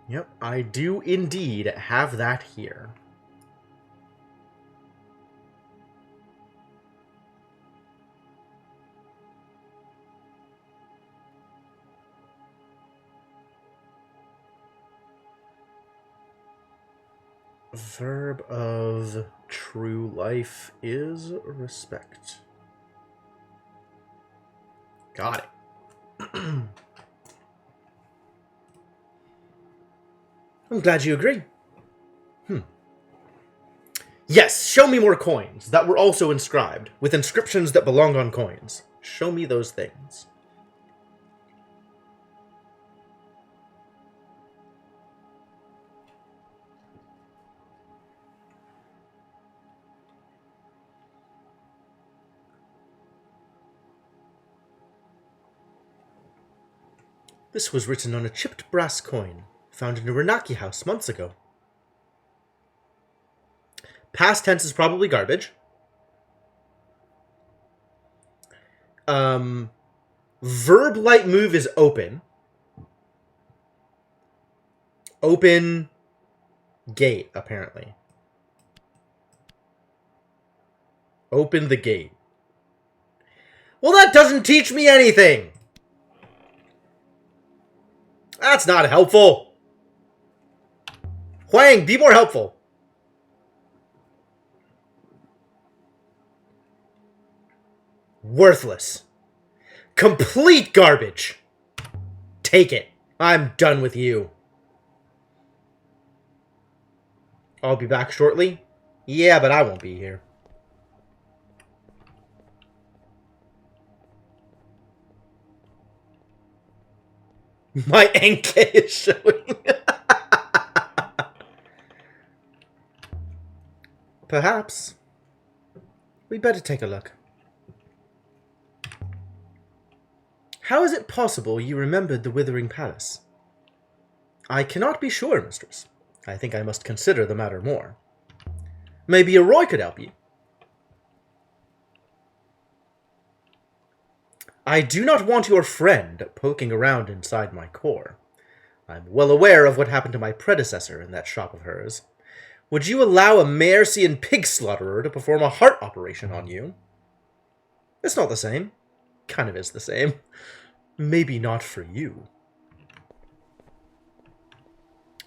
Yep, I do indeed have that here. Verb of true life is respect. Got it. I'm glad you agree. Yes, show me more coins that were also inscribed, with inscriptions that belong on coins. Show me those things. This was written on a chipped brass coin, found in a Renaki house months ago. Past tense is probably garbage. Verb light move is open. Open gate, apparently. Open the gate. Well, that doesn't teach me anything. That's not helpful. Huang, be more helpful. Worthless. Complete garbage. Take it. I'm done with you. I'll be back shortly. Yeah, but I won't be here. My NK is showing. Perhaps. We better take a look. How is it possible you remembered the Withering Palace? I cannot be sure, mistress. I think I must consider the matter more. Maybe Arroy could help you. I do not want your friend poking around inside my core. I'm well aware of what happened to my predecessor in that shop of hers. Would you allow a Mercian pig slaughterer to perform a heart operation on you? It's not the same. Kind of is the same. Maybe not for you.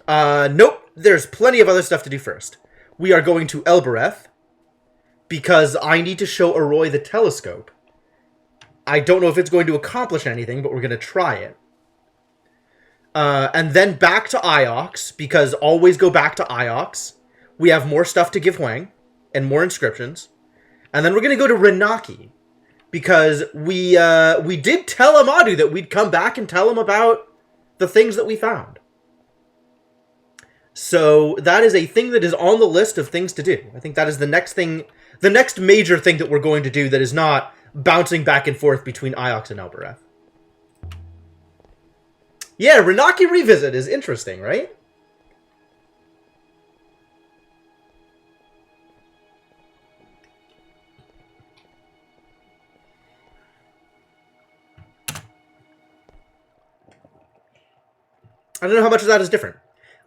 Nope. There's plenty of other stuff to do first. We are going to Elbereth, because I need to show Arroy the telescope. I don't know if it's going to accomplish anything, but we're going to try it. And then back to Iox, because always go back to Iox. We have more stuff to give Huang, and more inscriptions. And then we're going to go to Renaki, because we did tell Amadu that we'd come back and tell him about the things that we found. So that is a thing that is on the list of things to do. I think that is the next thing, the next major thing that we're going to do that is not bouncing back and forth between Iox and Elbereth. Yeah, Renaki Revisit is interesting, right? I don't know how much of that is different.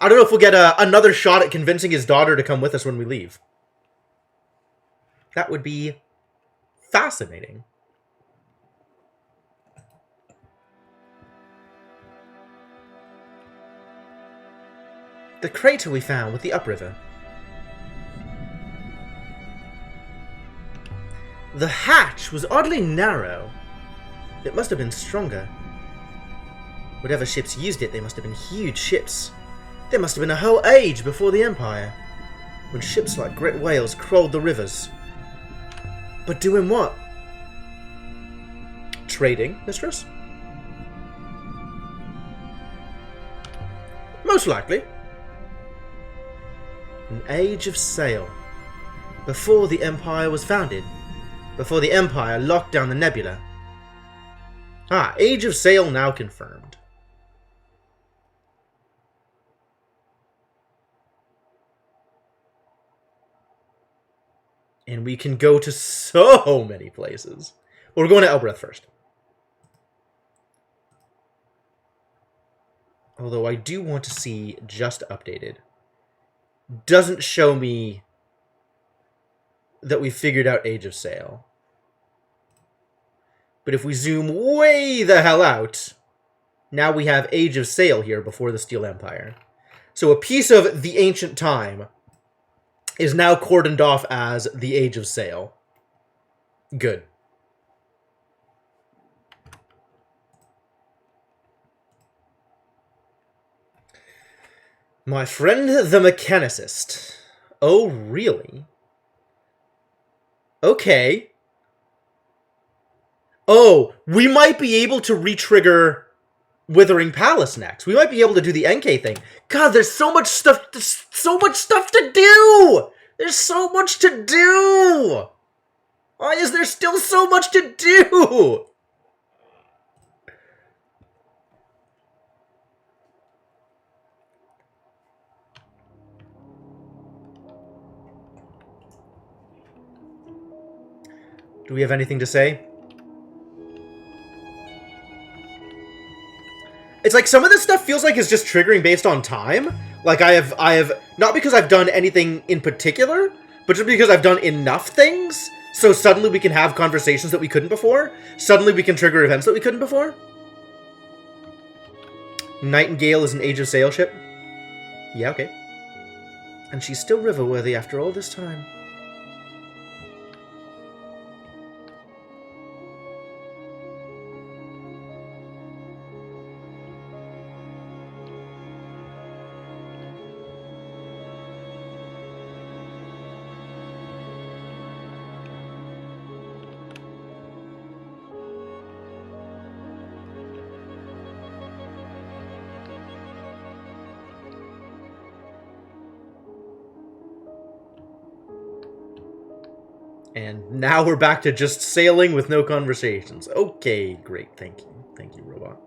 I don't know if we'll get another shot at convincing his daughter to come with us when we leave. That would be fascinating. The crater we found with the upriver. The hatch was oddly narrow. It must have been stronger. Whatever ships used it, they must have been huge ships. There must have been a whole age before the Empire, when ships like great whales crawled the rivers. But doing what? Trading, mistress? Most likely. An age of sail. Before the Empire was founded. Before the Empire locked down the nebula. Ah, age of sail now confirmed. And we can go to so many places. Well, we're going to Elbereth first. Although I do want to see just updated. Doesn't show me that we figured out Age of Sail. But if we zoom way the hell out, now we have Age of Sail here before the Steel Empire. So a piece of the ancient time is now cordoned off as the Age of Sail. Good. My friend the mechanicist. Oh, really? Okay. Oh, we might be able to re-trigger Withering Palace next. We might be able to do the NK thing. God, there's so much stuff. There's so much stuff to do. There's so much to do. Why is there still so much to do? Do we have anything to say? It's like some of this stuff feels like it's just triggering based on time. Like I have not because I've done anything in particular, but just because I've done enough things, so suddenly we can have conversations that we couldn't before. Suddenly we can trigger events that we couldn't before. Nightingale is an Age of Sail ship. Yeah, okay. And she's still river-worthy after all this time. And now we're back to just sailing with no conversations. Okay, great. Thank you. Thank you, robot.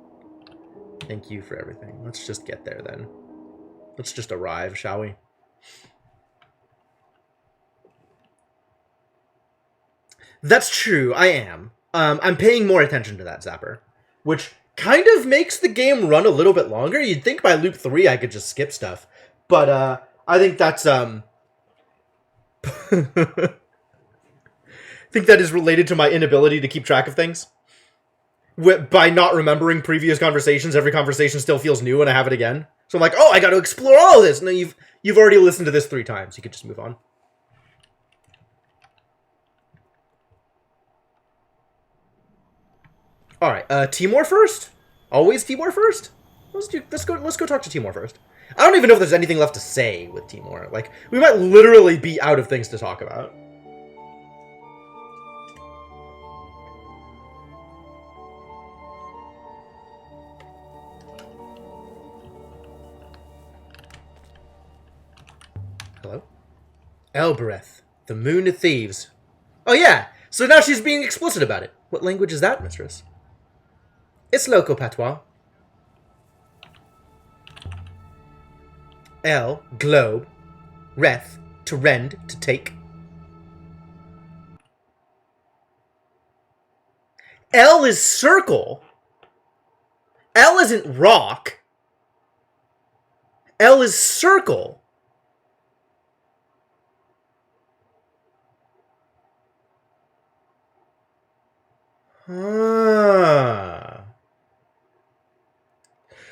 Thank you for everything. Let's just get there then. Let's just arrive, shall we? That's true, I am. I'm paying more attention to that, Zapper. Which kind of makes the game run a little bit longer. You'd think by loop 3 I could just skip stuff. But, I think that's, I think that is related to my inability to keep track of things. By not remembering previous conversations, every conversation still feels new when I have it again. So I'm like, oh, I got to explore all of this. No, you've already listened to this 3 times. You could just move on. All right, Timor first. Always Timor first. Let's go talk to Timor first. I don't even know if there's anything left to say with Timor. Like, we might literally be out of things to talk about. Hello? Elbereth, the Moon of Thieves. Oh yeah, so now she's being explicit about it. What language is that, mistress? It's local patois. El, globe. Reth, to rend, to take. L is circle. L isn't rock. L is circle.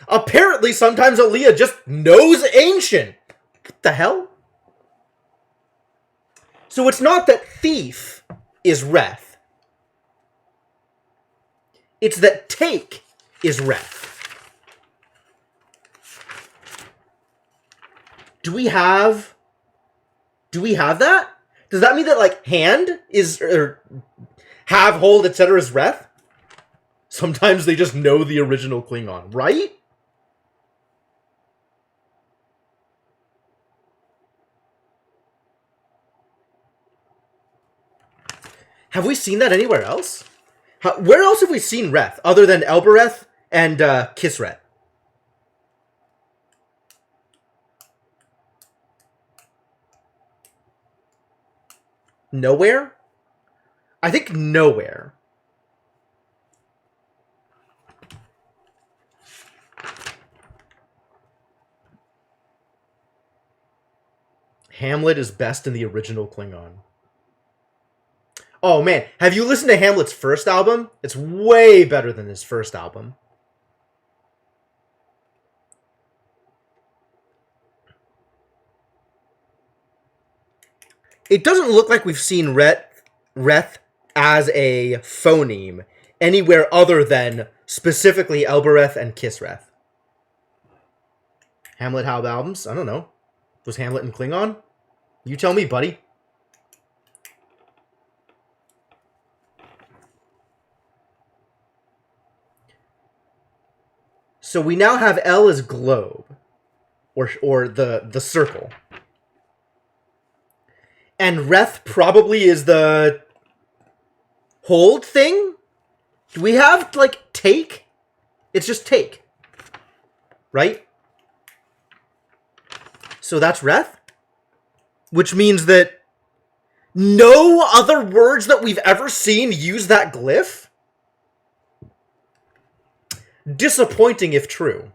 Apparently, sometimes Aaliyah just knows ancient. What the hell? So it's not that thief is Reth. It's that take is Reth. Do we have that? Does that mean that, like, hand is, or have, hold, etc. is Reth? Sometimes they just know the original Klingon, right? Have we seen that anywhere else? Where else have we seen Reth, other than Elbereth and Kisret? Nowhere? I think nowhere. Hamlet is best in the original Klingon. Oh man, have you listened to Hamlet's first album? It's way better than his first album. It doesn't look like we've seen Reth as a phoneme anywhere other than specifically Elbereth and Kisreth. Hamlet Halb albums? I don't know. Was Hamlet in Klingon? You tell me, buddy. So we now have L as globe, or the circle. And Reth probably is the hold thing? Do we have, like, take? It's just take. Right? So that's Reth? Which means that no other words that we've ever seen use that glyph? Disappointing if true.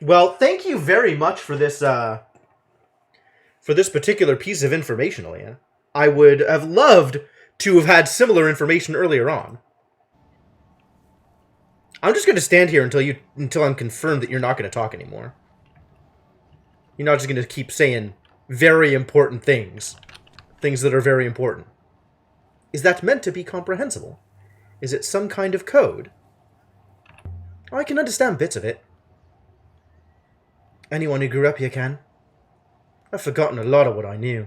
Well, thank you very much for this particular piece of information, Aaliyah. I would have loved to have had similar information earlier on. I'm just going to stand here until I'm confirmed that you're not going to talk anymore. You're not just going to keep saying very important things. Things that are very important. Is that meant to be comprehensible? Is it some kind of code? Oh, I can understand bits of it. Anyone who grew up here can. I've forgotten a lot of what I knew.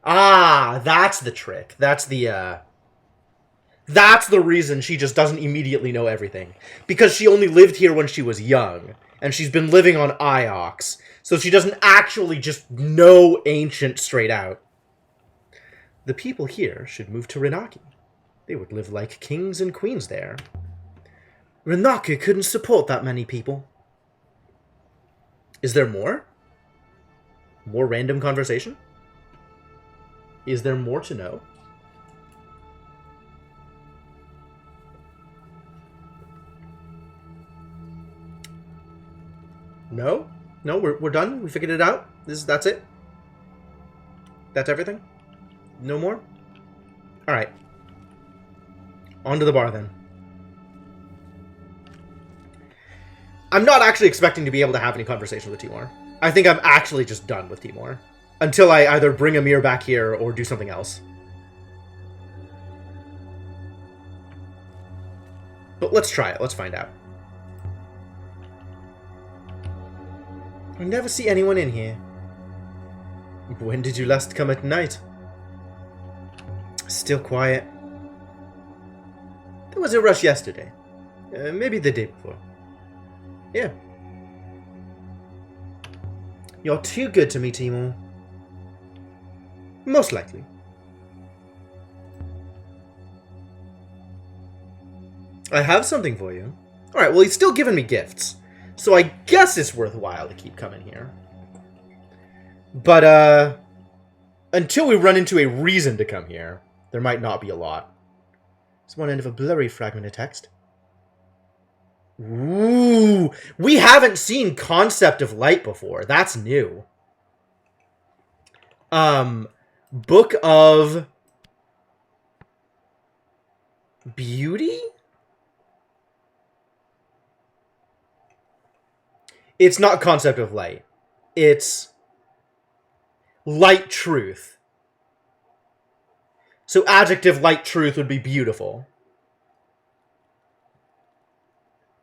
Ah, that's the trick. That's the That's the reason she just doesn't immediately know everything. Because she only lived here when she was young. And she's been living on Iox. So she doesn't actually just know ancient straight out. The people here should move to Renaki. They would live like kings and queens there. Renaki couldn't support that many people. Is there more? More random conversation? Is there more to know? No? No, we're done? We figured it out? That's it? That's everything? No more? Alright. On to the bar, then. I'm not actually expecting to be able to have any conversation with Timur. I think I'm actually just done with Timur. Until I either bring Amir back here or do something else. But let's try it. Let's find out. I never see anyone in here. When did you last come at night? Still quiet. There was a rush yesterday. Maybe the day before. Yeah. You're too good to me, Timur. Most likely. I have something for you. Alright, well, he's still giving me gifts. So I guess it's worthwhile to keep coming here. But, until we run into a reason to come here, there might not be a lot. It's one end of a blurry fragment of text. Ooh, we haven't seen Concept of Light before. That's new. Book of Beauty? It's not Concept of Light. It's Light Truth. So adjective Light Truth would be beautiful.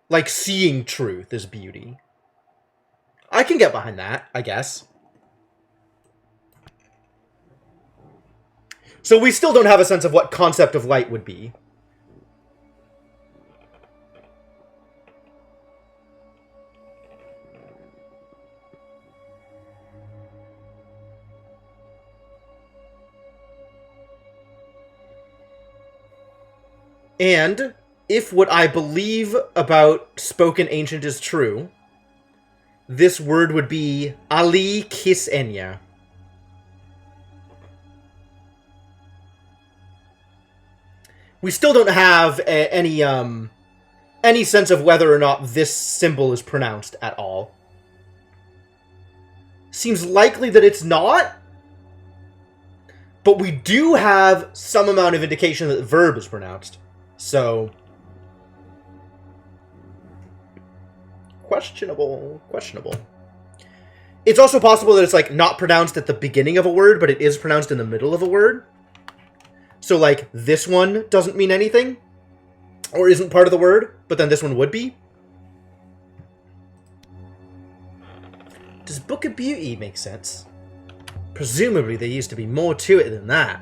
Like seeing truth is beauty. I can get behind that, I guess. So we still don't have a sense of what Concept of Light would be. And if what I believe about Spoken Ancient is true, this word would be Ali Kis Enya. We still don't have any sense of whether or not this symbol is pronounced at all. Seems likely that it's not, but we do have some amount of indication that the verb is pronounced. So, questionable. It's also possible that it's, like, not pronounced at the beginning of a word, but it is pronounced in the middle of a word. So, like, this one doesn't mean anything, or isn't part of the word, but then this one would be. Does Book of Beauty make sense? Presumably there used to be more to it than that.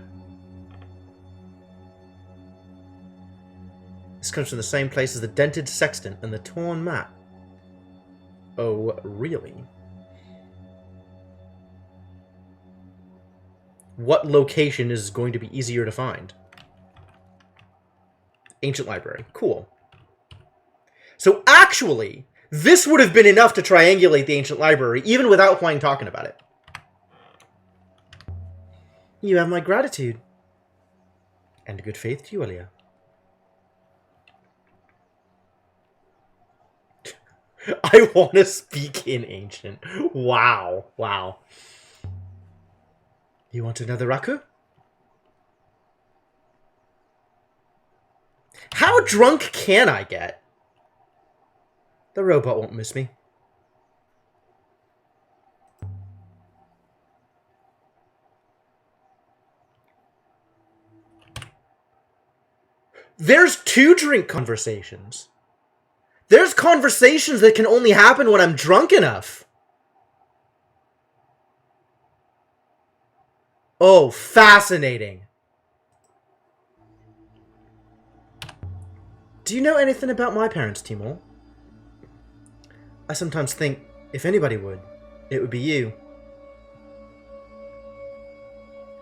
This comes from the same place as the dented sextant and the torn map. Oh, really? What location is going to be easier to find? Ancient Library. Cool. So actually, this would have been enough to triangulate the Ancient Library, even without Huang talking about it. You have my gratitude. And good faith to you, Elia. I want to speak in Ancient. Wow. Wow. You want another Raku? How drunk can I get? The robot won't miss me. There's 2 drink conversations. There's conversations that can only happen when I'm drunk enough. Oh, fascinating. Do you know anything about my parents, Timur? I sometimes think, if anybody would, it would be you.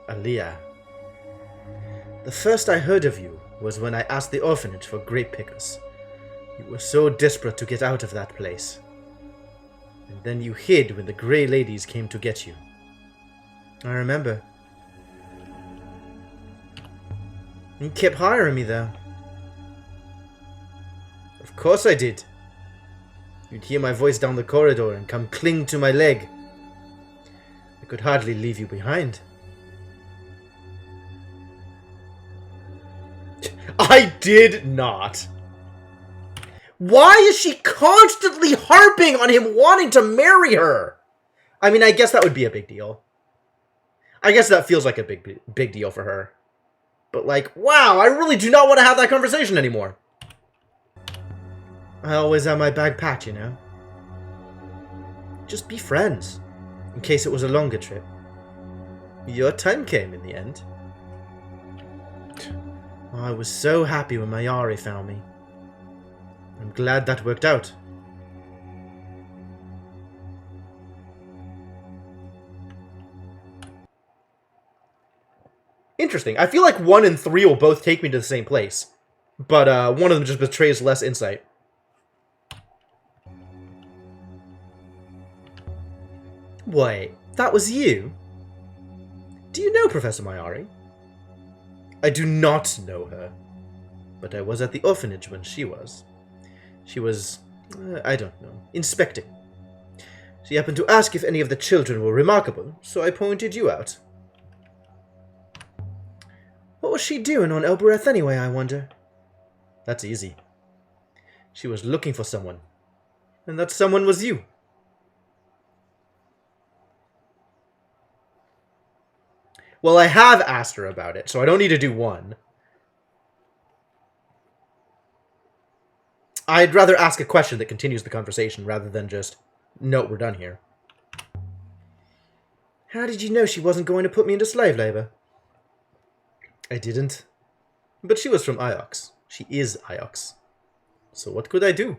Aaliyah. The first I heard of you was when I asked the orphanage for grape pickers. You were so desperate to get out of that place. And then you hid when the Grey Ladies came to get you. I remember. You kept hiring me, though. Of course I did. You'd hear my voice down the corridor and come cling to my leg. I could hardly leave you behind. I did not. Why is she constantly harping on him wanting to marry her? I mean, I guess that would be a big deal. I guess that feels like a big deal for her. But like, wow, I really do not want to have that conversation anymore. I always have my bag packed, you know. Just be friends, in case it was a longer trip. Your time came in the end. I was so happy when Mayari found me. I'm glad that worked out. Interesting. I feel like 1 and 3 will both take me to the same place. But one of them just betrays less insight. Wait, that was you? Do you know Professor Mayari? I do not know her. But I was at the orphanage when she was. She was, I don't know, inspecting. She happened to ask if any of the children were remarkable, so I pointed you out. What was she doing on Elbereth anyway, I wonder? That's easy. She was looking for someone. And that someone was you. Well, I have asked her about it, so I don't need to do 1. I'd rather ask a question that continues the conversation rather than just, note, we're done here. How did you know she wasn't going to put me into slave labor? I didn't. But she was from Iox. She is Iox. So what could I do?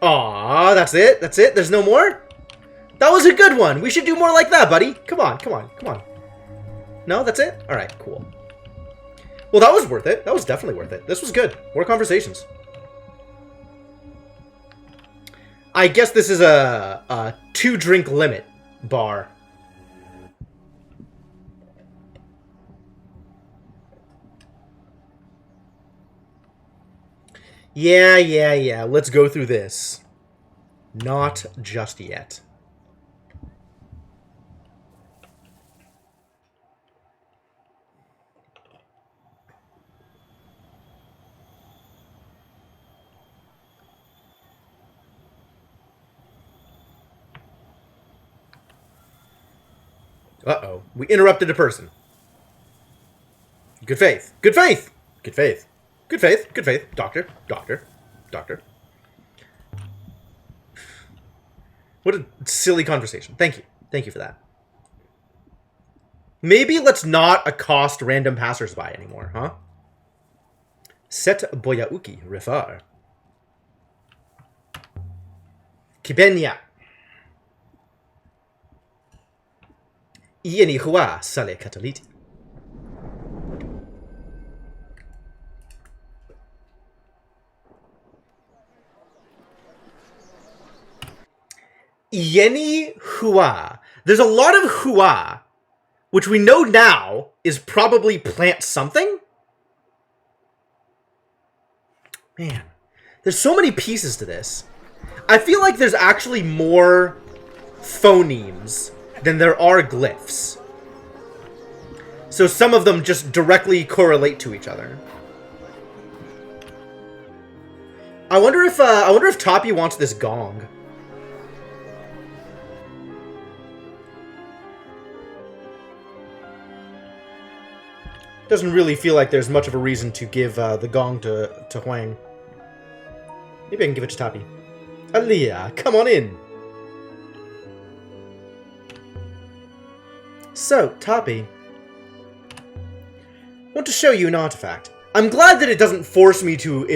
Aww, that's it? That's it? There's no more? That was a good one! We should do more like that, buddy! Come on, come on, come on. No, that's it? Alright, cool. Well, that was worth it. That was definitely worth it. This was good. More conversations. I guess this is a 2-drink limit bar. Yeah. Let's go through this. Not just yet. Uh-oh. We interrupted a person. Good faith. Good faith! Good faith. Good faith. Good faith. Doctor. Doctor. Doctor. What a silly conversation. Thank you. Thank you for that. Maybe let's not accost random passersby anymore, huh? Set Boyauki Rifar. Kibenya. Ieni hua sale cataliti. Ieni hua. There's a lot of hua, which we know now is probably plant something. Man, there's so many pieces to this. I feel like there's actually more phonemes than there are glyphs. So some of them just directly correlate to each other. I wonder if Tapi wants this gong. Doesn't really feel like there's much of a reason to give the gong to Huang. Maybe I can give it to Tapi. Aaliyah, come on in. So, Toppy, I want to show you an artifact. I'm glad that it doesn't force me to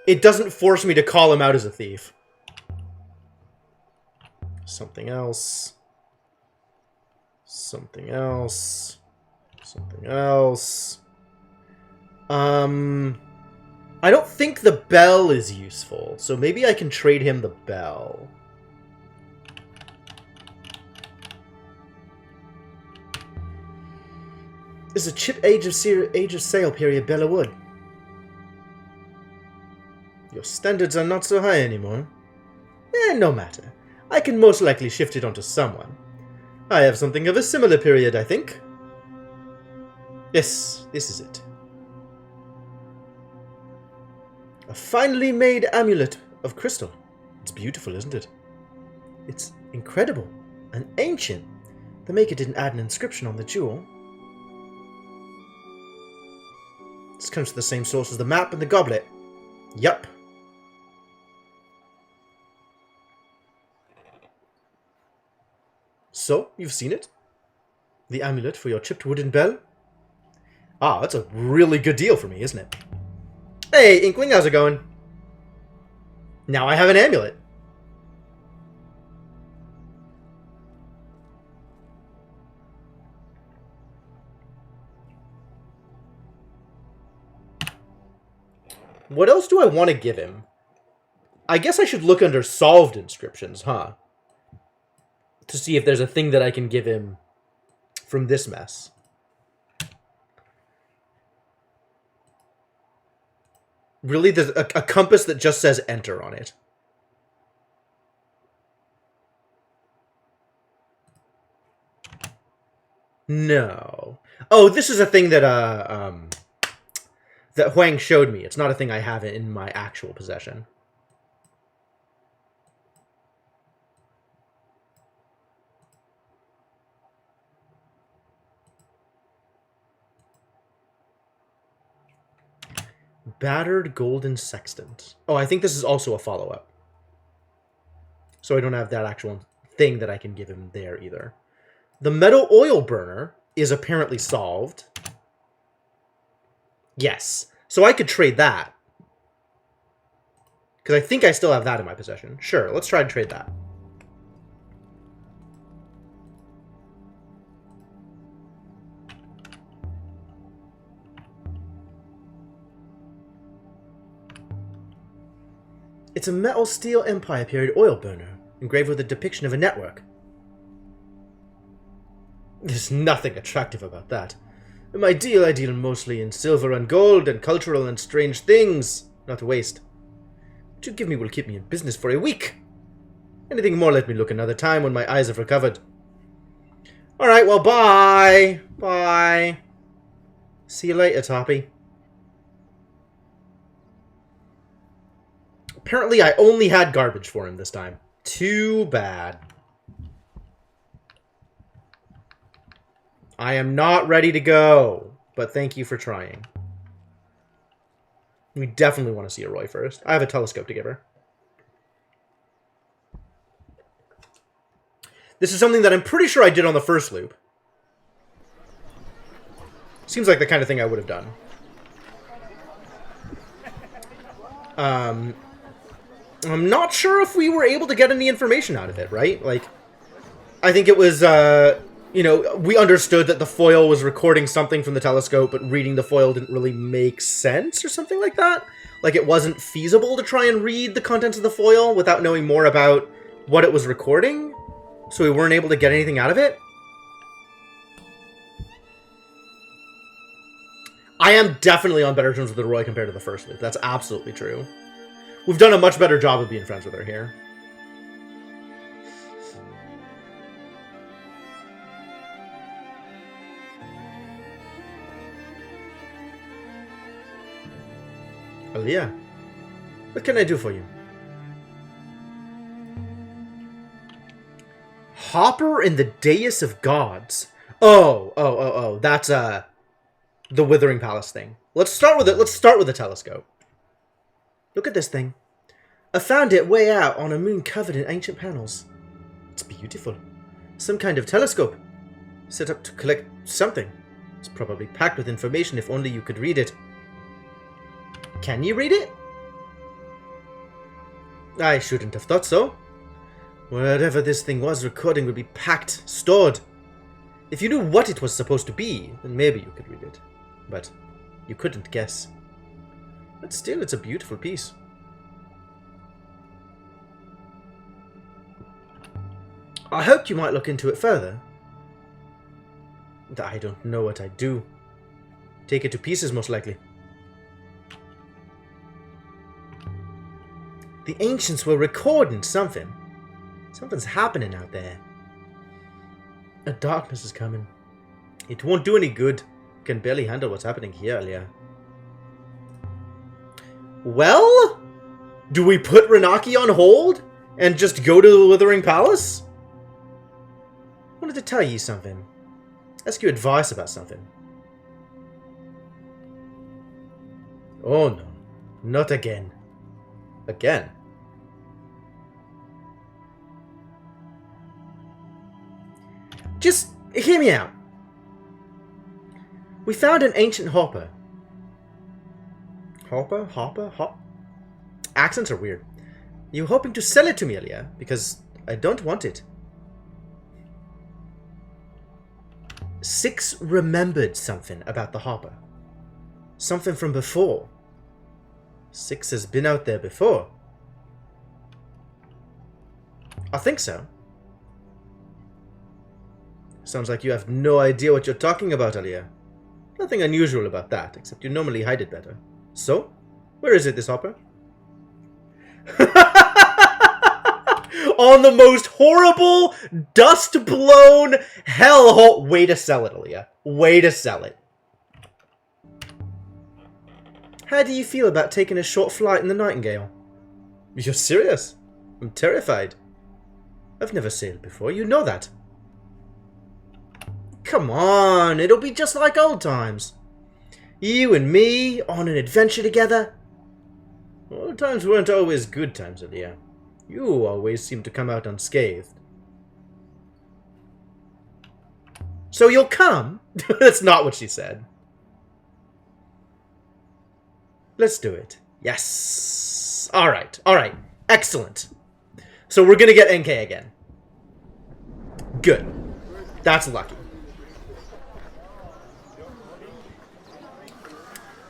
it doesn't force me to call him out as a thief. Something else. Something else. Something else. I don't think the bell is useful, so maybe I can trade him the bell. This is a chip age of sale period, Bella Wood. Your standards are not so high anymore. No matter. I can most likely shift it onto someone. I have something of a similar period, I think. Yes, this is it. A finely made amulet of crystal. It's beautiful, isn't it? It's incredible and ancient. The maker didn't add an inscription on the jewel. This comes from the same source as the map and the goblet. Yup. So, you've seen it? The amulet for your chipped wooden bell? Ah, that's a really good deal for me, isn't it? Hey, Inkling, how's it going? Now I have an amulet. What else do I want to give him? I guess I should look under solved inscriptions, huh? To see if there's a thing that I can give him from this mess. Really? There's a compass that just says enter on it. No. Oh, this is a thing that that Huang showed me. It's not a thing I have in my actual possession. Battered golden sextant. Oh, I think this is also a follow-up. So I don't have that actual thing that I can give him there either. The metal oil burner is apparently solved. Yes. So I could trade that. Because I think I still have that in my possession. Sure, let's try to trade that. It's a Metal Steel Empire period oil burner, engraved with a depiction of a network. There's nothing attractive about that. I deal mostly in silver and gold and cultural and strange things, not waste. What you give me will keep me in business for a week. Anything more, let me look another time when my eyes have recovered. Alright, well, bye. Bye. See you later, Toppy. Apparently, I only had garbage for him this time. Too bad. I am not ready to go, but thank you for trying. We definitely want to see a Roy first. I have a telescope to give her. This is something that I'm pretty sure I did on the first loop. Seems like the kind of thing I would have done. I'm not sure if we were able to get any information out of it, right? Like, I think it was, you know, we understood that the foil was recording something from the telescope, but reading the foil didn't really make sense or something like that. Like, it wasn't feasible to try and read the contents of the foil without knowing more about what it was recording, so we weren't able to get anything out of it. I am definitely on better terms with the Roy compared to the first loop. That's absolutely true. We've done a much better job of being friends with her here. Aaliyah, what can I do for you? Hopper and the Dais of Gods. Oh. That's the Withering Palace thing. Let's start with it. Let's start with the telescope. Look at this thing. I found it way out on a moon covered in ancient panels. It's beautiful. Some kind of telescope. Set up to collect something. It's probably packed with information if only you could read it. Can you read it? I shouldn't have thought so. Whatever this thing was recording would be packed, stored. If you knew what it was supposed to be, then maybe you could read it. But you couldn't guess. But still, it's a beautiful piece. I hoped you might look into it further. I don't know what I'd do. Take it to pieces, most likely. The ancients were recording something. Something's happening out there. A darkness is coming. It won't do any good. Can barely handle what's happening here, Alia. Well? Do we put Renaki on hold? And just go to the Withering Palace? I wanted to tell you something. Ask your advice about something. Oh no. Not again. Again? Just hear me out. We found an ancient hopper. Hopper? Hopper? Hop? Accents are weird. You hoping to sell it to me, Alia? Because I don't want it. Six remembered something about the hopper. Something from before. Six has been out there before. I think so. Sounds like you have no idea what you're talking about, Alia. Nothing unusual about that, except you normally hide it better. So, where is it, this hopper? On the most horrible, dust-blown, hellhole... Way to sell it, Alia. Way to sell it. How do you feel about taking a short flight in the Nightingale? You're serious? I'm terrified. I've never sailed before, you know that. Come on, it'll be just like old times. You and me on an adventure together. Old times weren't always good times, Alia. You always seem to come out unscathed. So you'll come? That's not what she said. Let's do it. Yes. Alright, alright. Excellent. So we're gonna get NK again. Good. That's lucky.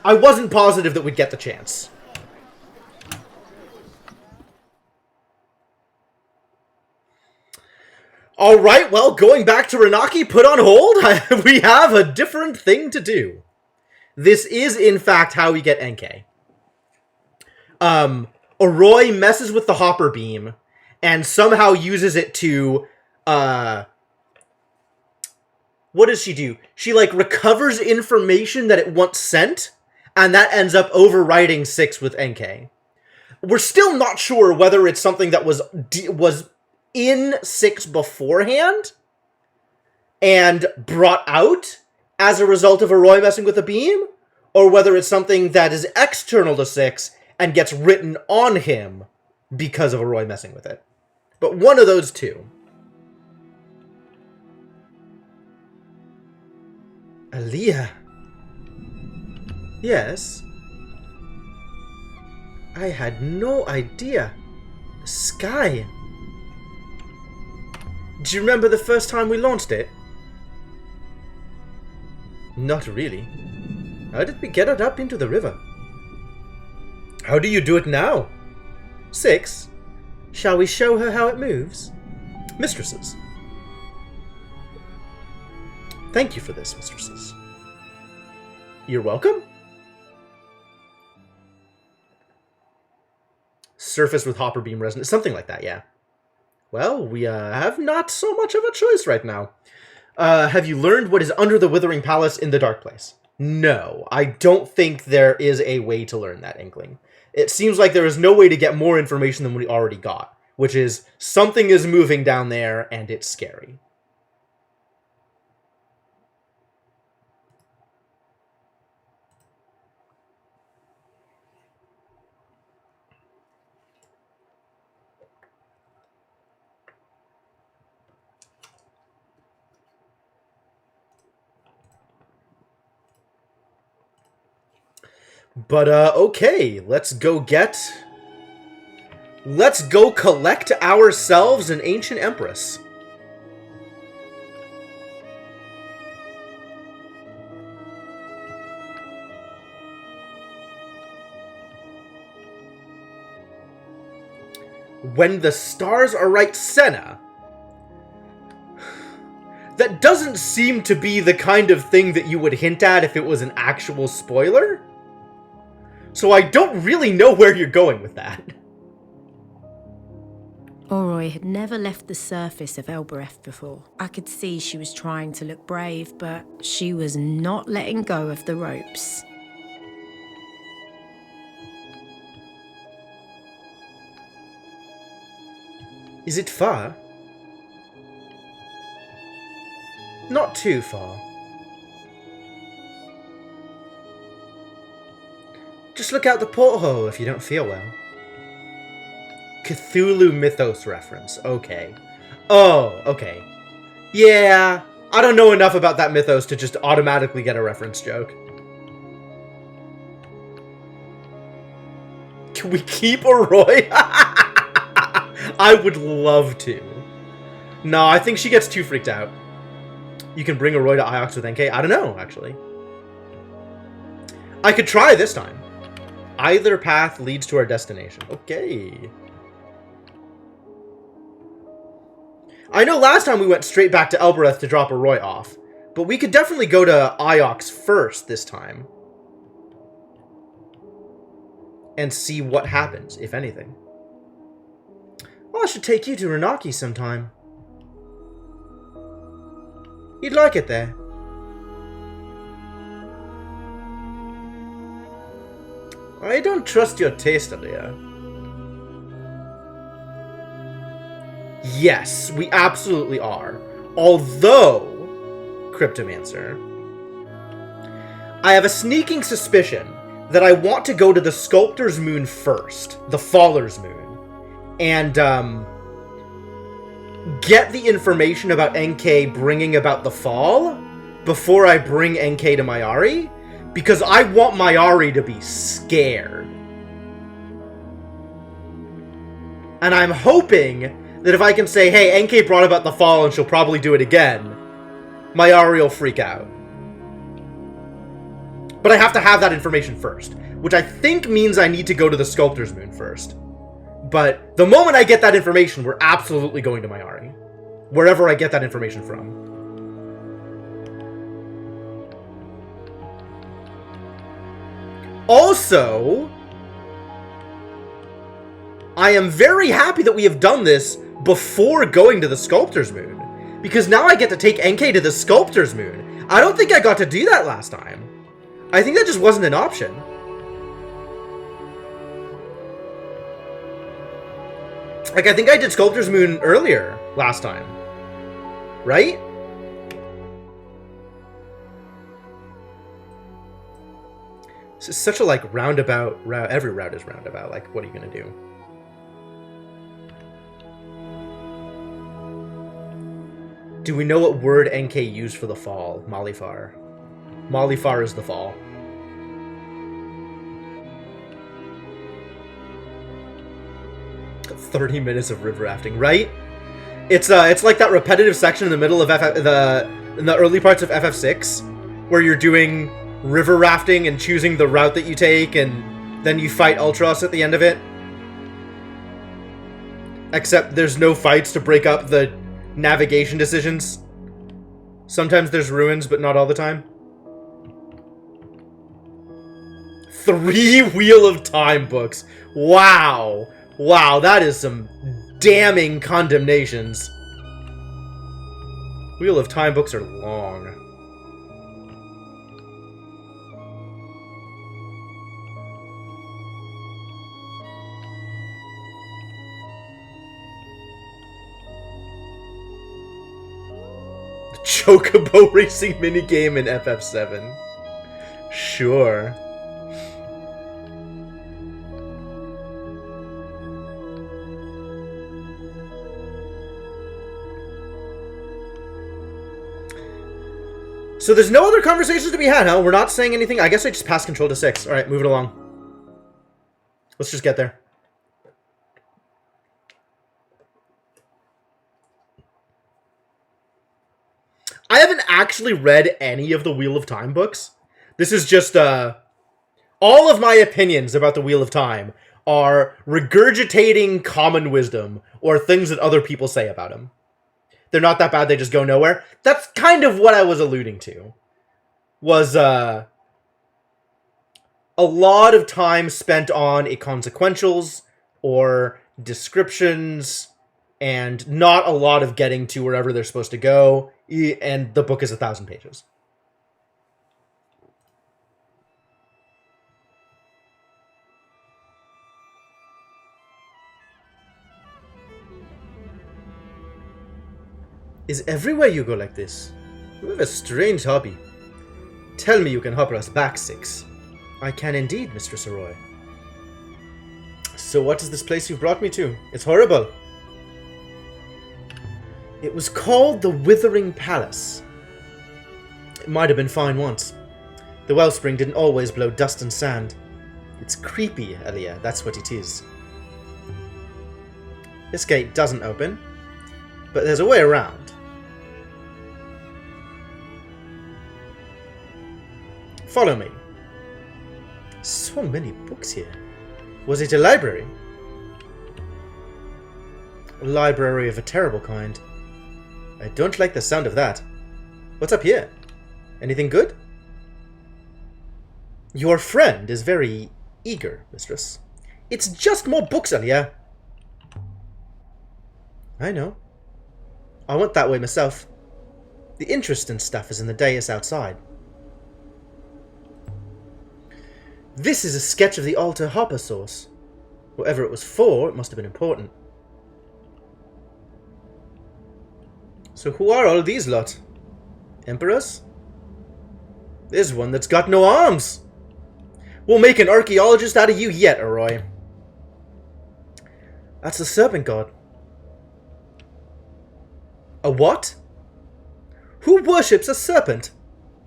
I wasn't positive that we'd get the chance. Alright, well, going back to Renaki, put on hold. We have a different thing to do. This is, in fact, how we get NK. Aroi messes with the Hopper Beam and somehow uses it to, what does she do? She, like, recovers information that it once sent, and that ends up overwriting 6 with NK. We're still not sure whether it's something that was in 6 beforehand and brought out as a result of Aroi messing with the beam, or whether it's something that is external to 6 and gets written on him because of Aroi messing with it. But one of those two. Alia. Yes? I had no idea. The sky. Do you remember the first time we launched it? Not really. How did we get it up into the river? How do you do it now? 6. Shall we show her how it moves? Mistresses. Thank you for this, mistresses. You're welcome. Surface with Hopper Beam resonance. Something like that, yeah. Well, we have not so much of a choice right now. Have you learned what is under the Withering Palace in the Dark Place? No, I don't think there is a way to learn that, Inkling. It seems like there is no way to get more information than we already got, which is something is moving down there and it's scary. But, okay, let's go collect ourselves an Ancient Empress. When the stars are right, Senna. That doesn't seem to be the kind of thing that you would hint at if it was an actual spoiler. So I don't really know where you're going with that. Oroy had never left the surface of Elbereth before. I could see she was trying to look brave, but she was not letting go of the ropes. Is it far? Not too far. Just look out the porthole if you don't feel well. Cthulhu Mythos reference. Okay. Oh, okay. Yeah, I don't know enough about that mythos to just automatically get a reference joke. Can we keep Oroy? I would love to. No, I think she gets too freaked out. You can bring Oroy to Iox with NK? I don't know, actually. I could try this time. Either path leads to our destination. Okay. I know last time we went straight back to Elbereth to drop Oroy off, but we could definitely go to Iox first this time. And see what happens, if anything. Well, I should take you to Renaki sometime. You'd like it there. I don't trust your taste, Aaliyah. Yes, we absolutely are. Although, Cryptomancer, I have a sneaking suspicion that I want to go to the Sculptor's Moon first, the Faller's Moon, and get the information about NK bringing about the fall before I bring NK to Mayari, because I want Mayari to be scared. And I'm hoping that if I can say, hey, NK brought about the fall and she'll probably do it again, Mayari will freak out. But I have to have that information first, which I think means I need to go to the Sculptor's Moon first. But the moment I get that information, we're absolutely going to Mayari. Wherever I get that information from. Also, I am very happy that we have done this before going to the Sculptor's Moon. Because now I get to take NK to the Sculptor's Moon. I don't think I got to do that last time. I think that just wasn't an option. Like, I think I did Sculptor's Moon earlier last time. Right? This is such a, like, roundabout route. Every route is roundabout. Like, what are you gonna do? Do we know what word NK used for the fall? Malifar. Malifar is the fall. "30 minutes of river rafting," right? It's like that repetitive section in the middle of in the early parts of FF6, where you're doing river rafting and choosing the route that you take, and then you fight Ultros at the end of it. Except there's no fights to break up the navigation decisions. Sometimes there's ruins, but not all the time. 3 Wheel of Time books. Wow. Wow, that is some damning condemnations. Wheel of Time books are long. The Chocobo racing minigame in FF7. Sure. So there's no other conversations to be had, huh? We're not saying anything. I guess I just pass control to 6. Alright, move it along. Let's just get there. I haven't actually read any of the Wheel of Time books. This is just, all of my opinions about the Wheel of Time are regurgitating common wisdom or things that other people say about him. They're not that bad, they just go nowhere. That's kind of what I was alluding to. Was, a lot of time spent on inconsequentials or descriptions and not a lot of getting to wherever they're supposed to go, and the book is 1,000 pages. Is everywhere you go like this? You have a strange hobby. Tell me you can hopper us back 6. I can indeed, Mistress Arroy. So what is this place you've brought me to? It's horrible. It was called the Withering Palace. It might have been fine once. The wellspring didn't always blow dust and sand. It's creepy, Elia, that's what it is. This gate doesn't open, but there's a way around. Follow me. So many books here. Was it a library? A library of a terrible kind. I don't like the sound of that. What's up here? Anything good? Your friend is very eager, mistress. It's just more books, Elia. I know. I went that way myself. The interesting stuff is in the dais outside. This is a sketch of the altar hopper source. Whatever it was for, it must have been important. So who are all these lot? Emperors? There's one that's got no arms. We'll make an archaeologist out of you yet, Arroy. That's the serpent god. A what? Who worships a serpent?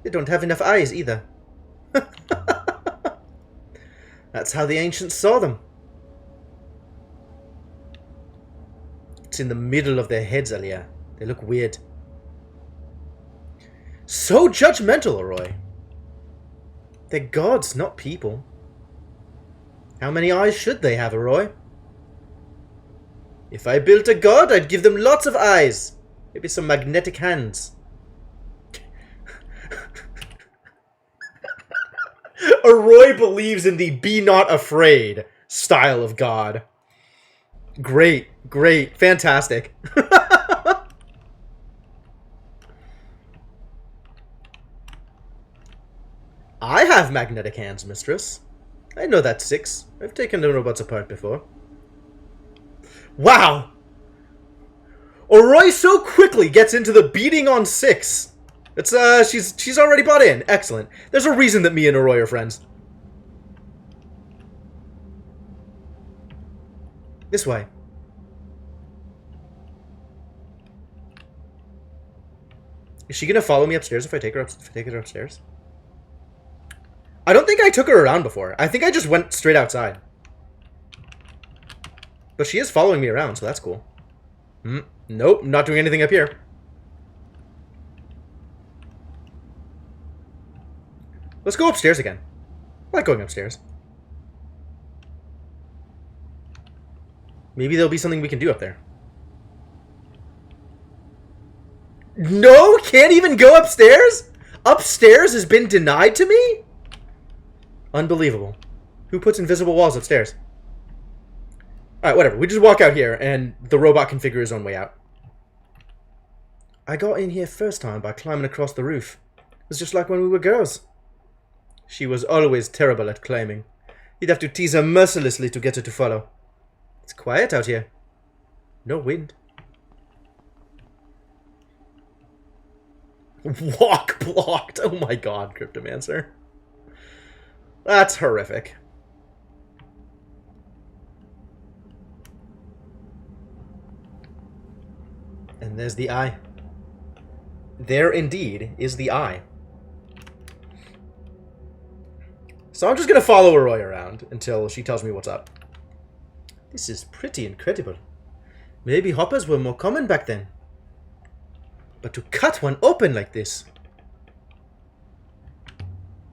They don't have enough eyes either. That's how the ancients saw them. It's in the middle of their heads, Elia. They look weird. So judgmental, Arroy. They're gods, not people. How many eyes should they have, Arroy? If I built a god, I'd give them lots of eyes. Maybe some magnetic hands. Arroy believes in the be not afraid style of God. Great, great, fantastic. I have magnetic hands, mistress. I know that 6. I've taken the robots apart before. Wow! Arroy so quickly gets into the beating on 6. It's she's already bought in. Excellent. There's a reason that me and Arroy are friends. This way. Is she gonna follow me upstairs if I take her upstairs? I don't think I took her around before. I think I just went straight outside. But she is following me around, so that's cool. Nope, not doing anything up here. Let's go upstairs again. I like going upstairs. Maybe there'll be something we can do up there. No? Can't even go upstairs? Upstairs has been denied to me? Unbelievable. Who puts invisible walls upstairs? Alright, whatever. We just walk out here, and the robot can figure his own way out. I got in here first time by climbing across the roof. It was just like when we were girls. She was always terrible at climbing. You'd have to tease her mercilessly to get her to follow. It's quiet out here. No wind. Walk blocked. Oh my god, Cryptomancer. That's horrific. And there's the eye. There indeed is the eye. So I'm just gonna follow Roy around until she tells me what's up. This is pretty incredible. Maybe hoppers were more common back then. But to cut one open like this...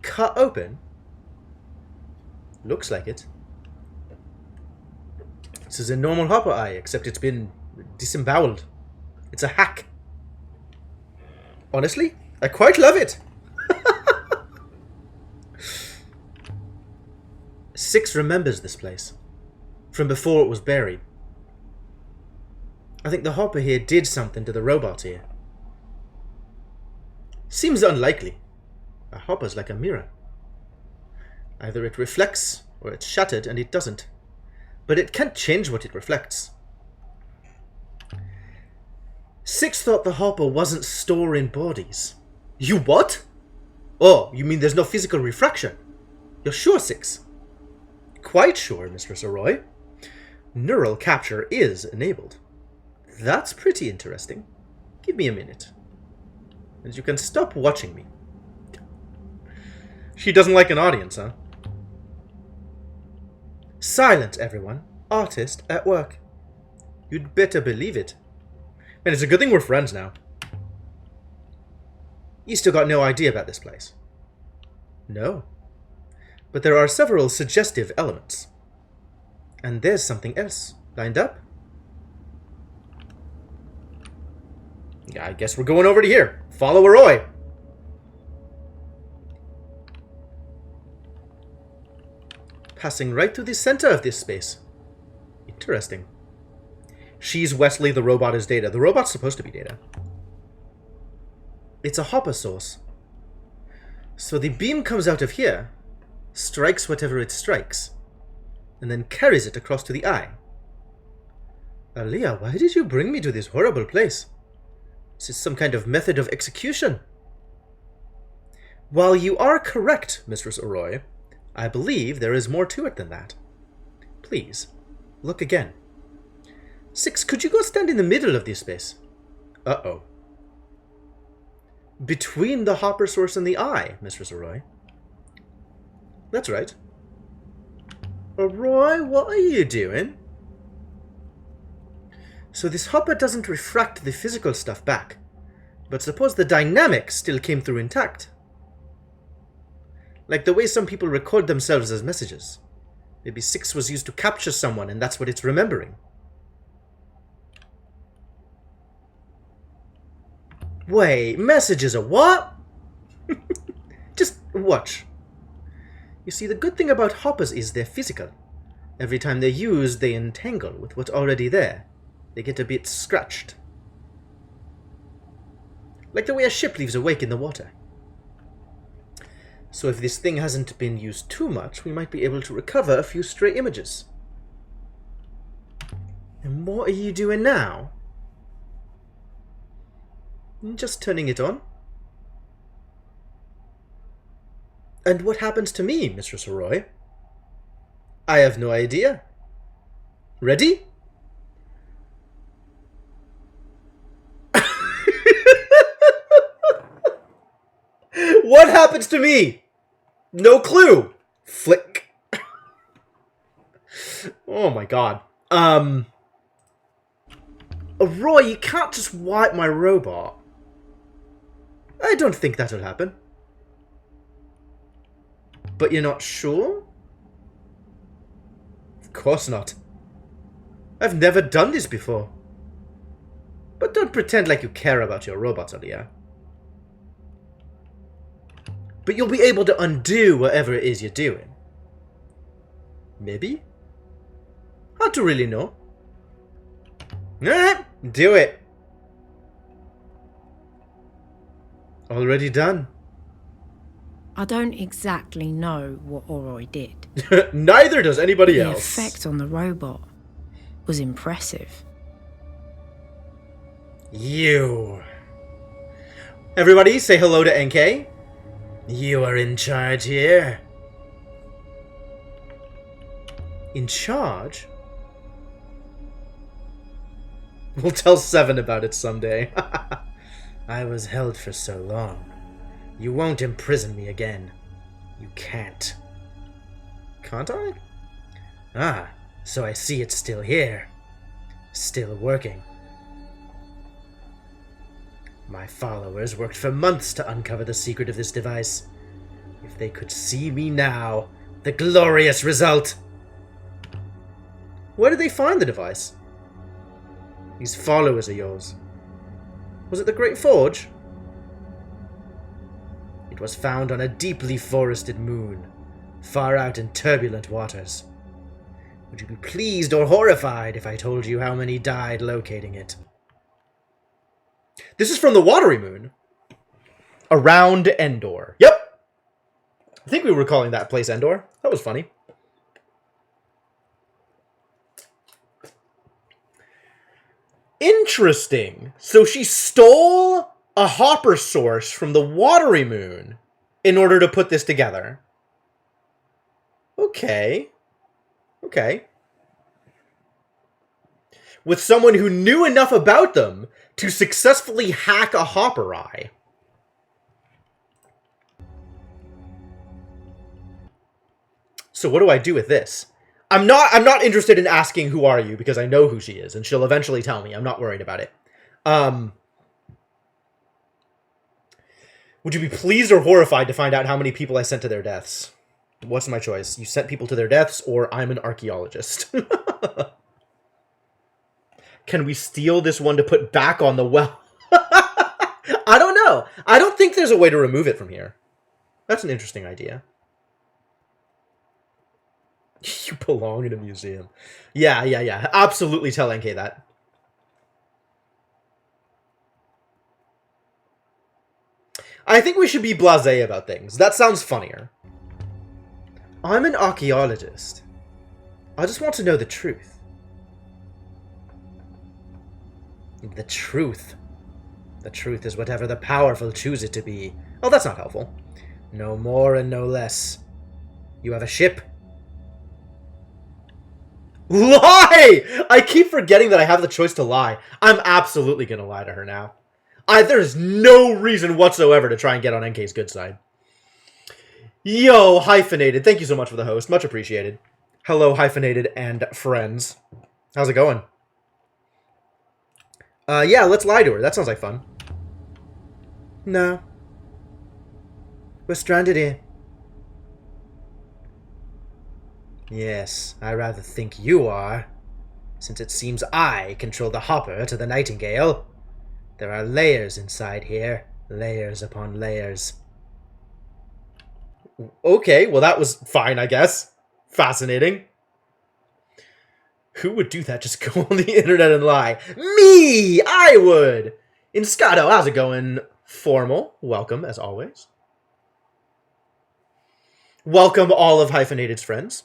Cut open? Looks like it. This is a normal hopper eye, except it's been disemboweled. It's a hack. Honestly, I quite love it. Six remembers this place from before it was buried. I think the hopper here did something to the robot here. Seems unlikely. A hopper's like a mirror. Either it reflects, or it's shattered and it doesn't. But it can't change what it reflects. Six thought the hopper wasn't storing bodies. You what? Oh, you mean there's no physical refraction? You're sure, Six? Quite sure, Mistress Arroy. Neural capture is enabled. That's pretty interesting. Give me a minute. And you can stop watching me. She doesn't like an audience, huh? Silent, everyone. Artist at work. You'd better believe it. Man, it's a good thing we're friends now. You still got no idea about this place? No. But there are several suggestive elements. And there's something else. Lined up? Yeah, I guess we're going over to here. Follow Roy. Passing right through the center of this space. Interesting. She's Wesley, the robot is Data. The robot's supposed to be Data. It's a hopper source. So the beam comes out of here, strikes whatever it strikes, and then carries it across to the eye. Aaliyah, why did you bring me to this horrible place? This is some kind of method of execution. While you are correct, Mistress Arroy, I believe there is more to it than that. Please, look again. Six, could you go stand in the middle of this space? Uh-oh. Between the hopper source and the eye, Mistress Arroy. That's right. Arroy, what are you doing? So this hopper doesn't refract the physical stuff back, but suppose the dynamics still came through intact. Like the way some people record themselves as messages. Maybe Six was used to capture someone and that's what it's remembering. Wait, messages are what? Just watch. You see, the good thing about hoppers is they're physical. Every time they're used, they entangle with what's already there. They get a bit scratched. Like the way a ship leaves a wake in the water. So if this thing hasn't been used too much, we might be able to recover a few stray images. And what are you doing now? Just turning it on. And what happens to me, Mistress Arroy? I have no idea. Ready? What happens to me? No clue. Flick. Oh my god. Roy, you can't just wipe my robot. I don't think that'll happen. But you're not sure? Of course not. I've never done this before. But don't pretend like you care about your robots, Aaliyah. But you'll be able to undo whatever it is you're doing. Maybe? Hard to really know. Alright, do it. Already done. I don't exactly know what Oroy did. Neither does anybody else. The effect on the robot was impressive. You. Everybody say hello to NK. You are in charge here. In charge? We'll tell Seven about it someday. I was held for so long. You won't imprison me again. You can't. can't I? Ah, so I see it's still here. Still working. My followers worked for months to uncover the secret of this device. If they could see me now, the glorious result! Where did they find the device? These followers are yours. Was it the Great Forge? It was found on a deeply forested moon, far out in turbulent waters. Would you be pleased or horrified if I told you how many died locating it? This is from the Watery Moon. Around Endor. Yep! I think we were calling that place Endor. That was funny. Interesting. So she stole a hopper source from the Watery Moon in order to put this together. Okay. Okay. With someone who knew enough about them to successfully hack a hopper eye. So what do I do with this? I'm not interested in asking who are you, because I know who she is, and she'll eventually tell me. I'm not worried about it. Would you be pleased or horrified to find out how many people I sent to their deaths? What's my choice? You sent people to their deaths, or I'm an archaeologist. Can we steal this one to put back on the well? I don't know. I don't think there's a way to remove it from here. That's an interesting idea. You belong in a museum. Yeah. Absolutely tell NK that. I think we should be blasé about things. That sounds funnier. I'm an archaeologist. I just want to know the truth. The truth. The truth is whatever the powerful choose it to be. Oh, that's not helpful. No more and no less. You have a ship? Lie! I keep forgetting that I have the choice to lie. I'm absolutely gonna lie to her now. There's no reason whatsoever to try and get on NK's good side. Yo, Hyphenated, thank you so much for the host. Much appreciated. Hello, Hyphenated and friends. How's it going? Yeah, let's lie to her. That sounds like fun. No. We're stranded here. Yes, I rather think you are, since it seems I control the hopper to the Nightingale. There are layers inside here, layers upon layers. Okay, well that was fine, I guess. Fascinating. Who would do that? Just go on the internet and lie? Me! I would! Inscato, how's it going? Formal, welcome as always. Welcome all of Hyphenated's friends.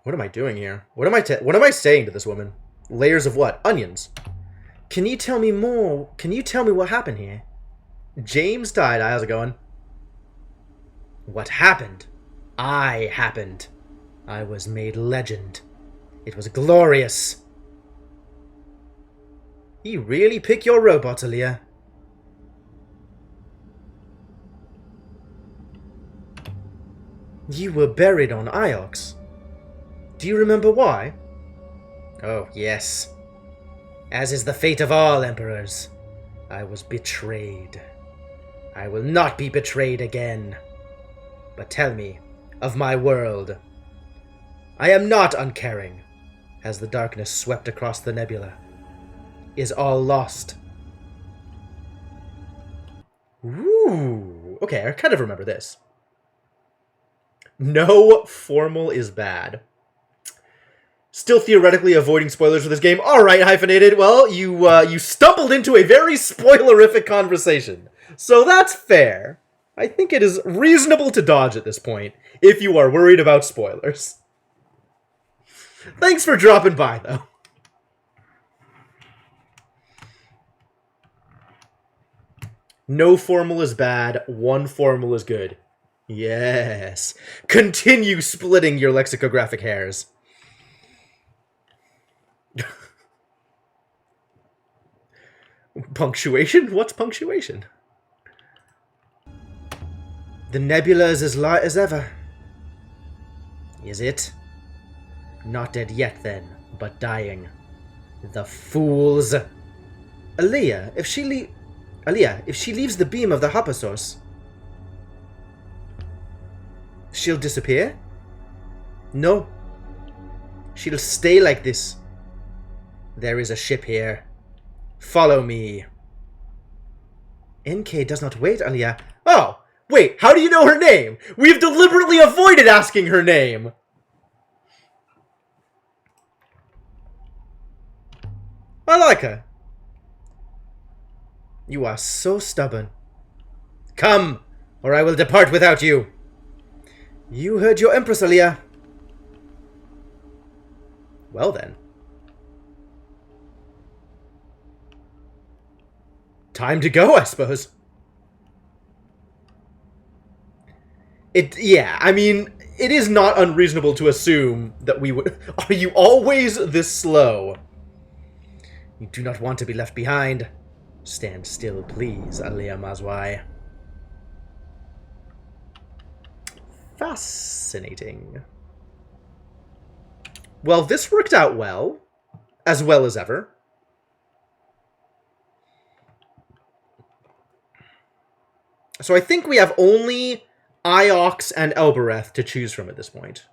What am I doing here? What am I saying to this woman? Layers of what? Onions. Can you tell me more? Can you tell me what happened here? James died. How's it going? What happened? I happened. I was made legend. It was glorious. You really pick your robots, Aaliyah. You were buried on Iox. Do you remember why? Oh, yes. As is the fate of all emperors, I was betrayed. I will not be betrayed again. But tell me, of my world. I am not uncaring, as the darkness swept across the nebula. Is all lost? Ooh. Okay, I kind of remember this. No formal is bad. Still theoretically avoiding spoilers for this game. Alright, Hyphenated. Well, you stumbled into a very spoilerific conversation. So that's fair. I think it is reasonable to dodge at this point, if you are worried about spoilers. Thanks for dropping by, though. No formal is bad, one formal is good. Yes. Continue splitting your lexicographic hairs. Punctuation? What's punctuation? The nebula is as light as ever. Is it? Not dead yet, then, but dying. The fools! Aaliyah, if she leaves the beam of the hopper source, she'll disappear? No. She'll stay like this. There is a ship here. Follow me. NK does not wait, Aaliyah. Oh! Wait, how do you know her name? We've deliberately avoided asking her name! I like her. You are so stubborn. Come, or I will depart without you. You heard your Empress, Aaliyah. Well then. Time to go, I suppose. Yeah, I mean, it is not unreasonable to assume that we would... Are you always this slow? You do not want to be left behind. Stand still, please, Aaliyah Mazwai. Fascinating. Well, this worked out well as ever. So I think we have only Iox and Elbereth to choose from at this point.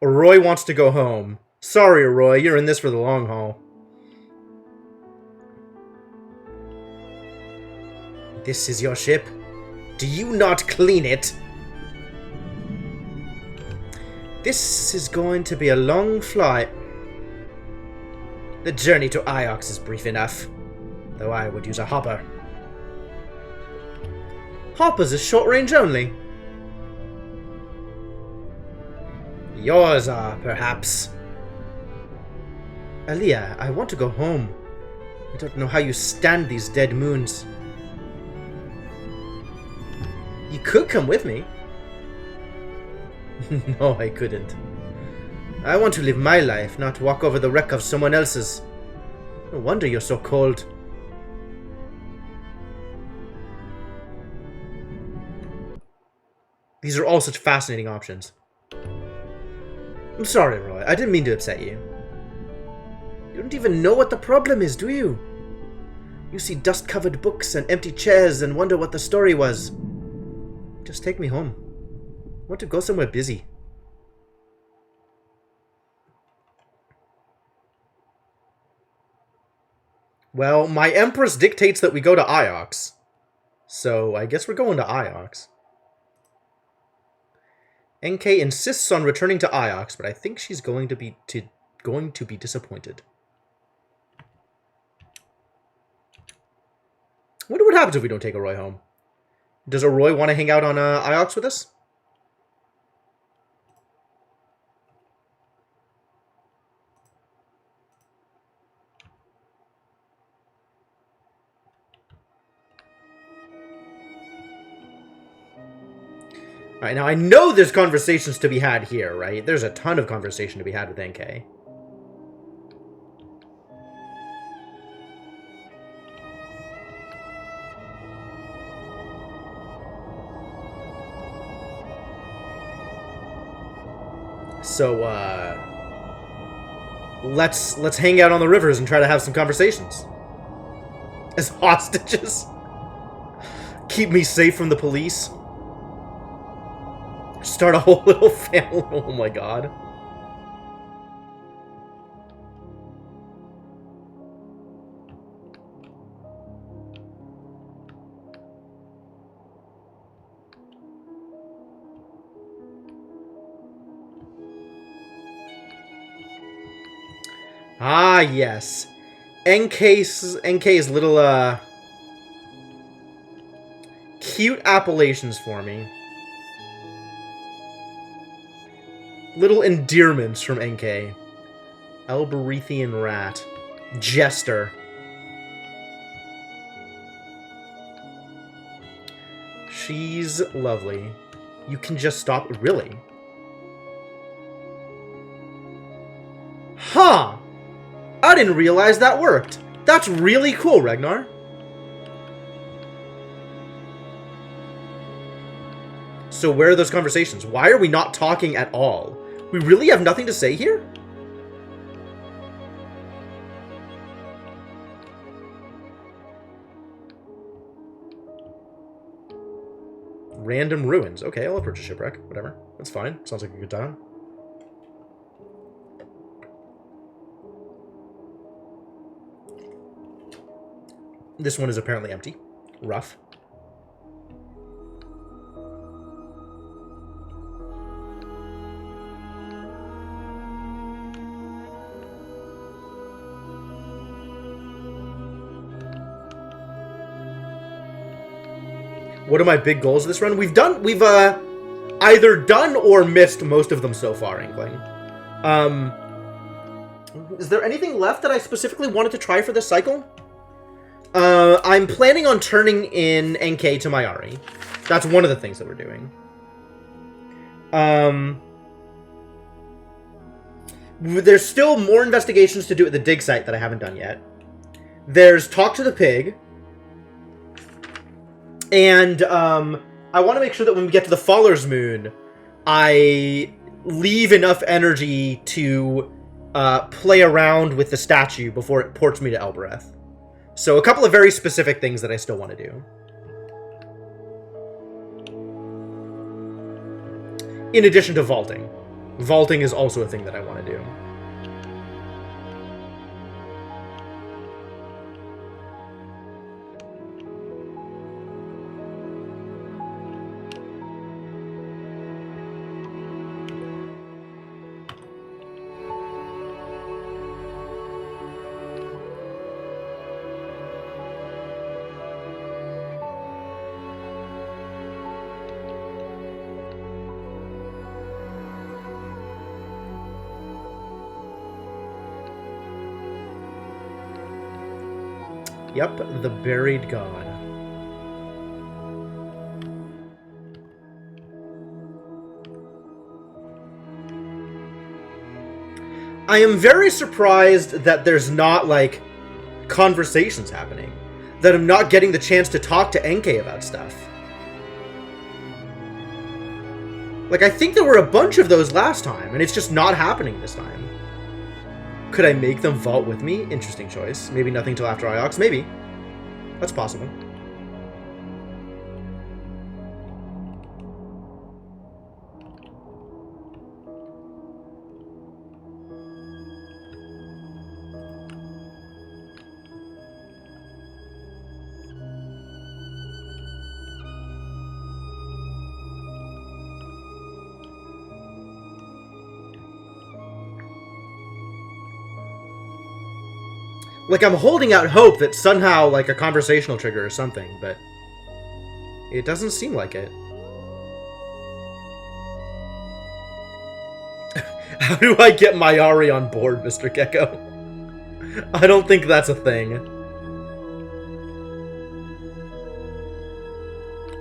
Roy wants to go home. Sorry, Roy, you're in this for the long haul. This is your ship. Do you not clean it? This is going to be a long flight. The journey to Iox is brief enough, though I would use a hopper. Hoppers is short range only. Yours are, perhaps. Aaliyah, I want to go home. I don't know how you stand these dead moons. You could come with me. No, I couldn't. I want to live my life, not walk over the wreck of someone else's. No wonder you're so cold. These are all such fascinating options. I'm sorry, Roy. I didn't mean to upset you. You don't even know what the problem is, do you? You see dust-covered books and empty chairs and wonder what the story was. Just take me home. I want to go somewhere busy. Well, my Empress dictates that we go to Iox. So, I guess we're going to Iox. NK insists on returning to Iox, but I think she's going to be disappointed. Wonder what happens if we don't take a Roy home. Does a Roy want to hang out on Iox with us? Alright, now I know there's conversations to be had here, right? There's a ton of conversation to be had with NK. So, let's hang out on the rivers and try to have some conversations. As hostages. Keep me safe from the police. Start a whole little family. Oh my god. Ah, yes. NK's little, cute appellations for me. Little endearments from NK. Elberethian Rat. Jester. She's lovely. You can just stop. Really? Huh! I didn't realize that worked. That's really cool, Ragnar. So where are those conversations? Why are we not talking at all? We really have nothing to say here? Random ruins. Okay, I'll approach a shipwreck. Whatever. That's fine. Sounds like a good time. This one is apparently empty. Rough. What are my big goals this run? We've either done or missed most of them so far, Inkling. Is there anything left that I specifically wanted to try for this cycle? I'm planning on turning in Enkei to Mayari. That's one of the things that we're doing. There's still more investigations to do at the dig site that I haven't done yet. There's Talk to the Pig. And I want to make sure that when we get to the Faller's Moon, I leave enough energy to play around with the statue before it ports me to Elbereth. So a couple of very specific things that I still want to do. In addition to vaulting. Vaulting is also a thing that I want to do. Yep, the buried god. I am very surprised that there's not, like, conversations happening. That I'm not getting the chance to talk to Enkei about stuff. Like, I think there were a bunch of those last time, and it's just not happening this time. Could I make them vault with me? Interesting choice. Maybe nothing till after Iox? Maybe. That's possible. Like, I'm holding out hope that somehow, like, a conversational trigger or something, but it doesn't seem like it. How do I get Mayari on board, Mr. Gecko? I don't think that's a thing.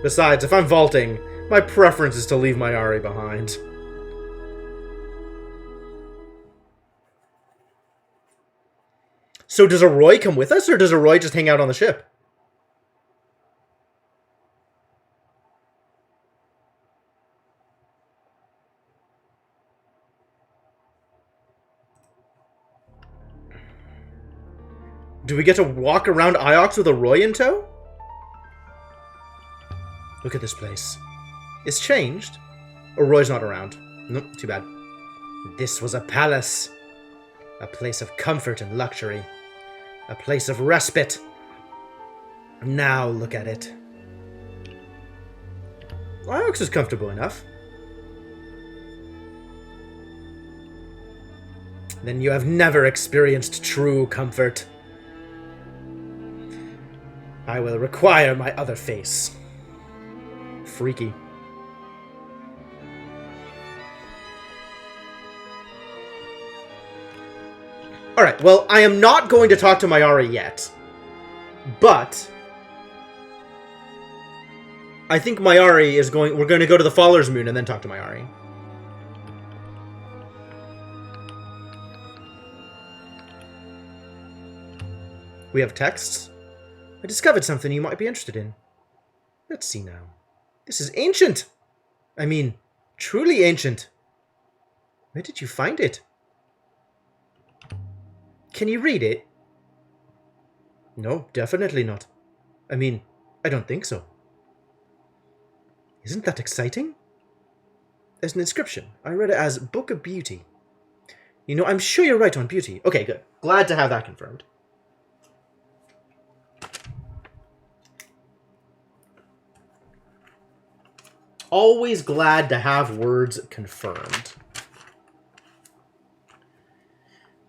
Besides, if I'm vaulting, my preference is to leave Mayari behind. So does Arroy come with us, or does Arroy just hang out on the ship? Do we get to walk around Iox with Arroy in tow? Look at this place. It's changed. Arroy's not around. Nope, too bad. This was a palace. A place of comfort and luxury. A place of respite. Now look at it. Iox is comfortable enough. Then you have never experienced true comfort. I will require my other face. Freaky. Alright, well, I am not going to talk to Mayari yet. But I think Mayari is going... We're going to go to the Faller's Moon and then talk to Mayari. We have texts. I discovered something you might be interested in. Let's see now. This is ancient. I mean, truly ancient. Where did you find it? Can you read it? No, definitely not. I mean, I don't think so. Isn't that exciting? There's an inscription. I read it as Book of Beauty. You know, I'm sure you're right on beauty. Okay, good. Glad to have that confirmed. Always glad to have words confirmed.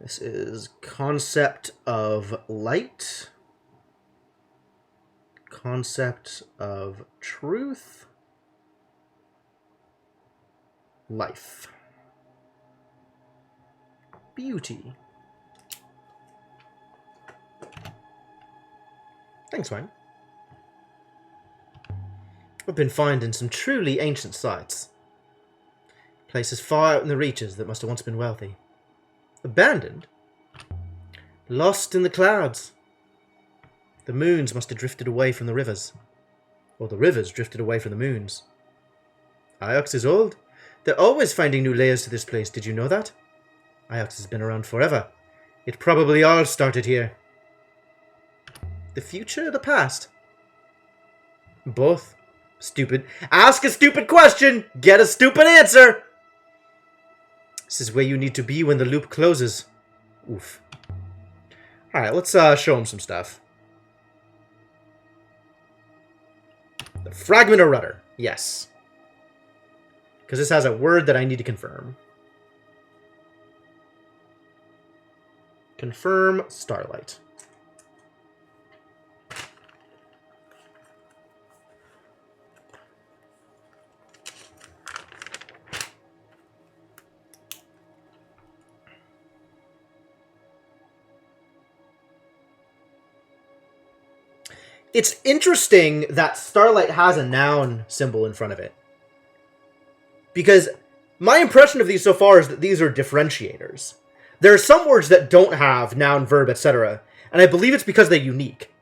This is concept of light. Concept of truth. Life. Beauty. Thanks, Wayne. I've been finding some truly ancient sites. Places far out in the reaches that must have once been wealthy. Abandoned? Lost in the clouds. The moons must have drifted away from the rivers. Or the rivers drifted away from the moons. Iox is old. They're always finding new layers to this place, did you know that? Iox has been around forever. It probably all started here. The future or the past? Both. Stupid. Ask a stupid question! Get a stupid answer! This is where you need to be when the loop closes. Oof. Alright, let's show him some stuff. The fragment of rudder. Yes. Because this has a word that I need to confirm. Confirm starlight. It's interesting that starlight has a noun symbol in front of it. Because my impression of these so far is that these are differentiators. There are some words that don't have noun, verb, etc. And I believe it's because they're unique.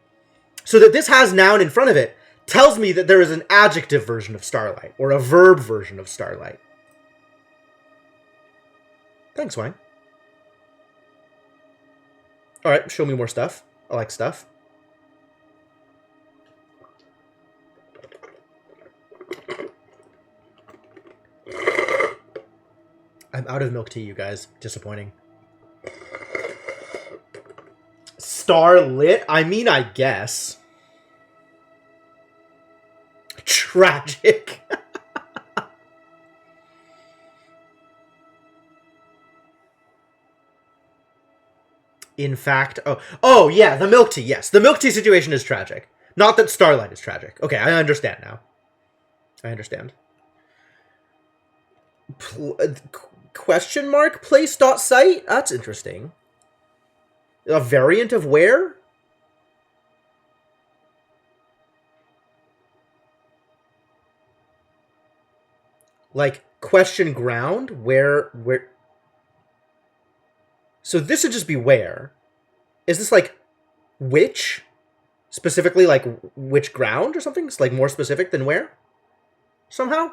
So that this has noun in front of it tells me that there is an adjective version of starlight, or a verb version of starlight. Thanks, Wine. Alright, show me more stuff. I like stuff. I'm out of milk tea, you guys. Disappointing. Starlit? I mean, I guess. Tragic. In fact, oh yeah, the milk tea. Yes, the milk tea situation is tragic. Not that starlight is tragic. Okay, I understand now. I understand. Question mark place dot site? That's interesting. A variant of where? Like question ground? Where? So this would just be where. Is this like which? Specifically like which ground or something? It's like more specific than where? Somehow?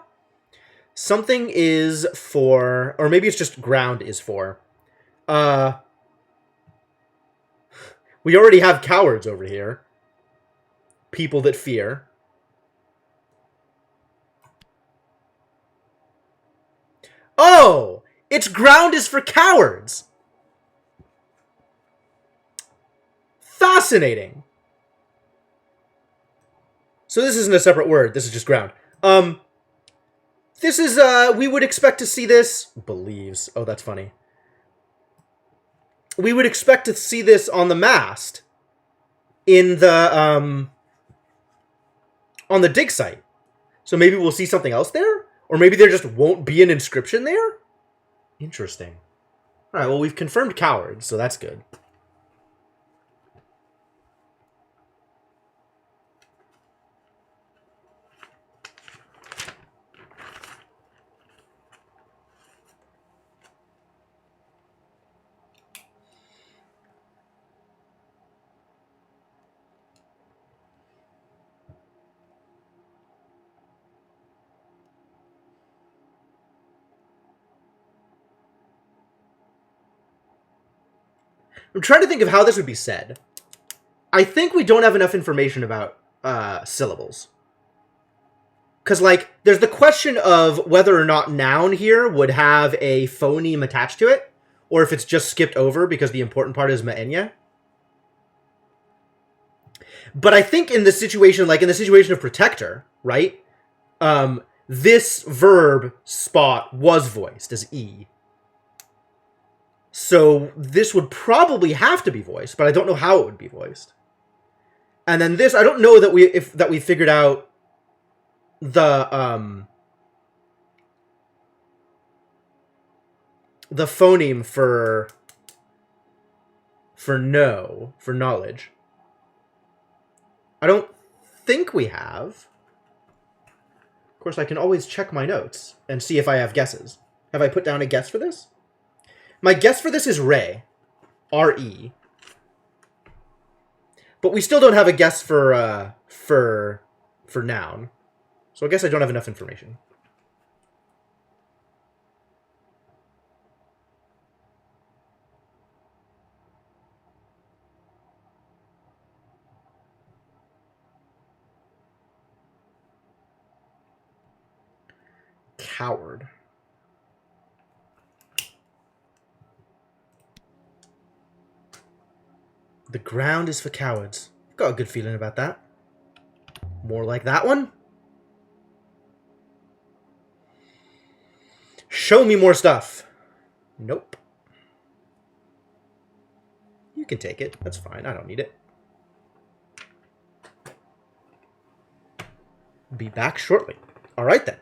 Something is for, or maybe it's just ground is for. We already have cowards over here. People that fear. Oh! Its ground is for cowards! Fascinating! So this isn't a separate word, this is just ground. This is, we would expect to see this... Believes. Oh, that's funny. We would expect to see this on the mast. In the, on the dig site. So maybe we'll see something else there? Or maybe there just won't be an inscription there? Interesting. Alright, well, we've confirmed cowards, so that's good. I'm trying to think of how this would be said. I think we don't have enough information about syllables. Because, like, there's the question of whether or not noun here would have a phoneme attached to it, or if it's just skipped over because the important part is ma'enya. But I think in the situation, like in the situation of protector, right? This verb spot was voiced as E. So this would probably have to be voiced, but I don't know how it would be voiced. And then this, I don't know that we figured out the phoneme for knowledge. I don't think we have. Of course, I can always check my notes and see if I have guesses. Have I put down a guess for this? My guess for this is re. R-E. But we still don't have a guess for noun. So I guess I don't have enough information. Coward. The ground is for cowards. Got a good feeling about that. More like that one. Show me more stuff. Nope. You can take it. That's fine. I don't need it. Be back shortly. All right, then.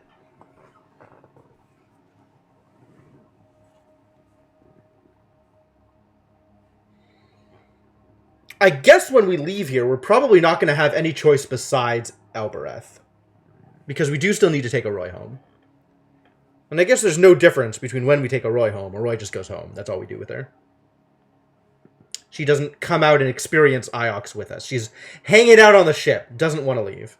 I guess when we leave here, we're probably not going to have any choice besides Albereth. Because we do still need to take Arroy home. And I guess there's no difference between when we take Arroy home. Arroy just goes home. That's all we do with her. She doesn't come out and experience Iox with us. She's hanging out on the ship. Doesn't want to leave.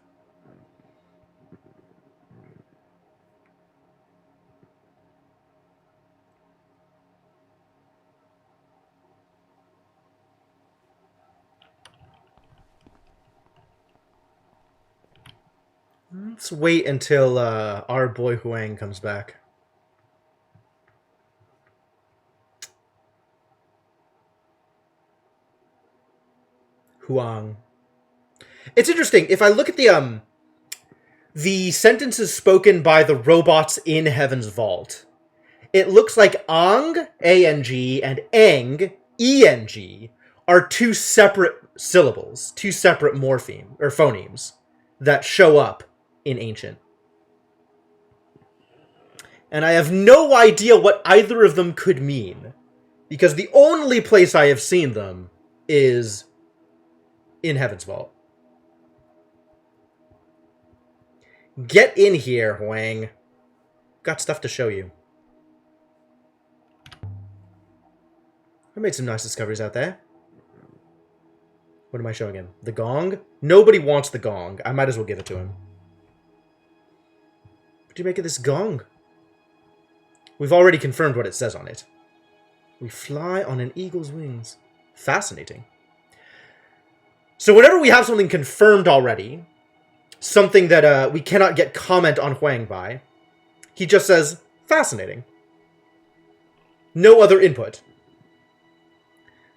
Let's wait until our boy Huang comes back. Huang. It's interesting. If I look at the sentences spoken by the robots in Heaven's Vault, it looks like Ang, A-N-G, and Eng, E-N-G, are two separate syllables, two separate phonemes that show up in Ancient. And I have no idea what either of them could mean, because the only place I have seen them is in Heaven's Vault. Get in here, Huang. Got stuff to show you. I made some nice discoveries out there. What am I showing him? The gong? Nobody wants the gong. I might as well give it to him. What do you make of this gong? We've already confirmed what it says on it. We fly on an eagle's wings. Fascinating. So whenever we have something confirmed already, something that we cannot get comment on Huang by, he just says, fascinating. No other input.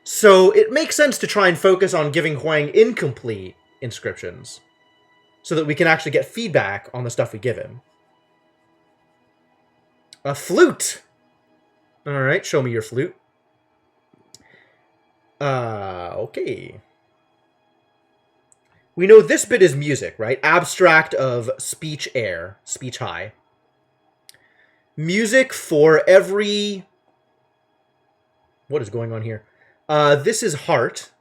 So it makes sense to try and focus on giving Huang incomplete inscriptions, so that we can actually get feedback on the stuff we give him. A flute! Alright, show me your flute. Okay. We know this bit is music, right? Abstract of speech air, speech high. Music for every... What is going on here? This is heart,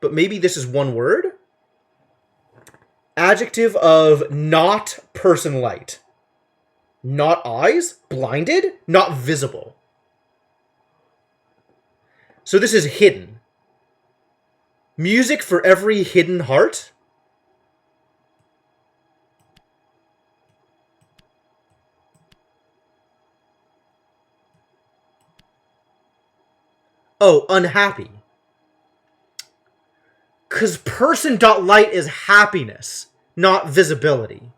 but maybe this is one word. Adjective of not person light. Not eyes, blinded, not visible. So this is hidden. Music for every hidden heart. Oh, unhappy. Because person.light is happiness, not visibility.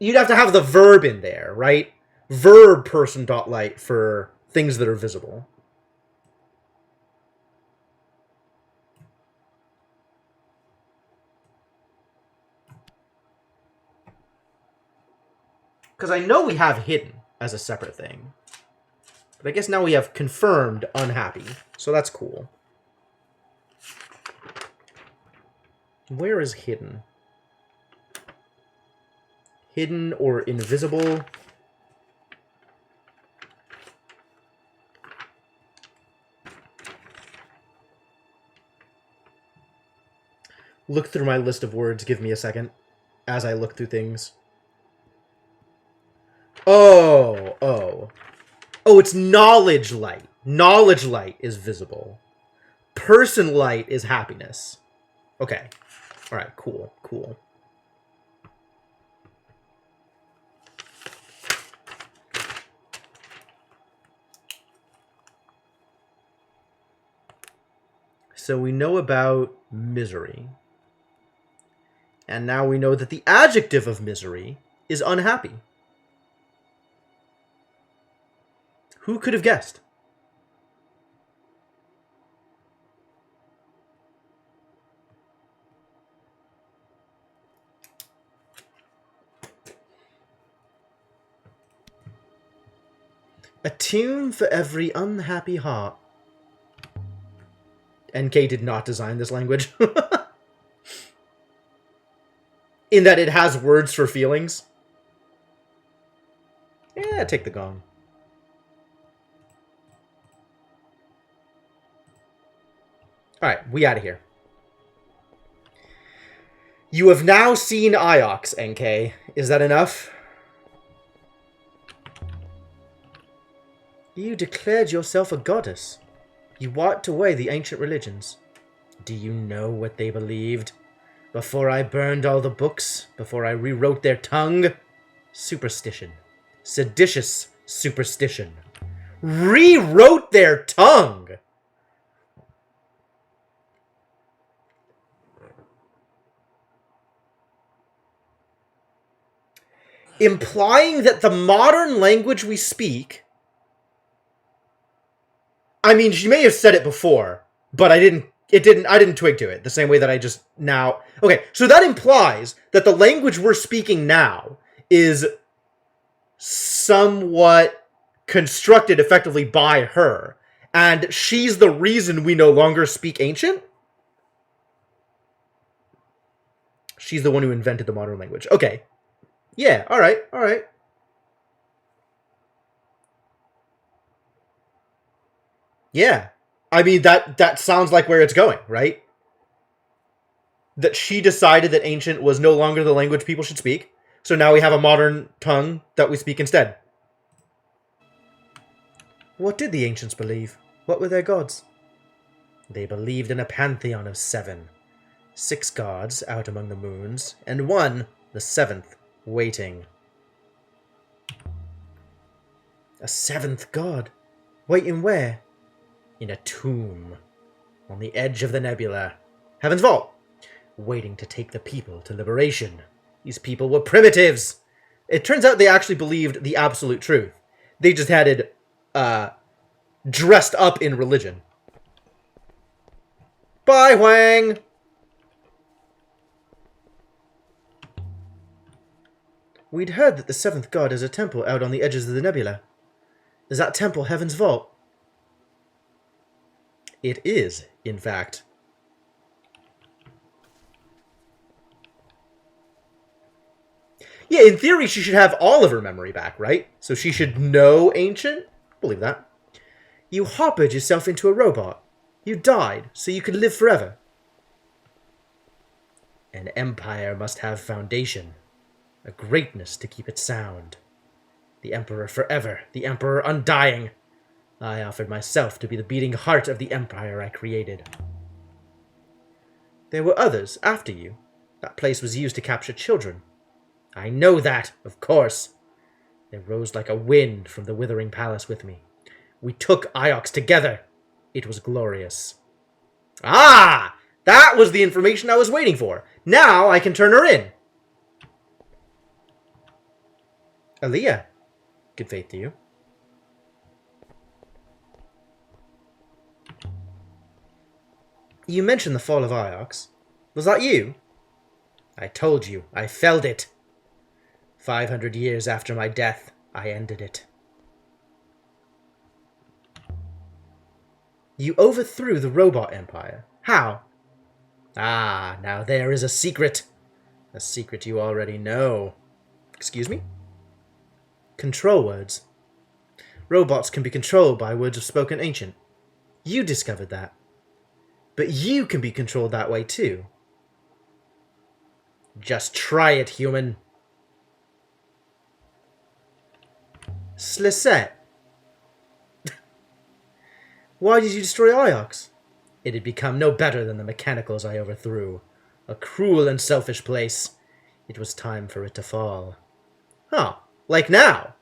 You'd have to have the verb in there, right? Verb person.light for things that are visible. Because I know we have hidden as a separate thing. But I guess now we have confirmed unhappy. So that's cool. Where is hidden? Hidden or invisible? Look through my list of words. Give me a second as I look through things. Oh, it's knowledge light. Knowledge light is visible. Person light is happiness. Okay. All right, cool. So we know about misery. And now we know that the adjective of misery is unhappy. Who could have guessed? A tune for every unhappy heart. NK did not design this language. In that it has words for feelings. Yeah, take the gong. Alright, we out of here. You have now seen Iox, NK. Is that enough? You declared yourself a goddess. You wiped away the ancient religions. Do you know what they believed? Before I burned all the books, before I rewrote their tongue? Superstition. Seditious superstition. Rewrote their tongue! Implying that the modern language we speak... I mean, she may have said it before, but I didn't twig to it, the same way that I just now... Okay, so that implies that the language we're speaking now is somewhat constructed effectively by her, and she's the reason we no longer speak Ancient? She's the one who invented the modern language. Okay. Yeah, alright. Yeah. I mean, that sounds like where it's going, right? That she decided that Ancient was no longer the language people should speak, so now we have a modern tongue that we speak instead. What did the Ancients believe? What were their gods? They believed in a pantheon of 7. 6 gods out among the moons, and one, the 7th, waiting. A 7th god? Waiting where? In a tomb. On the edge of the nebula. Heaven's Vault. Waiting to take the people to liberation. These people were primitives! It turns out they actually believed the absolute truth. They just had it, dressed up in religion. Bye, Huang! We'd heard that the 7th god is a temple out on the edges of the nebula. Is that temple Heaven's Vault? It is, in fact. Yeah, in theory, she should have all of her memory back, right? So she should know Ancient? Believe that. You harbored yourself into a robot. You died, so you could live forever. An empire must have foundation. A greatness to keep it sound. The Emperor forever, the Emperor undying. I offered myself to be the beating heart of the empire I created. There were others after you. That place was used to capture children. I know that, of course. They rose like a wind from the withering palace with me. We took Iox together. It was glorious. Ah! That was the information I was waiting for. Now I can turn her in. Aaliyah. Good faith to you. You mentioned the fall of Iox. Was that you? I told you, I felled it. 500 years after my death, I ended it. You overthrew the robot empire. How? Ah, now there is a secret. A secret you already know. Excuse me? Control words. Robots can be controlled by words of spoken ancient. You discovered that. But you can be controlled that way too. Just try it, human. Slisette. Why did you destroy Iox? It had become no better than the mechanicals I overthrew. A cruel and selfish place. It was time for it to fall. Huh. Like now?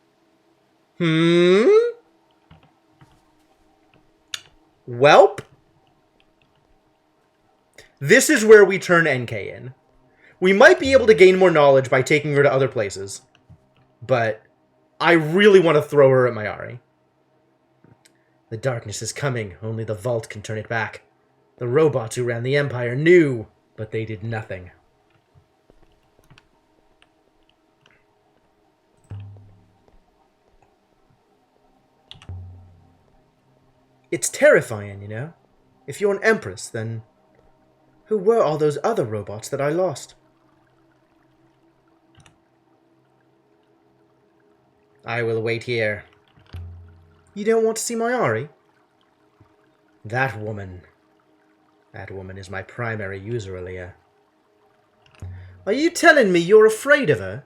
Welp. This is where we turn NK in. We might be able to gain more knowledge by taking her to other places. But I really want to throw her at Mayari. The darkness is coming. Only the Vault can turn it back. The robots who ran the Empire knew, but they did nothing. It's terrifying, you know? If you're an Empress, then who were all those other robots that I lost? I will wait here. You don't want to see Mayari? That woman is my primary user, Aaliyah. Are you telling me you're afraid of her?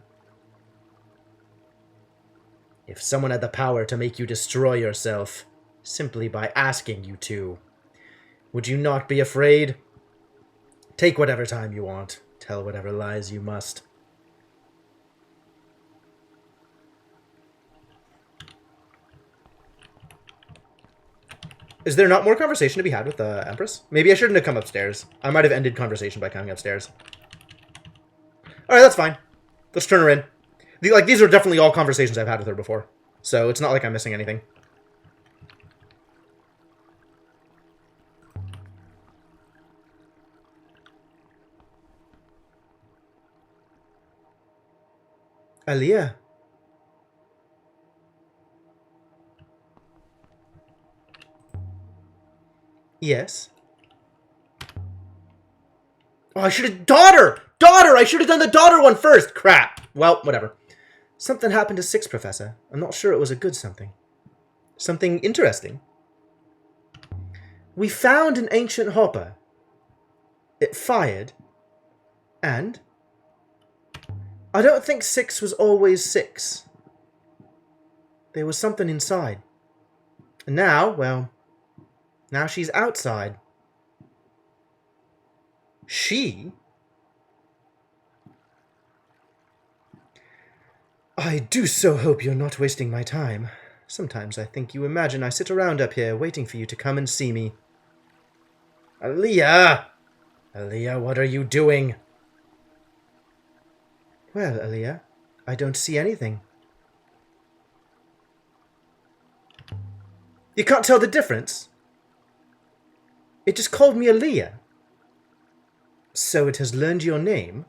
If someone had the power to make you destroy yourself, simply by asking you to, would you not be afraid? Take whatever time you want. Tell whatever lies you must. Is there not more conversation to be had with the Empress? Maybe I shouldn't have come upstairs. I might have ended conversation by coming upstairs. Alright, that's fine. Let's turn her in. These are definitely all conversations I've had with her before. So it's not like I'm missing anything. Aaliyah. Yes. Oh, I should have... Daughter! Daughter! I should have done the daughter one first! Crap. Well, whatever. Something happened to Six, Professor. I'm not sure it was a good something. Something interesting. We found an ancient hopper. It fired. And I don't think Six was always Six. There was something inside. And now, well, now she's outside. She? I do so hope you're not wasting my time. Sometimes I think you imagine I sit around up here waiting for you to come and see me. Aaliyah! Aaliyah, what are you doing? Well, Aaliyah, I don't see anything. You can't tell the difference? It just called me Aaliyah. So it has learned your name?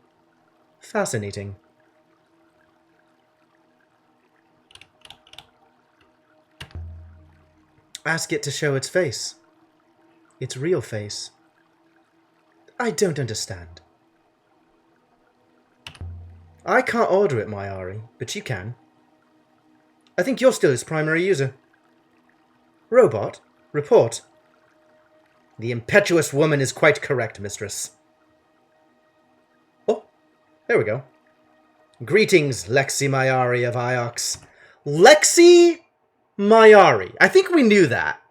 Fascinating. Ask it to show its face. Its real face. I don't understand. I can't order it, Mayari, but you can. I think you're still its primary user. Robot, report. The impetuous woman is quite correct, mistress. Oh, there we go. Greetings, Lexi Mayari of Iox. Lexi Mayari. I think we knew that.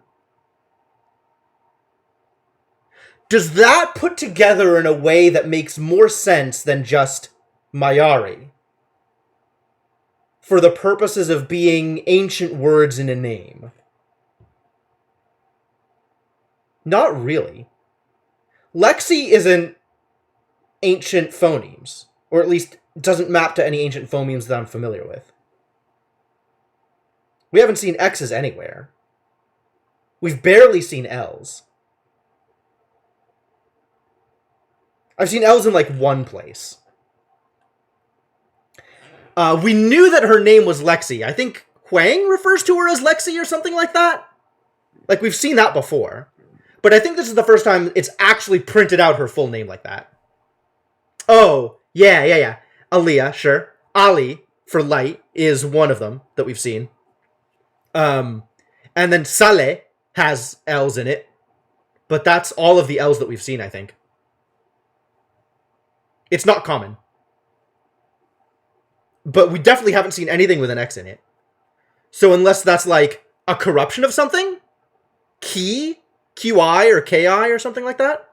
Does that put together in a way that makes more sense than just Mayari? For the purposes of being ancient words in a name. Not really. Lexi isn't ancient phonemes, or at least doesn't map to any ancient phonemes that I'm familiar with. We haven't seen X's anywhere. We've barely seen L's. I've seen L's in like one place. We knew that her name was Lexi. I think Huang refers to her as Lexi or something like that. Like, we've seen that before. But I think this is the first time it's actually printed out her full name like that. Oh, yeah. Aaliyah, sure. Ali, for light, is one of them that we've seen. And then Saleh has L's in it. But that's all of the L's that we've seen, I think. It's not common. But we definitely haven't seen anything with an X in it. So unless that's like a corruption of something, Ki, QI or KI or something like that.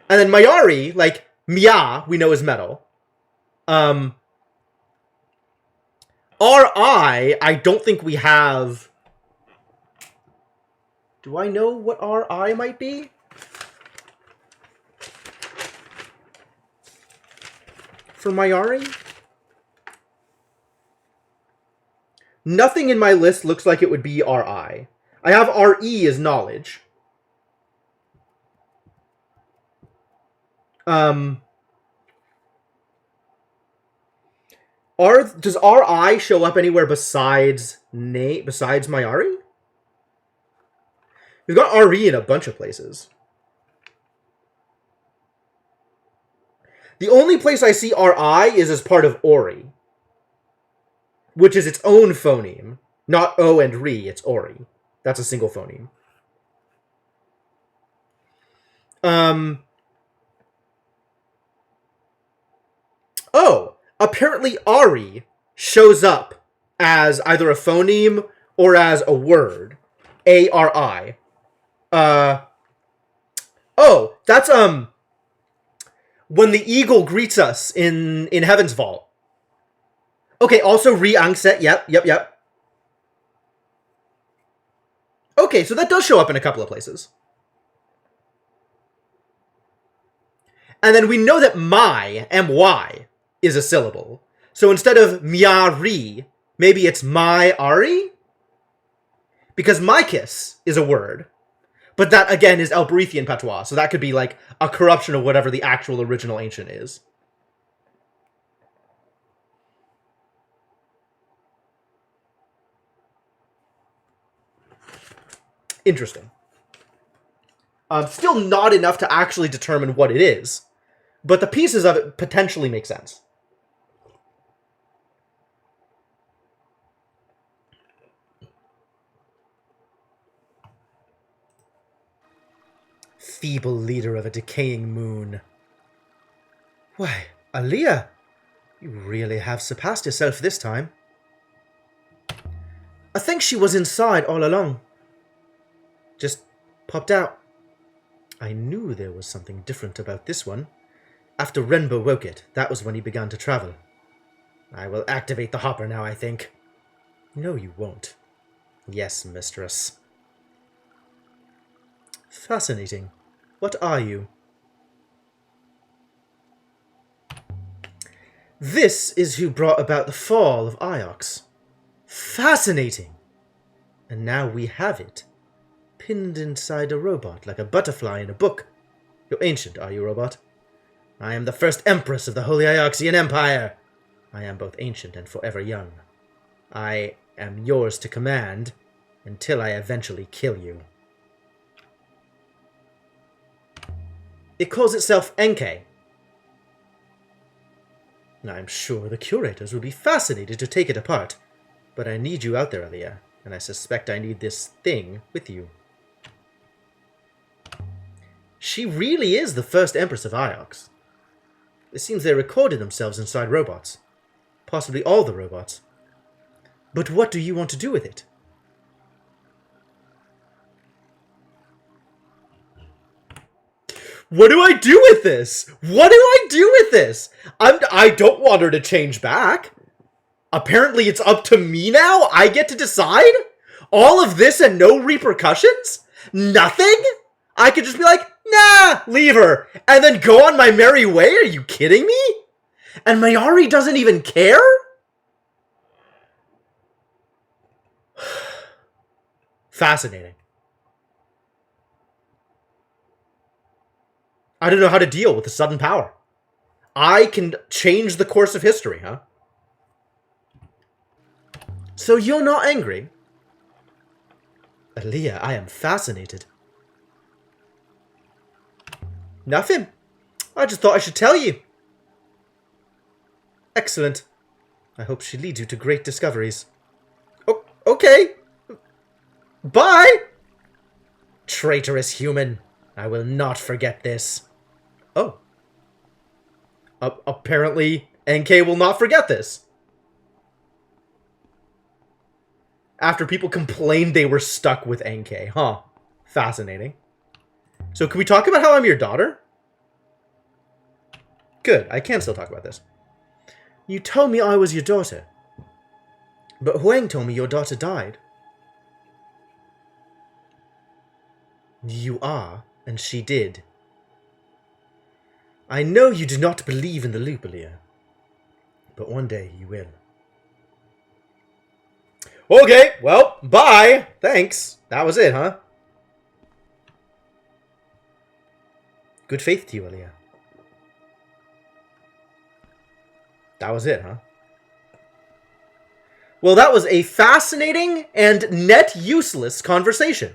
And then Mayari, like Mia, we know is metal. RI, I don't think we have. Do I know what RI might be? For Mayari? Nothing in my list looks like it would be RI. I have RE as knowledge. Does RI show up anywhere besides Mayari? We've got RE in a bunch of places. The only place I see RI is as part of Ori, which is its own phoneme. Not O and Re, it's Ori. That's a single phoneme. Oh, apparently Ari shows up as either a phoneme or as a word. ARI. Oh, that's when the eagle greets us in Heaven's Vault. Okay, also Re-Angset, yep. Okay, so that does show up in a couple of places. And then we know that my, M-Y, is a syllable. So instead of Miari, maybe it's My-Ari? Because Mykis is a word. But that, again, is Elberethian patois, so that could be like a corruption of whatever the actual original ancient is. Interesting. Still not enough to actually determine what it is, but the pieces of it potentially make sense. Feeble leader of a decaying moon. Why, Aaliyah, you really have surpassed yourself this time. I think she was inside all along. Just popped out. I knew there was something different about this one. After Renbo woke it, that was when he began to travel. I will activate the hopper now, I think. No, you won't. Yes, mistress. Fascinating. What are you? This is who brought about the fall of Iox. Fascinating. And now we have it. Pinned inside a robot like a butterfly in a book. You're ancient, are you, robot? I am the first empress of the Holy Ioxian Empire. I am both ancient and forever young. I am yours to command until I eventually kill you. It calls itself Enke. I'm sure the curators will be fascinated to take it apart, but I need you out there, Aaliyah, and I suspect I need this thing with you. She really is the first Empress of Iox. It seems they recorded themselves inside robots. Possibly all the robots. But what do you want to do with it? What do I do with this? What do I do with this? I don't want her to change back. Apparently it's up to me now? I get to decide? All of this and no repercussions? Nothing? I could just be like, Nah, leave her, and then go on my merry way? Are you kidding me? And Mayari doesn't even care? Fascinating. I don't know how to deal with the sudden power. I can change the course of history, huh? So you're not angry? Aaliyah, I am fascinated. Nothing. I just thought I should tell you. Excellent. I hope she leads you to great discoveries. Oh, okay. Bye! Traitorous human. I will not forget this. Oh. Apparently, NK will not forget this. After people complained they were stuck with NK. Huh. Fascinating. So can we talk about how I'm your daughter? Good. I can still talk about this. You told me I was your daughter. But Huang told me your daughter died. You are, and she did. I know you do not believe in the loop, Aaliyah. But one day you will. Okay, well, bye. Thanks. That was it, huh? Good faith to you, Aaliyah. That was it, huh? Well, that was a fascinating and net useless conversation.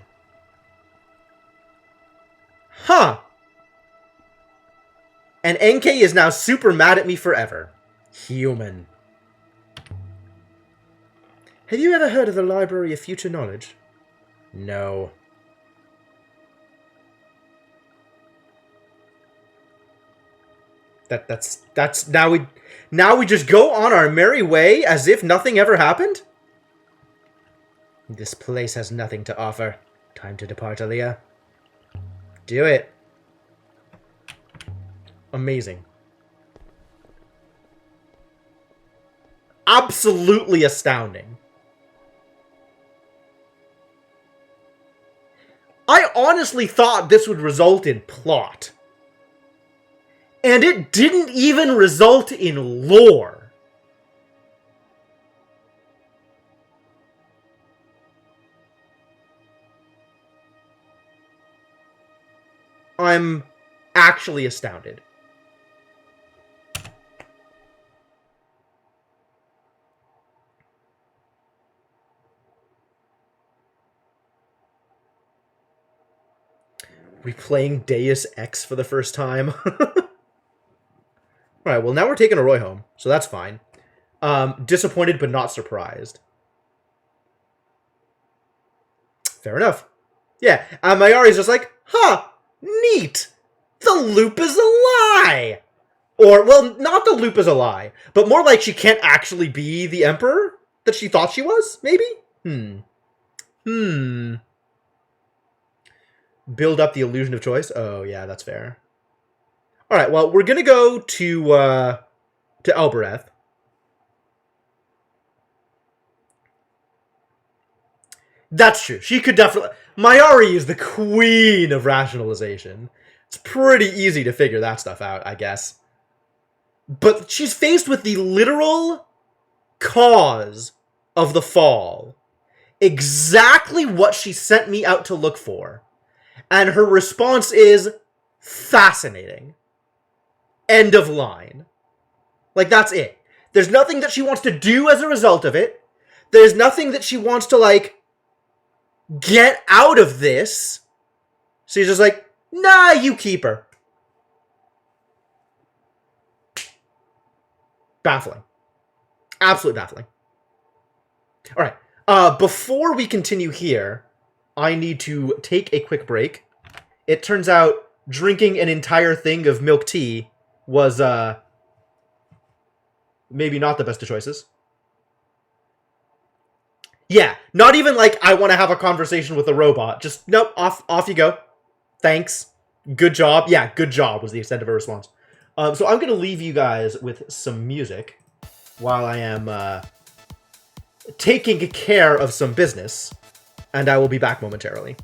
Huh. And NK is now super mad at me forever. Human. Have you ever heard of the Library of Future Knowledge? No. That's now we just go on our merry way as if nothing ever happened? This place has nothing to offer. Time to depart, Aaliyah. Do it. Amazing. Absolutely astounding. I honestly thought this would result in plot. And it didn't even result in lore. I'm actually astounded. Replaying Deus Ex for the first time. Alright, well now we're taking Arroy home, so that's fine. Disappointed but not surprised. Fair enough. Yeah, Mayari's just like, huh, neat. The loop is a lie. Or, well, not the loop is a lie, but more like she can't actually be the Emperor that she thought she was, maybe? Build up the illusion of choice? Oh, yeah, that's fair. Alright, well, we're gonna go to Elbereth. That's true. She could definitely... Mayari is the queen of rationalization. It's pretty easy to figure that stuff out, I guess. But she's faced with the literal cause of the fall. Exactly what she sent me out to look for. And her response is fascinating. End of line. Like, that's it. There's nothing that she wants to do as a result of it. There's nothing that she wants to, like, get out of this. So she's just like, nah, you keep her. Baffling. Absolutely baffling. Alright. Before we continue here, I need to take a quick break. It turns out drinking an entire thing of milk tea was, maybe not the best of choices. Yeah, not even like I want to have a conversation with a robot. Just, nope, off you go. Thanks. Good job. Yeah, good job was the extent of her response. So I'm going to leave you guys with some music while I am taking care of some business, and I will be back momentarily.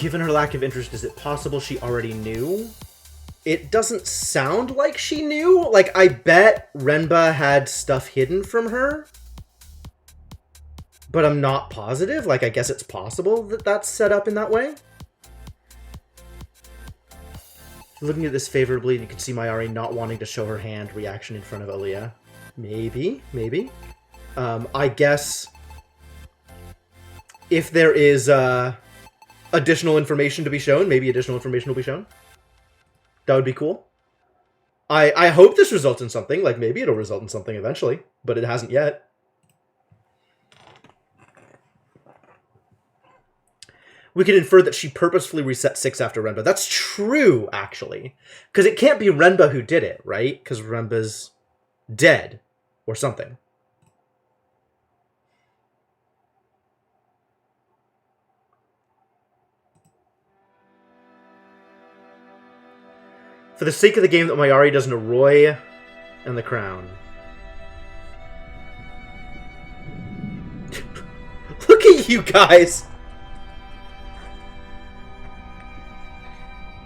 Given her lack of interest, is it possible she already knew? It doesn't sound like she knew. Like, I bet Renba had stuff hidden from her. But I'm not positive. Like, I guess it's possible that that's set up in that way. Looking at this favorably, you can see Mayari not wanting to show her hand reaction in front of Aaliyah. Maybe, maybe. I guess if there is additional information to be shown, maybe additional information will be shown. That would be cool. I hope this results in something. Like, maybe it'll result in something eventually, but it hasn't yet. We can infer that she purposefully reset 6 after Renba. That's true, actually. Because it can't be Renba who did it, right? Because Renba's dead. Or something. For the sake of the game that Mayari does Noroi and the crown. Look at you guys!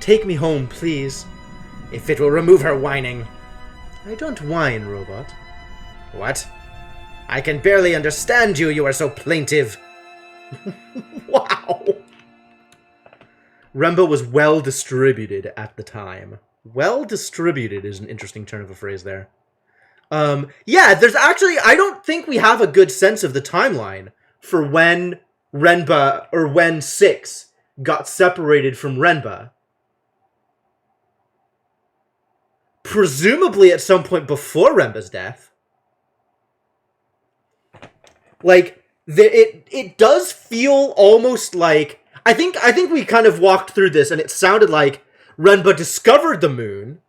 Take me home, please. If it will remove her whining. I don't whine, robot. What? I can barely understand you, you are so plaintive. Wow. Renba was well distributed at the time. Well distributed is an interesting turn of a phrase there. Yeah, there's actually, I don't think we have a good sense of the timeline for when Renba, or when 6 got separated from Renba. Presumably at some point before Renba's death. Like, it does feel almost like... I think we kind of walked through this, and it sounded like Renba discovered the moon,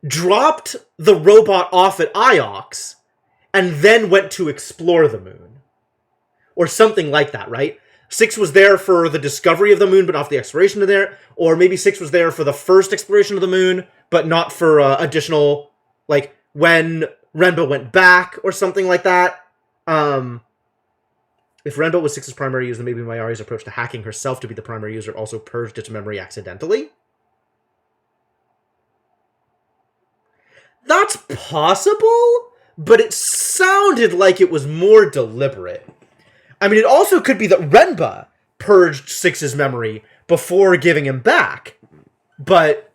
dropped the robot off at Iox, and then went to explore the moon. Or something like that, right? 6 was there for the discovery of the moon, but not for the exploration of there. Or maybe 6 was there for the first exploration of the moon, but not for additional, like, when Renba went back, or something like that. If Renba was 6's primary user, maybe Mayari's approach to hacking herself to be the primary user also purged its memory accidentally. That's possible, but it sounded like it was more deliberate. I mean, it also could be that Renba purged 6's memory before giving him back. But...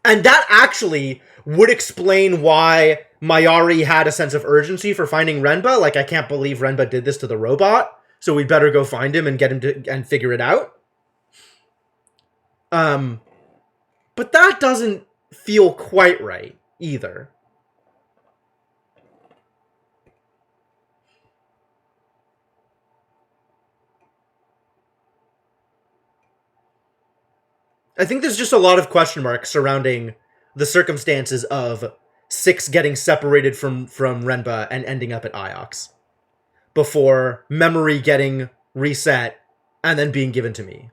And that actually would explain why Mayari had a sense of urgency for finding Renba. Like, I can't believe Renba did this to the robot, so we better go find him and get him to and figure it out. But that doesn't feel quite right either. I think there's just a lot of question marks surrounding the circumstances of 6 getting separated from Renba and ending up at Iox before memory getting reset and then being given to me.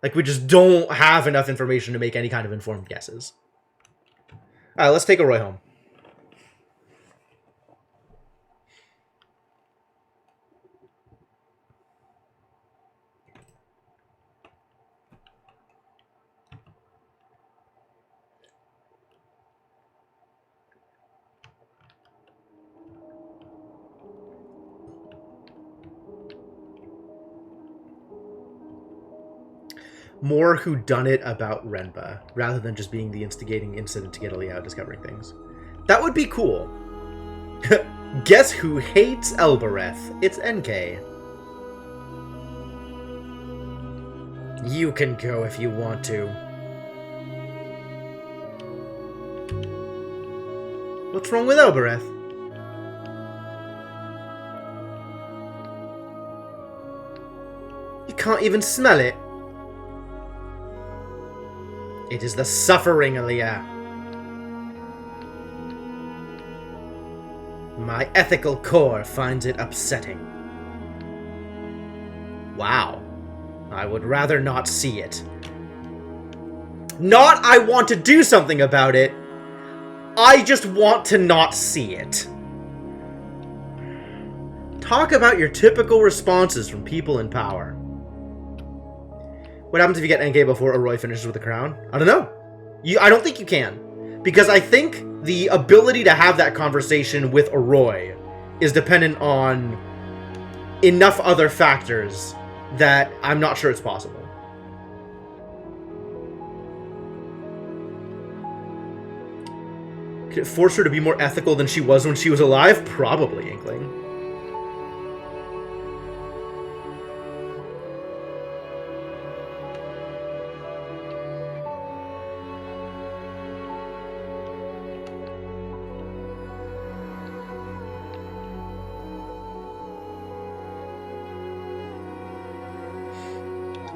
Like, we just don't have enough information to make any kind of informed guesses. Alright, let's take Oroy home. More whodunit about Renba, rather than just being the instigating incident to get Aaliyah out discovering things. That would be cool. Guess who hates Elbereth? It's NK. You can go if you want to. What's wrong with Elbereth? You can't even smell it. It is the suffering, Aaliyah. My ethical core finds it upsetting. Wow. I would rather not see it. Not I want to do something about it. I just want to not see it. talk about your typical responses from people in power. What happens if you get Entei before Aroi finishes with the crown? I don't know. I don't think you can. Because I think the ability to have that conversation with Aroi is dependent on enough other factors that I'm not sure it's possible. Could it force her to be more ethical than she was when she was alive? Probably, Inkling.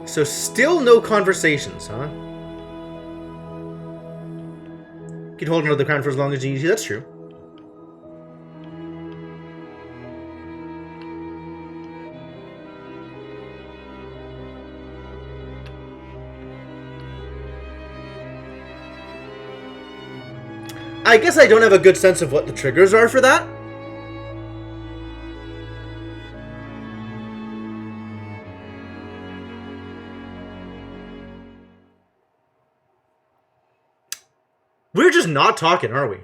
So still no conversations, huh? You can hold another crown for as long as you need to. That's true. I guess I don't have a good sense of what the triggers are for that. We're just not talking, are we?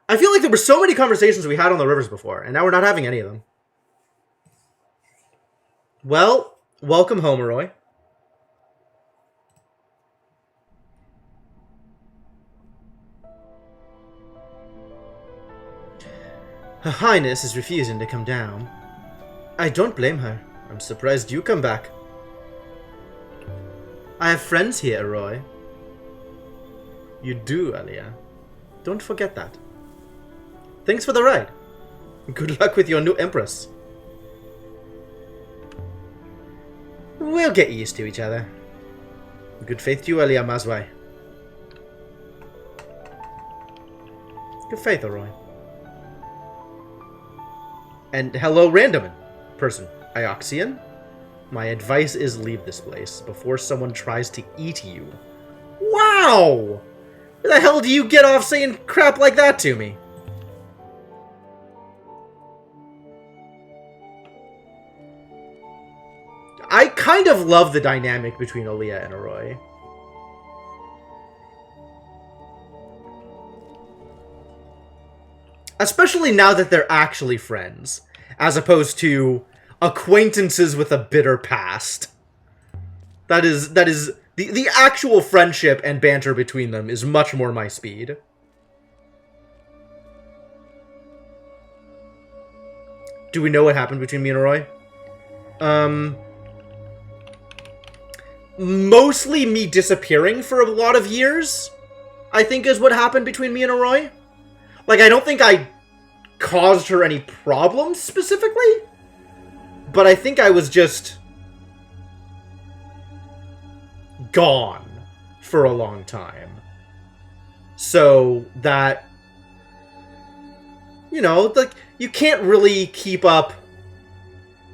I feel like there were so many conversations we had on the rivers before, and now we're not having any of them. Well, welcome home, Aroi. Her Highness is refusing to come down. I don't blame her. I'm surprised you come back. I have friends here, Aroi. You do, Alia. Don't forget that. Thanks for the ride. Good luck with your new Empress. We'll get used to each other. Good faith to you, Alia Mazwai. Good faith, Aroi. And hello, random person. Ioxian? My advice is leave this place before someone tries to eat you. Wow! Where the hell do you get off saying crap like that to me? I kind of love the dynamic between Alia and Aroi. Especially now that they're actually friends, as opposed to acquaintances with a bitter past. That is the actual friendship and banter between them is much more my speed. Do we know what happened between me and Aroi? Mostly me disappearing for a lot of years, I think is what happened between me and Aroi. Like, I don't think I caused her any problems specifically, but I think I was just gone for a long time. So that, you know, like, you can't really keep up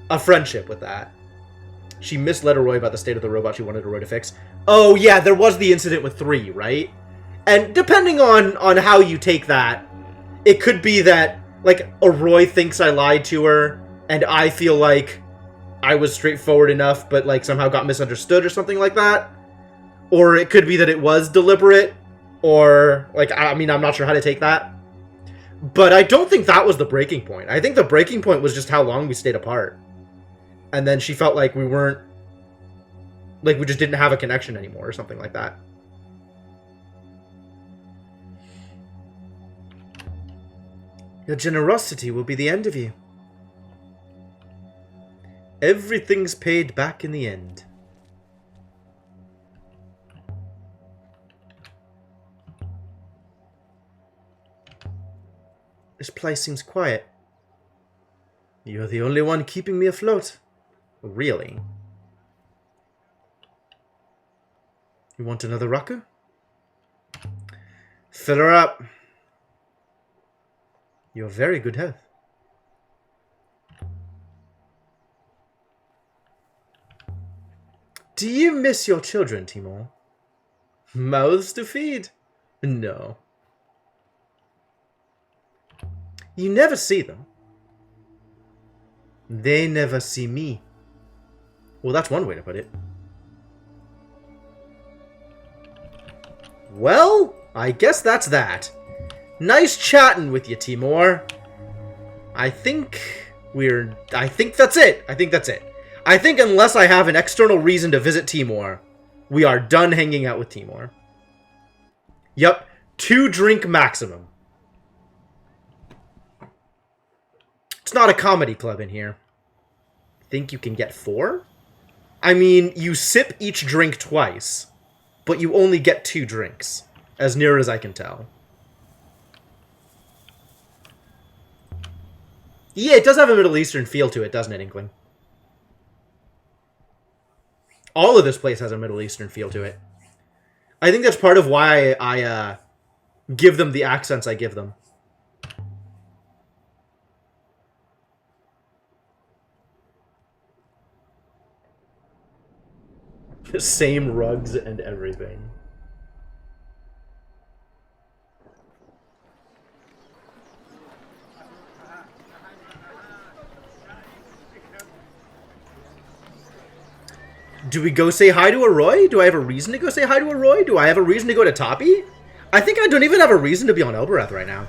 a friendship with that. She misled Aroi about the state of the robot she wanted Aroi to fix. Oh, yeah, there was the incident with 3, right? And depending on how you take that, it could be that, like, Aroi thinks I lied to her, and I feel like I was straightforward enough, but, like, somehow got misunderstood or something like that. Or it could be that it was deliberate, or, like, I mean, I'm not sure how to take that. But I don't think that was the breaking point. I think the breaking point was just how long we stayed apart. And then she felt like we weren't, like, we just didn't have a connection anymore, or something like that. Your generosity will be the end of you. Everything's paid back in the end. This place seems quiet. You're the only one keeping me afloat. Really? You want another Raku? Fill her up. You're very good health. Do you miss your children, Timor? Mouths to feed? No. You never see them. They never see me. Well, that's one way to put it. Well, I guess that's that. Nice chatting with you, Timor. I think that's it. I think unless I have an external reason to visit Timor, we are done hanging out with Timor. Yup, 2 drink maximum. It's not a comedy club in here. Think you can get 4? I mean, you sip each drink twice, but you only get 2 drinks, as near as I can tell. Yeah, it does have a Middle Eastern feel to it, doesn't it, Inkling? All of this place has a Middle Eastern feel to it. I think that's part of why I give them the accents I give them. The same rugs and everything. Do we go say hi to Arroy? Do I have a reason to go say hi to Arroy? Do I have a reason to go to Toppy? I think I don't even have a reason to be on Elbereth right now.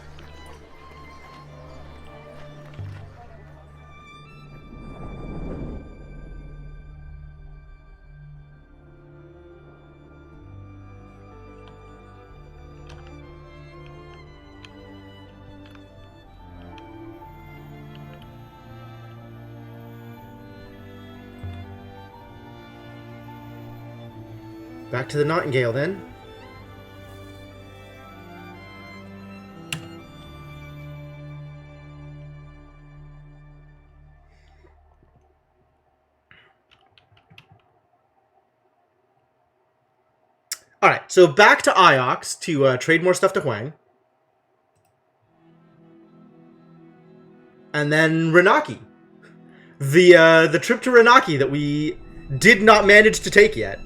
Back to the Nightingale, then. Alright, so back to Iox to trade more stuff to Huang. And then Renaki. The trip to Renaki that we did not manage to take yet.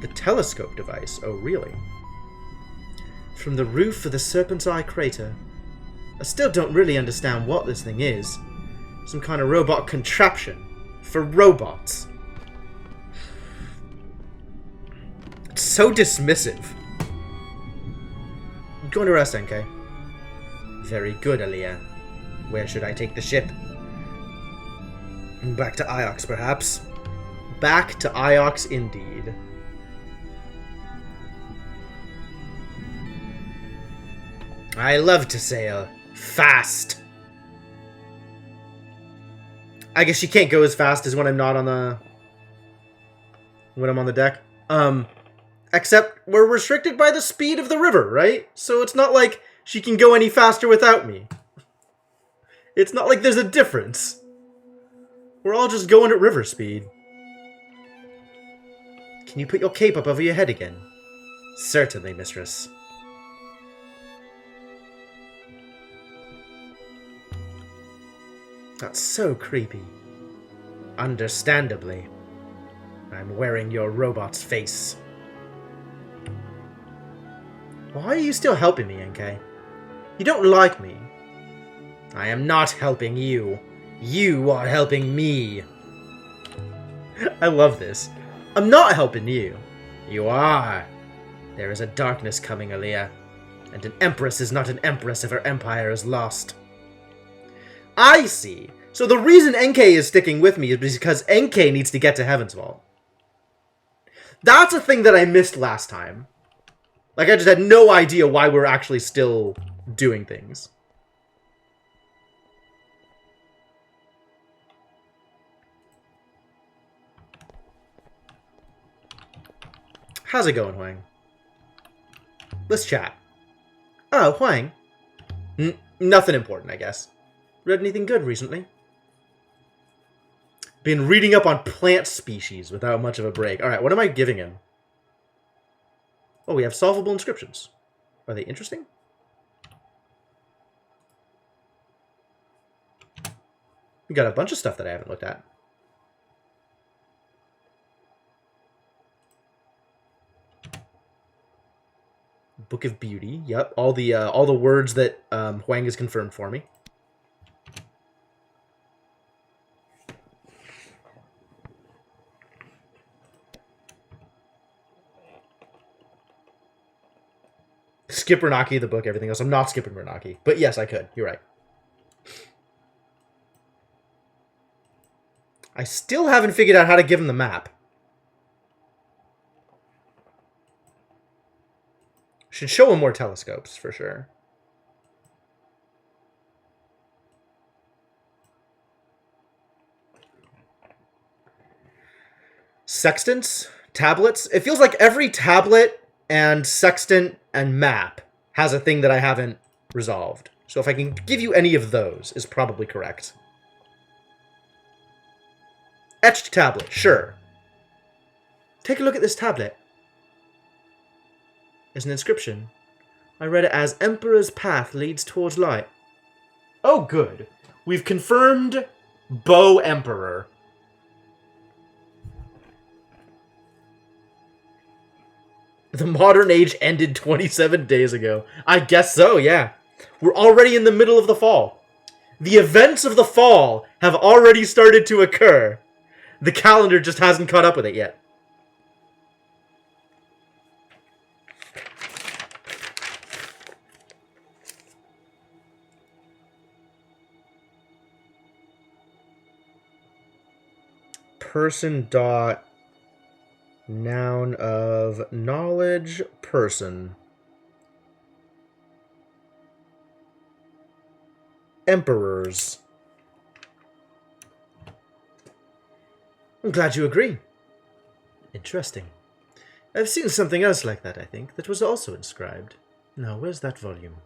The telescope device. Oh, really? From the roof of the Serpent's Eye crater. I still don't really understand what this thing is. Some kind of robot contraption. For robots. It's so dismissive. I'm going to rest, NK. Very good, Aaliyah. Where should I take the ship? Back to Iox, perhaps? Back to Iox, indeed. I love to sail. Fast. I guess she can't go as fast as when I'm not on the... when I'm on the deck. Except we're restricted by the speed of the river, right? So it's not like she can go any faster without me. It's not like there's a difference. We're all just going at river speed. Can you put your cape up over your head again? Certainly, mistress. That's so creepy. Understandably. I'm wearing your robot's face. Why are you still helping me, NK? You don't like me. I am not helping you. You are helping me. I love this. I'm not helping you. You are. There is a darkness coming, Aaliyah. And an empress is not an empress if her empire is lost. I see. So the reason NK is sticking with me is because NK needs to get to Heaven's Vault. That's a thing that I missed last time. Like, I just had no idea why we're actually still doing things. How's it going, Huang? Let's chat. Oh, Huang. Nothing important, I guess. Read anything good recently? Been reading up on plant species without much of a break. Alright, what am I giving him? Oh, we have solvable inscriptions. Are they interesting? We got a bunch of stuff that I haven't looked at. Book of Beauty. Yep, all the words that Huang has confirmed for me. Skip Bernanke, the book, everything else. I'm not skipping Bernanke, but yes, I could. You're right. I still haven't figured out how to give him the map. Should show him more telescopes, for sure. Sextants? Tablets? It feels like every tablet and sextant and map has a thing that I haven't resolved. So if I can give you any of those, is probably correct. Etched tablet, sure. Take a look at this tablet. There's an inscription. I read it as Emperor's path leads towards light. Oh, good. We've confirmed Bow Emperor. The modern age ended 27 days ago. I guess so, yeah. We're already in the middle of the fall. The events of the fall have already started to occur. The calendar just hasn't caught up with it yet. Person dot noun of knowledge person. Emperors. I'm glad you agree. Interesting. I've seen something else like that, I think, that was also inscribed. Now, where's that volume?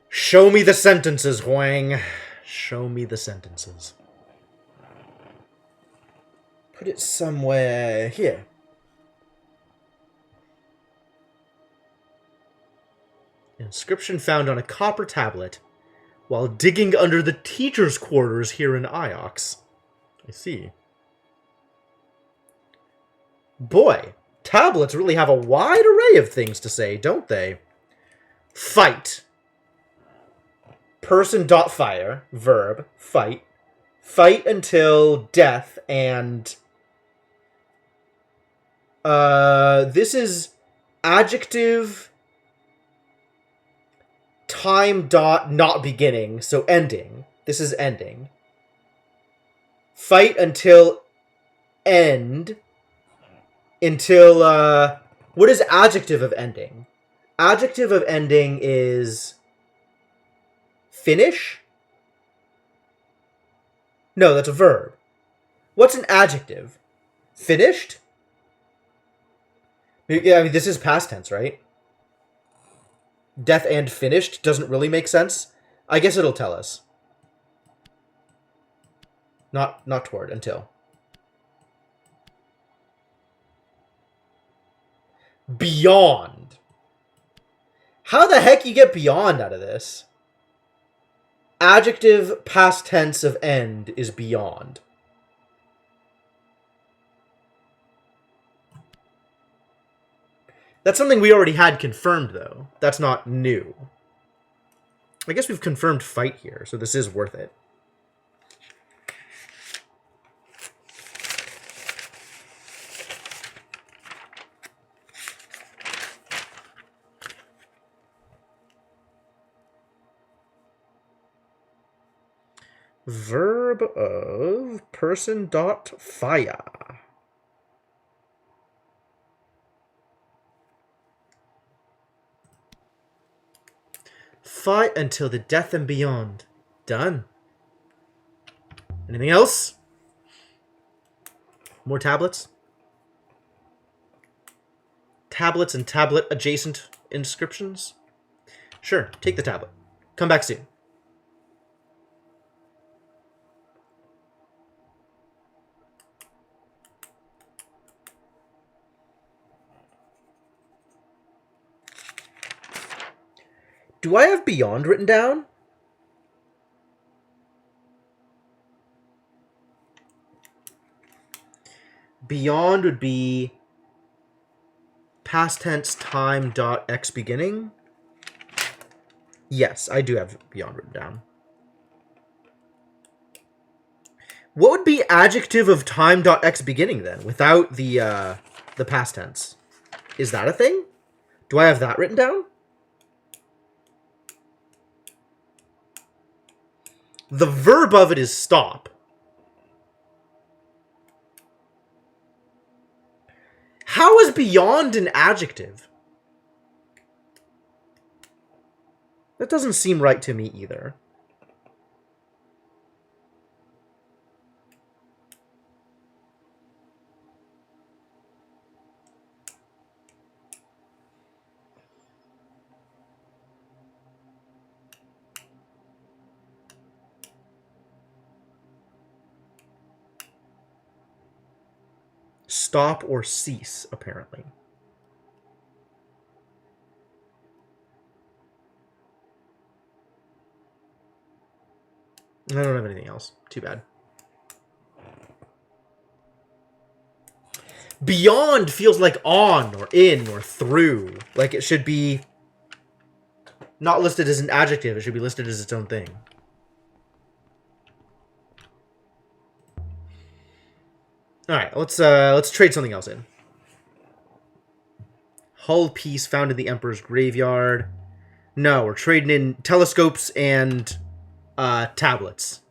Show me the sentences, Huang. Show me the sentences. Put it somewhere here. Inscription found on a copper tablet while digging under the teacher's quarters here in Iox. I see. Boy, tablets really have a wide array of things to say, don't they? Fight. Person dot fire. Verb. Fight. Fight until death and... this is adjective time dot not beginning, so ending. This is ending. Fight until end. Until, what is adjective of ending? Adjective of ending is finish? No, that's a verb. What's an adjective? Finished? Yeah, I mean, this is past tense, right? Death and finished doesn't really make sense. I guess it'll tell us. Not toward, until. Beyond. How the heck you get beyond out of this? Adjective past tense of end is beyond. That's something we already had confirmed, though. That's not new. I guess we've confirmed fight here, so this is worth it. Verb of person dot fire. Fight until the death and beyond. Done. Anything else? More tablets? Tablets and tablet adjacent inscriptions? Sure, take the tablet. Come back soon. Do I have beyond written down? Beyond would be Past tense time dot x beginning. Yes, I do have beyond written down. What would be adjective of time dot x beginning then, without the past tense? Is that a thing? Do I have that written down? The verb of it is stop. How is beyond an adjective? That doesn't seem right to me either. Stop or cease, apparently. I don't have anything else. Too bad. Beyond feels like on or in or through. Like it should be not listed as an adjective. It should be listed as its own thing. All right, let's trade something else in. Hull piece found in the Emperor's graveyard. No, we're trading in telescopes and tablets.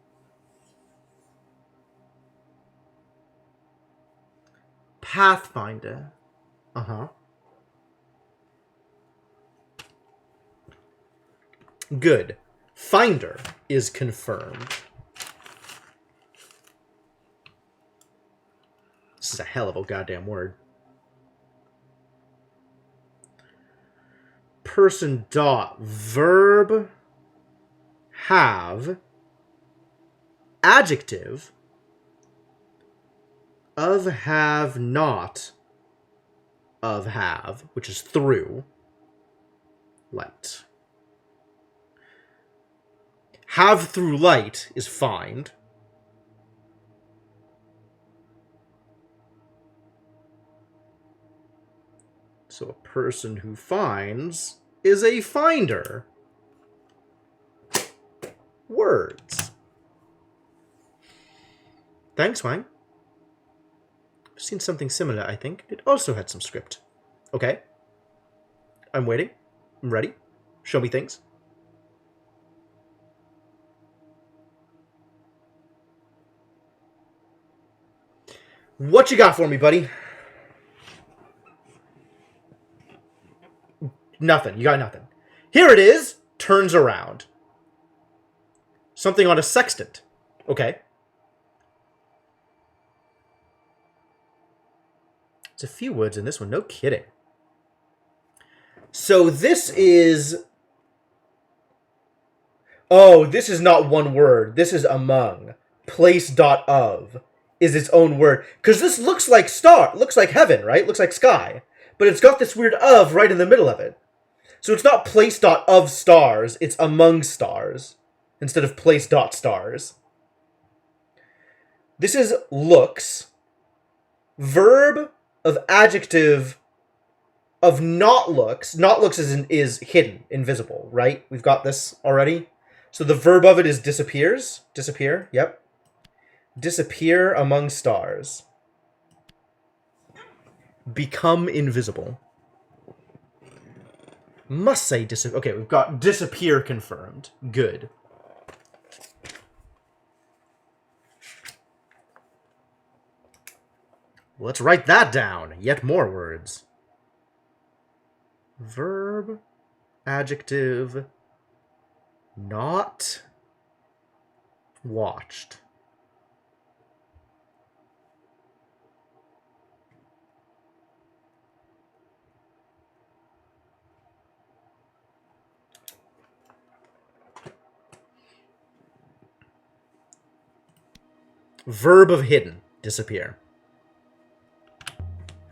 Pathfinder. Uh-huh. Good. Finder is confirmed. This is a hell of a goddamn word. Person dot verb have adjective of have not of have, which is through light. Have through light is find. So a person who finds is a finder. Words. Thanks, Wang. I've seen something similar, I think. It also had some script. Okay. I'm waiting. I'm ready. Show me things. What you got for me, buddy? Nothing. You got nothing. Here it is. Turns around. Something on a sextant. Okay. There's a few words in this one. No kidding. So this is... Oh, this is not one word. This is among. Place dot of is its own word. Because this looks like star. Looks like heaven, right? Looks like sky. But it's got this weird of right in the middle of it. So it's not place dot of stars, it's among stars, instead of place dot stars. This is looks, verb of adjective of not looks. Not looks is hidden, invisible, right? We've got this already. So the verb of it is disappears. Disappear, yep. Disappear among stars. Become invisible. Must say disappear. Okay, we've got disappear confirmed. Good. Let's write that down. Yet more words. Verb, adjective, not watched. Verb of hidden. Disappear.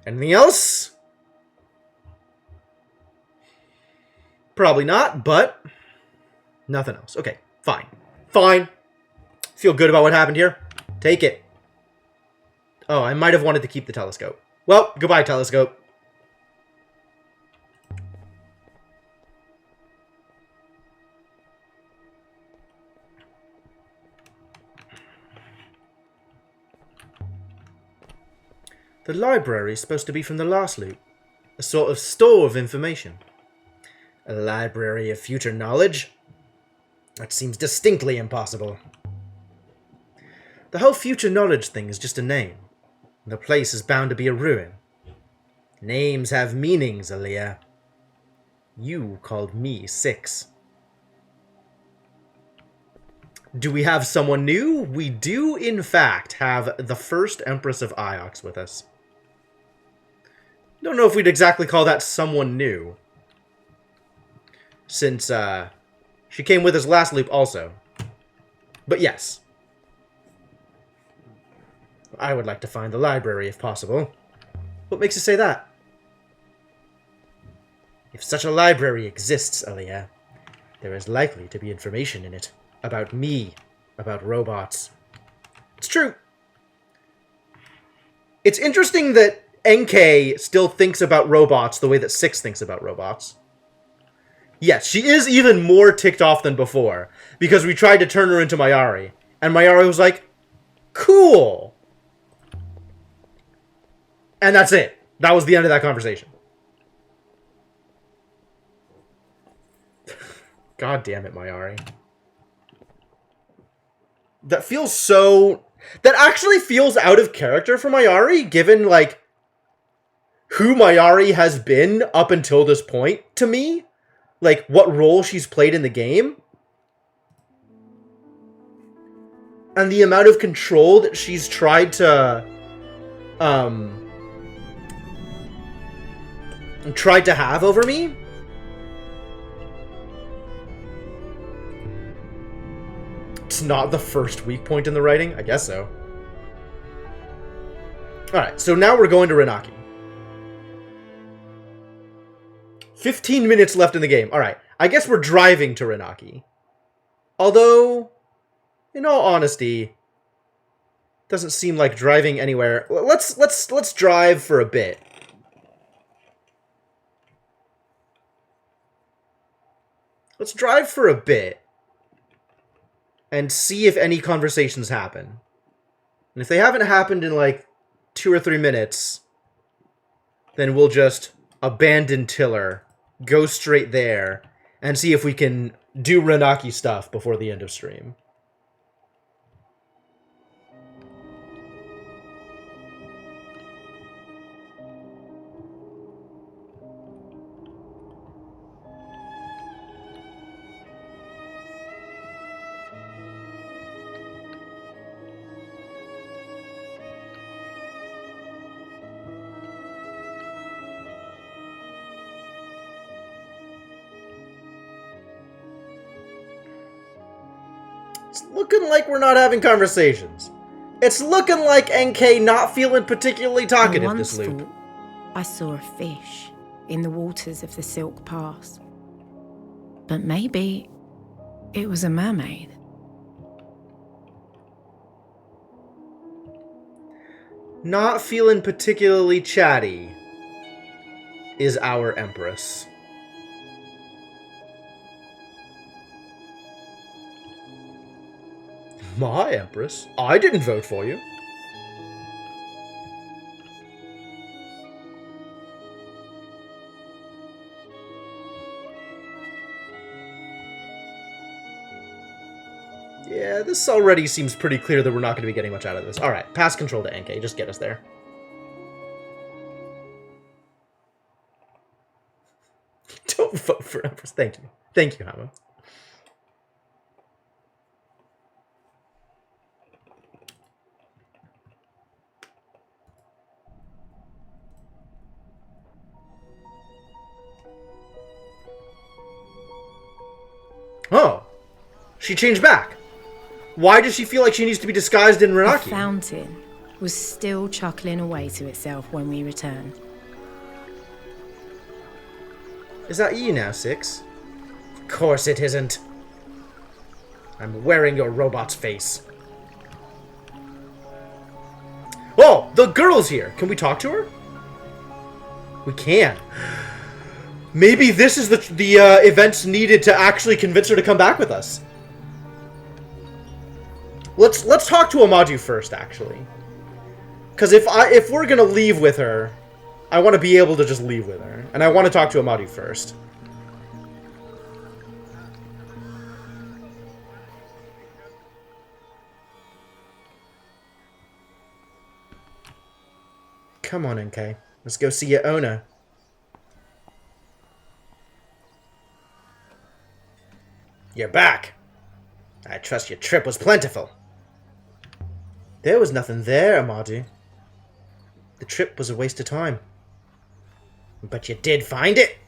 Anything else? Probably not, but nothing else. Okay, fine. Fine. Feel good about what happened here. Take it. Oh, I might have wanted to keep the telescope. Well, goodbye, telescope. The library is supposed to be from the last loop. A sort of store of information. A library of future knowledge? That seems distinctly impossible. The whole future knowledge thing is just a name. The place is bound to be a ruin. Names have meanings, Aaliyah. You called me 6. Do we have someone new? We do, in fact, have the first Empress of Iox with us. Don't know if we'd exactly call that someone new. Since, she came with us last loop also. But yes. I would like to find the library if possible. What makes you say that? If such a library exists, Aaliyah, there is likely to be information in it. About me. About robots. It's true. It's interesting that NK still thinks about robots the way that 6 thinks about robots. Yes, she is even more ticked off than before, because we tried to turn her into Mayari, and Mayari was like, cool! And that's it. That was the end of that conversation. God damn it, Mayari. That feels so... That actually feels out of character for Mayari, given, like, who Mayari has been up until this point to me. Like, what role she's played in the game. And the amount of control that she's tried to... tried to have over me. It's not the first weak point in the writing? I guess so. Alright, so now we're going to Renaki. 15 minutes left in the game. Alright, I guess we're driving to Renaki. Although, in all honesty, doesn't seem like driving anywhere. Let's drive for a bit. Let's drive for a bit. And see if any conversations happen. And if they haven't happened in like 2 or 3 minutes, then we'll just abandon Tiller, go straight there, and see if we can do Renaki stuff before the end of stream. It's looking like we're not having conversations. It's looking like NK not feeling particularly talkative this loop. Thought I saw a fish in the waters of the Silk Pass. But maybe it was a mermaid. Not feeling particularly chatty is our Empress. My Empress? I didn't vote for you. Yeah, this already seems pretty clear that we're not going to be getting much out of this. Alright, pass control to NK. Just get us there. Don't vote for Empress. Thank you. Thank you, Hama. Oh, she changed back. Why does she feel like she needs to be disguised in Renaki? The fountain was still chuckling away to itself when we returned. Is that you now, 6? Of course it isn't. I'm wearing your robot's face. Oh, the girl's here. Can we talk to her? We can. Maybe this is the events needed to actually convince her to come back with us. Let's talk to Amadu first, actually. Because if we're gonna leave with her, I want to be able to just leave with her. And I want to talk to Amadu first. Come on, NK. Let's go see your owner. You're back. I trust your trip was plentiful. There was nothing there, Amadu. The trip was a waste of time. But you did find it?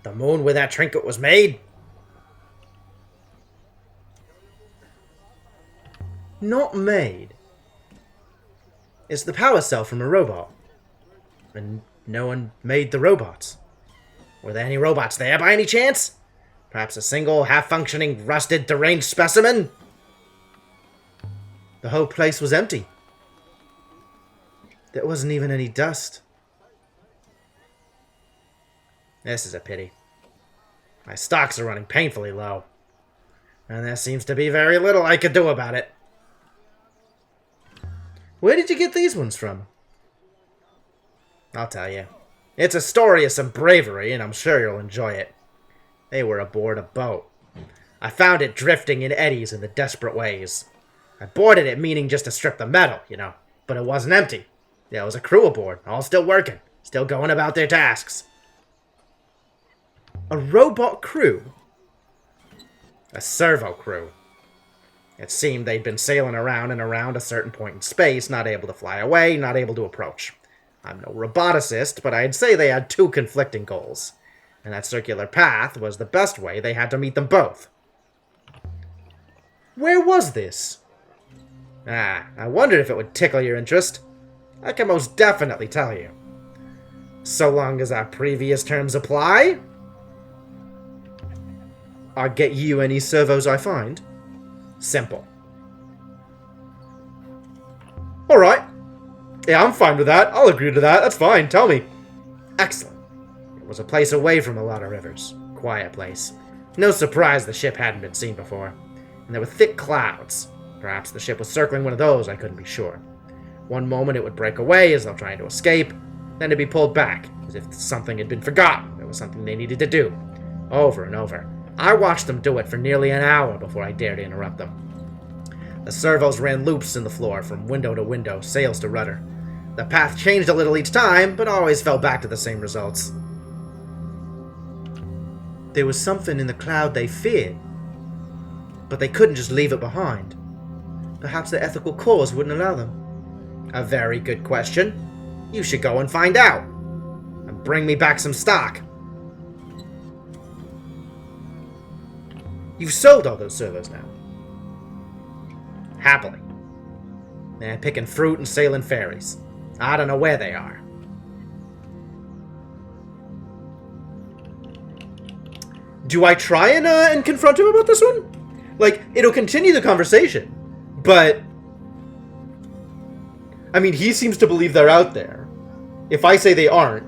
The moon where that trinket was made? Not made. It's the power cell from a robot. And no one made the robots. Were there any robots there by any chance? Perhaps a single, half-functioning, rusted, deranged specimen? The whole place was empty. There wasn't even any dust. This is a pity. My stocks are running painfully low. And there seems to be very little I could do about it. Where did you get these ones from? I'll tell you. It's a story of some bravery, and I'm sure you'll enjoy it. They were aboard a boat. I found it drifting in eddies in the desperate waves. I boarded it meaning just to strip the metal, you know, but it wasn't empty. There was a crew aboard, all still working, still going about their tasks. A robot crew? A servo crew. It seemed they'd been sailing around and around a certain point in space, not able to fly away, not able to approach. I'm no roboticist, but I'd say they had two conflicting goals. And that circular path was the best way they had to meet them both. Where was this? I wondered if it would tickle your interest. I can most definitely tell you. So long as our previous terms apply, I'll get you any servos I find. Simple. Alright. Yeah, I'm fine with that. I'll agree to that. That's fine. Tell me. Excellent. It was a place away from a lot of rivers. Quiet place. No surprise the ship hadn't been seen before. And there were thick clouds. Perhaps the ship was circling one of those, I couldn't be sure. One moment it would break away as though trying to escape, then it'd be pulled back, as if something had been forgotten. There was something they needed to do. Over and over. I watched them do it for nearly an hour before I dared to interrupt them. The servos ran loops in the floor, from window to window, sails to rudder. The path changed a little each time, but always fell back to the same results. There was something in the cloud they feared, but they couldn't just leave it behind. Perhaps their ethical cause wouldn't allow them. A very good question. You should go and find out. And bring me back some stock. You've sold all those servos now. Happily. They're picking fruit and sailing ferries. I don't know where they are. Do I try and confront him about this one? Like, it'll continue the conversation. But, I mean, he seems to believe they're out there. If I say they aren't,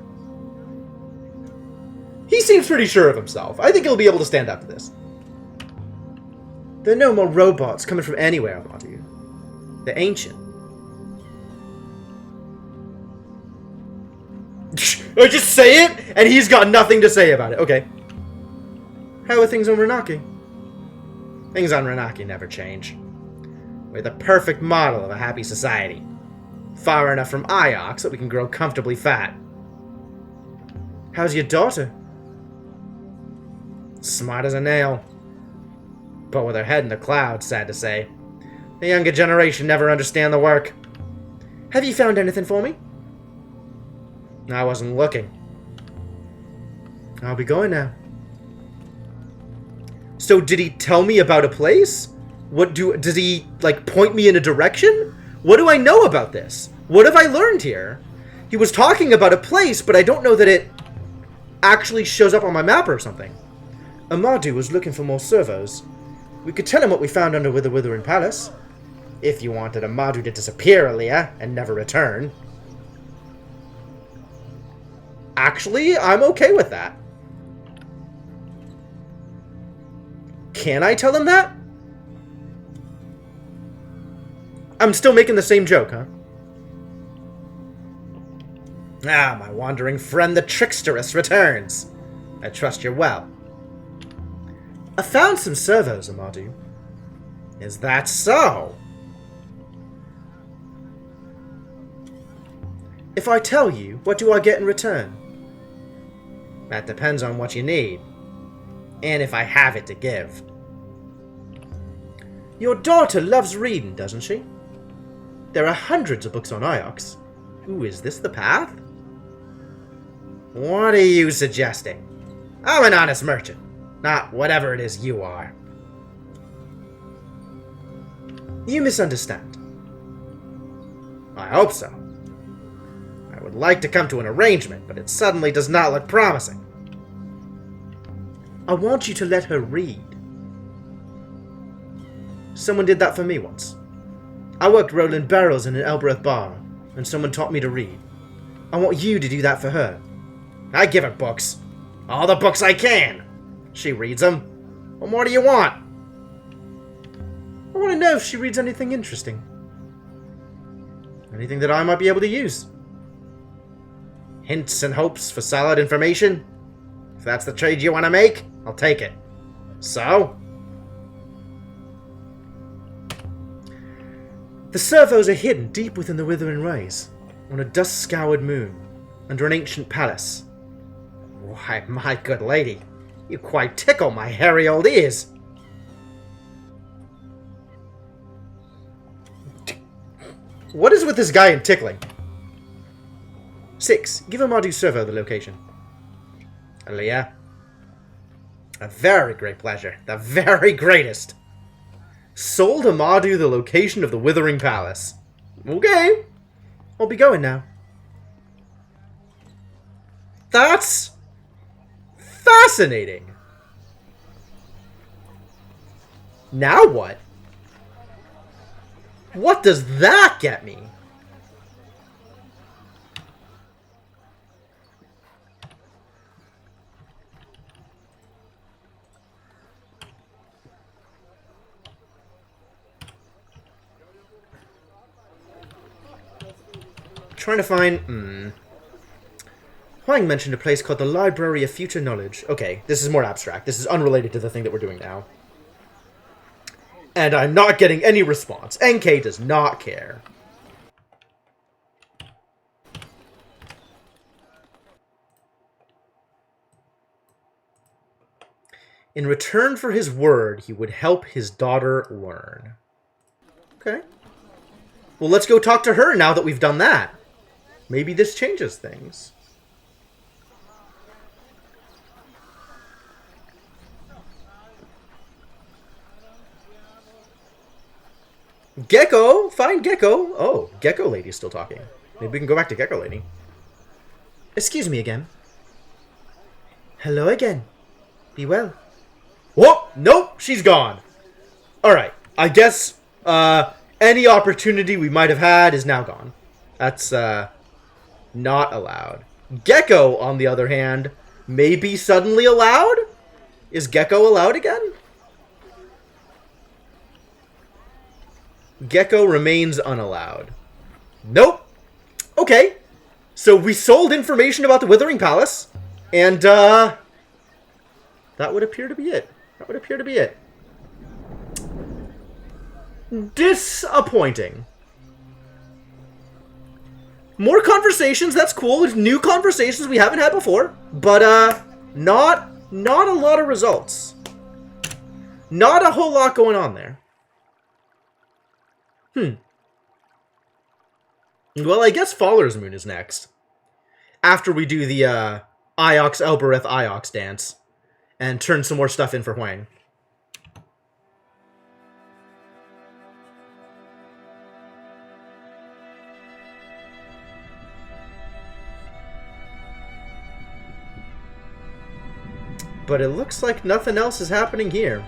he seems pretty sure of himself. I think he'll be able to stand up to this. There are no more robots coming from anywhere, Amadu. They're ancient. I just say it, and he's got nothing to say about it. Okay. How are things on Renaki? Things on Renaki never change. We're the perfect model of a happy society. Far enough from Iox that we can grow comfortably fat. How's your daughter? Smart as a nail. But with her head in the clouds, sad to say. The younger generation never understand the work. Have you found anything for me? I wasn't looking. I'll be going now. So did he tell me about a place? Does he, like, point me in a direction? What do I know about this? What have I learned here? He was talking about a place, but I don't know that it actually shows up on my map or something. Amadu was looking for more servos. We could tell him what we found under the Withering Palace. If you wanted Amadu to disappear, Aaliyah, and never return. Actually, I'm okay with that. Can I tell him that? I'm still making the same joke, huh? Ah, my wandering friend the Tricksteress returns. I trust you're well. I found some servos, Amadou. Is that so? If I tell you, what do I get in return? That depends on what you need. And if I have it to give. Your daughter loves reading, doesn't she? There are hundreds of books on Iox. Ooh, is this the path? What are you suggesting? I'm an honest merchant, not whatever it is you are. You misunderstand. I hope so. I would like to come to an arrangement, but it suddenly does not look promising. I want you to let her read. Someone did that for me once. I worked rolling barrels in an Elbereth bar, and someone taught me to read. I want you to do that for her. I give her books. All the books I can. She reads them. What more do you want? I want to know if she reads anything interesting. Anything that I might be able to use. Hints and hopes for solid information. If that's the trade you want to make, I'll take it. So? The servos are hidden deep within the Withering Rays, on a dust-scoured moon, under an ancient palace. Why, my good lady, you quite tickle my hairy old ears. What is with this guy and tickling? 6. Give Amadou Servo the location. Aaliyah. A very great pleasure. The very greatest. Sold Amadou the location of the Withering Palace. Okay. I'll be going now. That's fascinating. Now what? What does that get me? Trying to find... Huang mentioned a place called the Library of Future Knowledge. Okay, this is more abstract. This is unrelated to the thing that we're doing now. And I'm not getting any response. NK does not care. In return for his word, he would help his daughter learn. Okay. Well, let's go talk to her now that we've done that. Maybe this changes things. Gecko! Find Gecko! Oh, Gecko Lady's still talking. Maybe we can go back to Gecko Lady. Excuse me again. Hello again. Be well. Whoa! Nope! She's gone. Alright. I guess, any opportunity we might have had is now gone. That's, not allowed. Gecko, on the other hand, may be suddenly allowed? Is Gecko allowed again? Gecko remains unallowed. Nope. Okay. So we sold information about the Withering Palace, and, that would appear to be it. That would appear to be it. Disappointing. More conversations, that's cool. New conversations we haven't had before. But, not a lot of results. Not a whole lot going on there. Well, I guess Faller's Moon is next. After we do the, Iox Elbereth Iox dance. And turn some more stuff in for Huang. But it looks like nothing else is happening here.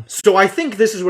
So I think this is where